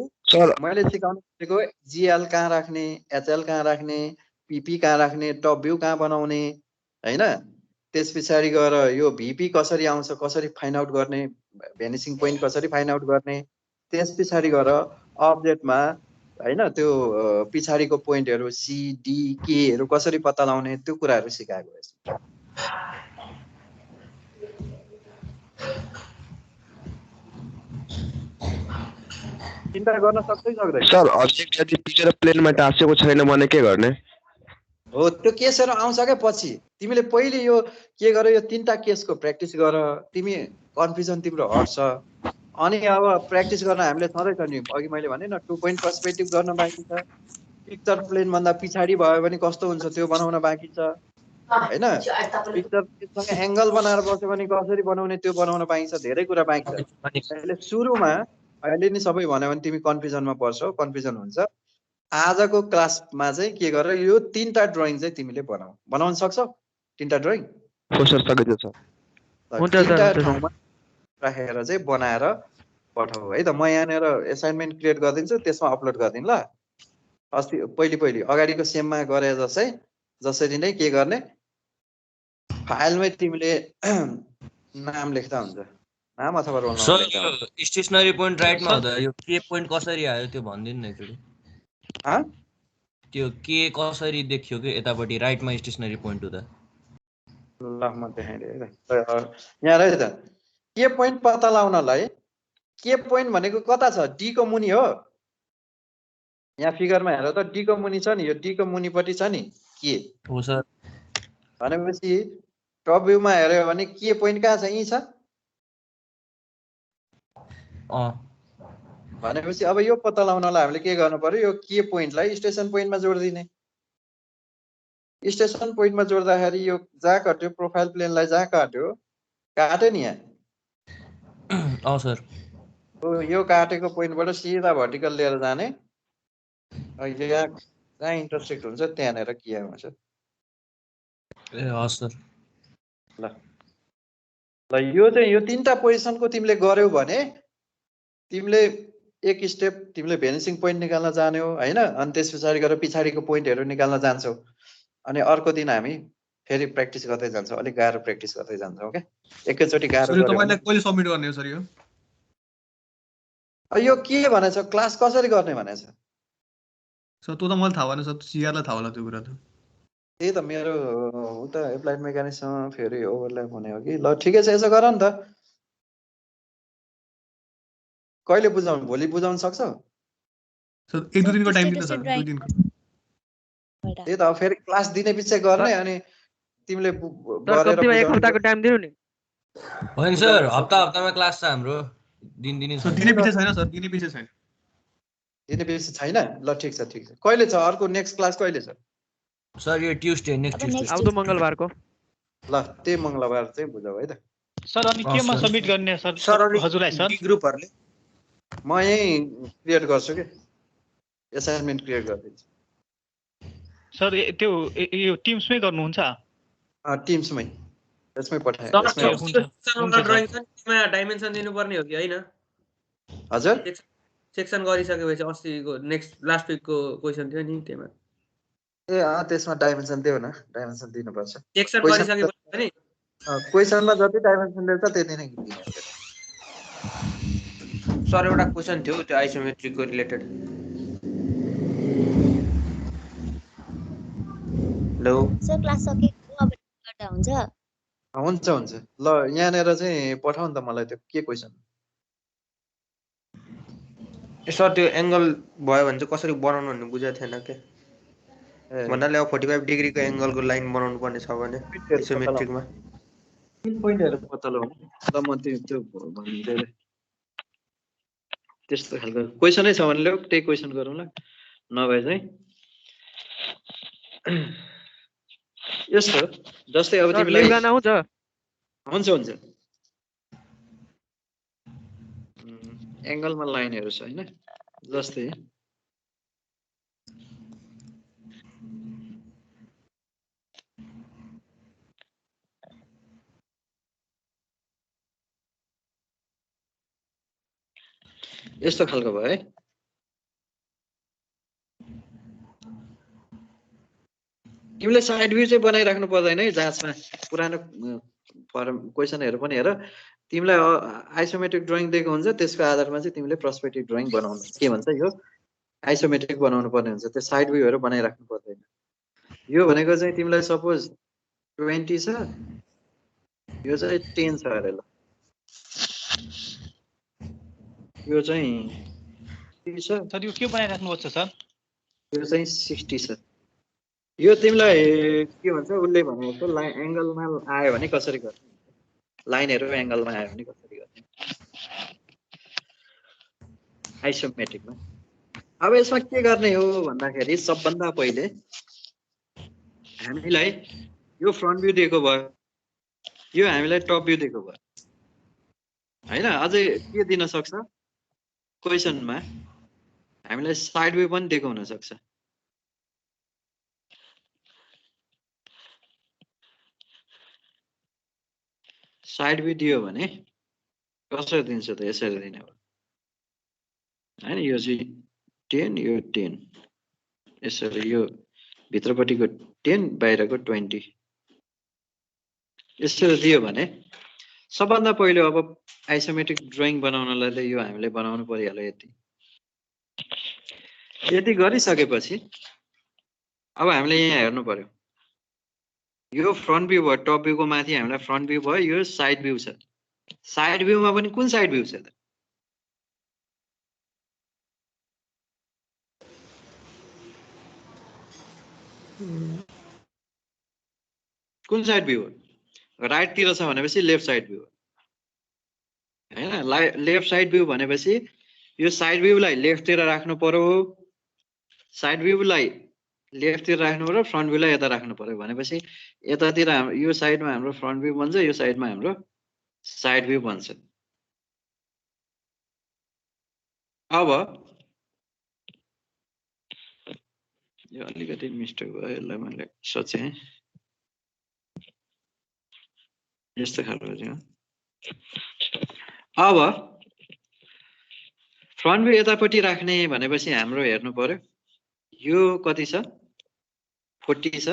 मैले सिकाउन खोजेको जिएल कहाँ राख्ने, एचएल कहाँ राख्ने, पिपी कहाँ राख्ने, टप भ्यू कहाँ बनाउने हैन। त्यस पछाडि गएर यो भिपी कसरी आउँछ, कसरी फाइन्ड आउट गर्ने, भेनिसिङ पोइन्ट कसरी फाइन्ड आउट गर्ने, त्यस पछाडि गएर अब्जेक्टमा हैन त्यो पछाडिको पोइन्टहरू सी डी केहरू कसरी पत्ता लगाउने, त्यो कुराहरू सिकाएको छ। चिन्ता गर्न सक्दै सक्दैन सर। अब्जेक्ट यदि पिक्चर प्लेनमा टाँसेको छैन भने के गर्ने? हो त्यो केसहरू आउँछ क्या पछि। तिमीले पहिले यो के गर, यो तीनटा केसको प्र्याक्टिस गर, तिमी कन्फ्युजन तिम्रो हट्छ। अनि अब प्र्याक्टिस गर्न हामीले सधैँ छ नि, अघि मैले भने न 2 पोइन्ट पर्सपेक्टिभ गर्न बाँकी छ, पिक्चर प्लेन भन्दा पछाडि भयो भने कस्तो हुन्छ त्यो बनाउन बाँकी छ हैन। पिक्चर प्लेनसँग एङ्गल बनाएर बस्यो भने कसरी बनाउने त्यो बनाउन बाँकी छ, धेरै कुरा बाँकी छ। अहिले सुरुमा अहिले नि सबै भन्यो भने तिमी कन्फ्युजनमा पर्छौ, कन्फ्युजन हुन्छ। आजको क्लासमा चाहिँ के गर, यो तीनटा ड्रइङ चाहिँ तिमीले बनाउन सक्छौ। तीनटा ड्रइङ हो सर, सकिन्छ सर। तीनटा ठाउँमा राखेर चाहिँ बनाएर पठाऊ है त। म यहाँनिर एसाइनमेन्ट क्रिएट गरिदिन्छु, त्यसमा अपलोड गरिदिनु ल। अस्ति पहिले अगाडिको सेममा गरे जसरी नै के गर्ने, फाइलमै तिमीले नाम लेख्दा हुन्छ, नाम अथवा रोल नम्बर लेख्दा हुन्छ। सर स्टेसनरी पोइन्ट राइटमा हुँदा यो के पोइन्ट कसरी आयो त्यो भनिदिनु न एकचोटि। त्यो के कसरी देखियो कि यतापट्टि राइटमा स्टेसनरी पोइन्ट हुँदा? ल म देखाइदिएँ है। यहाँ रहेछ त के पोइन्ट पत्ता लगाउनलाई। के पोइन्ट भनेको कता छ, डी को मुनि हो। यहाँ फिगरमा हेर त, डी को मुनि छ नि, यो डी को मुनिपट्टि छ नि के हो सर। भनेपछि टप भ्यूमा हेर्यो भने के पोइन्ट कहाँ छ, यही छ। भनेपछि अब यो पत्ता लगाउनलाई हामीले के गर्नु पर्यो, यो के पोइन्टलाई स्टेसन पोइन्टमा जोडिदिने। स्टेसन पोइन्टमा जोड्दाखेरि यो जहाँ काट्यो, प्रोफाइल प्लेनलाई जहाँ काट्यो नि यहाँ सर। यो काटेको पोइन्टबाट सिधा भर्टिकल लिएर जाने, यहाँ जहाँ इन्टरसेक्ट हुन्छ त्यहाँनिर के आउँछ। ए हस् सर। ल यो चाहिँ यो तीनटा पोजिसनको तिमीले गर्यौ भने तिमीले एक स्टेप तिमीले भेनिसिङ पोइन्ट निकाल्न जाने हो हैन, अनि त्यस पछाडि गएर पछाडिको पोइन्टहरू निकाल्न जान्छौ, अनि अर्को दिन हामी फेरि प्र्याक्टिस गर्दै जान्छौँ, अलिक गाह्रो प्र्याक्टिस गर्दै जान्छौँ क्या। एकैचोटि गाह्रो सर यो गऱ्यो भने तपाईँलाई कहिले सब्मिट गर्ने हो सर यो? यो के भनेछ, क्लास कसरी गर्ने भनेछ? सर त्यो त मलाई थाहा भएन सर, सिआरलाई थाहा होला त्यो कुरा त। त्यही त मेरो उता एप्लाइड मेकानिक्ससँग फेरि ओभरल्याप हुने हो कि। ल ठिकै छ, यसो गर नि त, कहिले बुझाउनु, भोलि बुझाउन सक्छौ? सर 1-2 दिनको टाइम दिनु सर, 2 दिनको। त्यही त, अब फेरि क्लास दिने पछि गर्ने, अनि तिमीले सर गरेर कम्तीमा 1 बुझाउनु। हप्ताको टाइम दिनु नि। होइन सर, हप्तामा क्लास छ हाम्रो, दिनै सर दिने पछि छैन सर, दिने पछि छैन। दिने पछि छैन? ल ठिक छ, ठिक छ। कहिले छ अर्को नेक्स्ट क्लास, कहिले छ? सर यो ट्युसडे, नेक्स्ट ट्युसडे। आउँदो मङ्गलबारको। ल त्यही मङ्गलबार चाहिँ बुझाउ है त। सर अनि केमा सबमिट गर्ने सर? सर अनि हजुरलाई सर डी ग्रुपहरुले म यही क्रिएट गर्छु कि, असाइनमेन्ट क्रिएट गरिदिन्छु। सर त्यो यो टिम्समै गर्नुहुन्छ? टिम्समै, यसमै पठाए। सेक्सनवाला ड्राइङ छ नि, त्यसमा डाइमेन्सन दिनुपर्ने हो कि हैन? हजुर, सेक्सन गरिसकेपछि अस्तिको नेक्स्ट लास्ट विकको क्वेशन थियो नि त्यसमा। ए त्यसमा डाइमेन्सन दियो न, डाइमेन्सन दिनुपर्छ। सेक्सन गरिसकेपछि पनि क्वेसनमा जति डाइमेन्सन दिन्छ त्यति नै दिने। सर एउटा क्वेशन थियो त्यो आइसोमेट्रिकको रिलेटेड। हेलो सर क्लास सकेको अब गर्दा हुन्छ? हुन्छ हुन्छ। ल यहाँनिर चाहिँ पठाउ नि त मलाई त्यो के क्वेसन। सर त्यो एंगल भयो भने चाहिँ कसरी बनाउनु भन्ने बुझेको थिएन के। भन्नाले अब 45 डिग्रीको एंगलको लाइन बनाउनु पर्ने छ भने आइसोमेट्रिकमा पोइन्टहरु पत्ता लगाउनु। ल म त्यो भन्दै त्यस्तो खालको क्वेसनै छ भने ल्याउ, त्यही क्वेसन गरौँ ल। नभए चाहिँ यस्तो जस्तै अब तिमीलाई आउँछ? हुन्छ हुन्छ। एंगलमा लाइनहरु छ हैन, जस्तै यस्तो खालको भयो है। तिमीले साइड भ्यू चाहिँ बनाइराख्नु पर्दैन है जाँचमा। पुरानो क्वेसनहरु पनि हेर, तिमीलाई आइसोमेट्रिक ड्राइङ दिएको हुन्छ, त्यसको आधारमा चाहिँ तिमीले पर्सपेक्टिभ ड्राइङ बनाउनु। के भन्छ यो आइसोमेट्रिक बनाउनु पर्ने हुन्छ, त्यो साइड भ्यूहरु बनाइराख्नु पर्दैन। यो भनेको चाहिँ तिमीलाई सपोज 20 छ, यो चाहिँ 10 छ अरे। ल यो चाहिँ 30 छ, सर यो के बनाइराख्नु पर्छ सर? यो चाहिँ 60 छ। यो तिमीलाई के भन्छ उले भनेको लाइन एंगलमा आयो भने कसरी गर्ने, लाइनहरु एंगलमा आयो भने कसरी गर्ने आइसोमेट्रिकमा। अब यसमा के गर्ने हो भन्दाखेरि सबभन्दा पहिले हामीलाई यो फ्रन्ट भ्यू दिएको भयो, यो हामीलाई टप भ्यू दिएको भयो हैन। अझै के दिन सक्छ क्वेसनमा, हामीलाई साइड भ्यू पनि दिएको हुन सक्छ। साइड भ्यू दियो भने कसरी दिन्छ त, यसरी दिने हो हैन। यो चाहिँ 10, यो 10, यसरी यो भित्रपट्टिको 10 बाहिरको 20 यसरी दियो भने सबभन्दा पहिलो अब आइसोमेट्रिक ड्राइङ बनाउनलाई त यो हामीले बनाउनु परिहाल्यो। यति गरिसकेपछि अब हामीले यहाँ हेर्नु पर्यो, यो फ्रन्ट भ्यू भयो, टप भ्यूको माथि हामीलाई फ्रन्ट भ्यू भयो, यो साइड भ्यू छ। साइड भ्यूमा पनि कुन साइड भ्यू छ त? कुन साइड भ्यू हो? राइट तिर छ भनेपछि लेफ्ट साइड भ्यू हैन। लेफ्ट साइड भ्यू भनेपछि यो साइड भ्यूलाई लेफ्ट तिर राख्नु पर्यो, साइड भ्यूलाई लेफ्ट तिर राख्नु पर्यो, फ्रन्ट भ्यूलाई यता राख्नु पर्यो भनेपछि यतातिर यो साइडमा हाम्रो फ्रन्ट भ्यू बन्छ, यो साइडमा हाम्रो साइड भ्यू बन्छ। अब यो अलिकति मिस्टेक भयो, यसलाई मैले सोचे यस्तो खालको थियो। अब फ्रन्ट भ्यू यतापट्टि राख्ने भनेपछि हाम्रो हेर्नु पर्यो यो कति छ 40 छ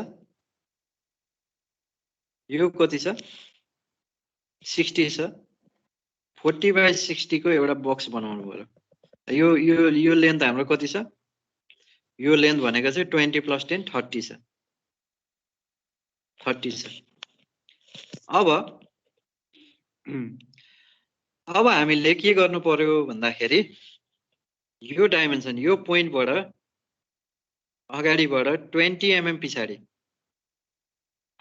यो कति छ 60 छ 40/60 को एउटा बक्स बनाउनु पर्यो यो लेन्थ हाम्रो कति छ यो लेन्थ भनेको चाहिँ 20 + 10 30 छ 30 छ अब हामीले के गर्नु पर्यो भन्दाखेरि यो डाइमेन्सन यो पोइन्टबाट अगाडिबाट 20 mm पछाडी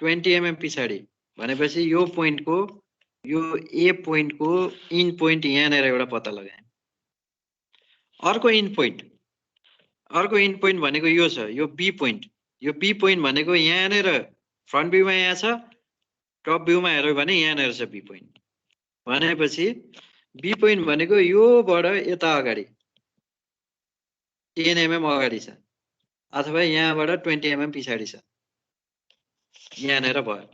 20 mm पछाडी भनेपछि यो पोइन्टको यो ए पोइन्टको इन पोइन्ट यहाँनिर एउटा पत्ता लगाएँ अर्को इन पोइन्ट भनेको यो छ यो बी पोइन्ट भनेको यहाँनिर फ्रन्ट भ्यूमा यहाँ छ टप भ्यूमा हेर्यो भने यहाँनिर छ बी पोइन्ट भनेपछि बी पोइन्ट भनेको योबाट यता अगाडि 10 mm अगाडि छ अथवा यहाँबाट 20 mm पछाडी छ यहाँनिर भयो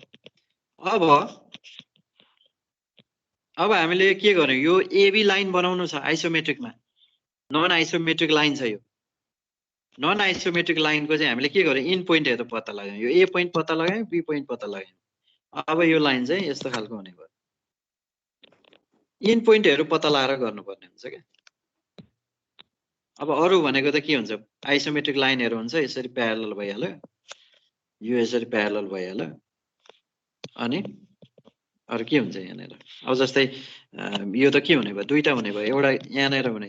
अब हामीले के गर्यौं यो एबी लाइन बनाउनु छ आइसोमेट्रिकमा नन आइसोमेट्रिक लाइन छ यो नन आइसोमेट्रिक लाइनको चाहिँ हामीले के गर्यौं इन पोइन्टहरु पत्ता लगायौं यो ए पोइन्ट पत्ता लगायौं बी पोइन्ट पत्ता लगायौं अब यो लाइन चाहिँ यस्तो खालको हुने भयो इन पोइन्टहरु पत्ता लगाएर गर्नुपर्ने हुन्छ के अब अरु भनेको त के हुन्छ आइसोमेट्रिक लाइनहरु हुन्छ यसरी प्यारलल भइहाल्यो यो यसरी प्यारलल भइहाल्यो अनि अरु के हुन्छ यहाँनेर अब जस्तै यो त के हुने भयो दुईटा हुने भयो एउटा यहाँनेर हुने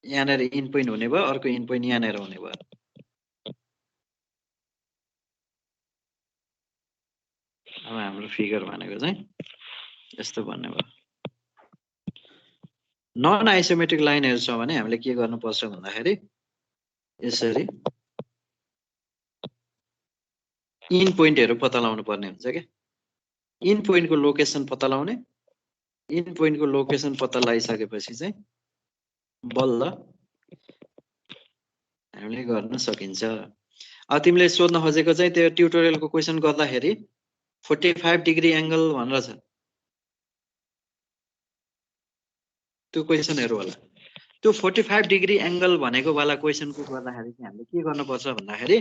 यहाँनेर इन पोइन्ट हुने भयो अर्को इन पोइन्ट यहाँनेर हुने भयो अब हाम्रो फिगर भनेको चाहिँ यस्तो भन्ने भयो नन आइसोमेट्रिक लाइनहरु छ भने हामीले के गर्नुपर्छ भन्दाखेरि यसरी इन पोइन्टहरु पत्ता लगाउनु पर्ने हुन्छ के इन पोइन्टको लोकेसन पत्ता लगाउने इन पोइन्टको लोकेसन पत्ता लगाइसकेपछि चाहिँ बल्ल हामीले गर्न सकिन्छ अब तिमीले सोध्न खोजेको चाहिँ त्यो ट्युटोरियलको क्वेशन गर्दाखेरि 45 डिग्री एंगल भनेर छ त्यो क्वेशनहरु होला त्यो 45 डिग्री एंगल भनेको वाला क्वेशनको गर्दाखेरि चाहिँ हामीले के गर्नुपर्छ भन्दाखेरि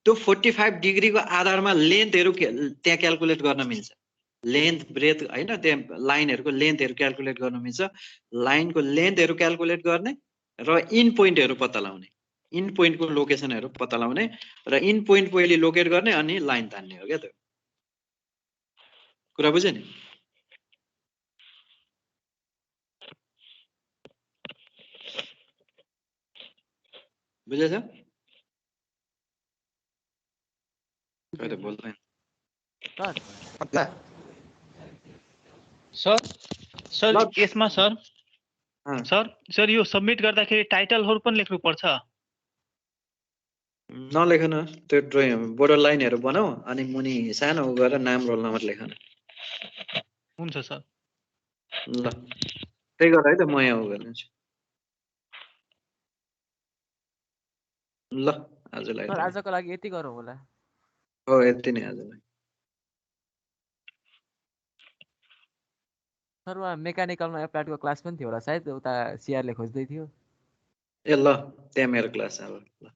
त्यो 45 डिग्रीको आधारमा लेन्थहरु त्यहाँ क्याल्कुलेट गर्न मिल्छ लेन्थ ब्रेथ हैन त्यहाँ लाइनहरुको लेन्थहरु क्याल्कुलेट गर्न मिल्छ लाइनको लेन्थहरु क्याल्कुलेट गर्ने र इन पोइन्टहरु पत्ता लगाउने इन पोइन्टको लोकेसनहरु पत्ता लगाउने र इन पोइन्ट पहिले लोकेट गर्ने अनि लाइन तान्ने हो के त्यो कुरा बुझ्यो नि बुझेछ कहिले बोल्दैन सर यसमा सर यो सबमिट गर्दाखेरि टाइटलहरु पनि लेख्नु पर्छ नलेखन त्यो ड्रइङ बोर्डर लाइनहरु बनाऊ अनि मुनि सानो गरेर नाम रोल नम्बर लेखन हुन्छ सर ल त्यही गर है त म यहाँ गर्छु ल आजलाई सर आजको लागि यति गरौँ होला हो यति नै आजलाई सर उहाँ मेकानिकलमा एप्लाइडको क्लास पनि थियो होला सायद उता सीआर ले खोज्दै थियो ए ल त्यहाँ मेरो क्लास अब ल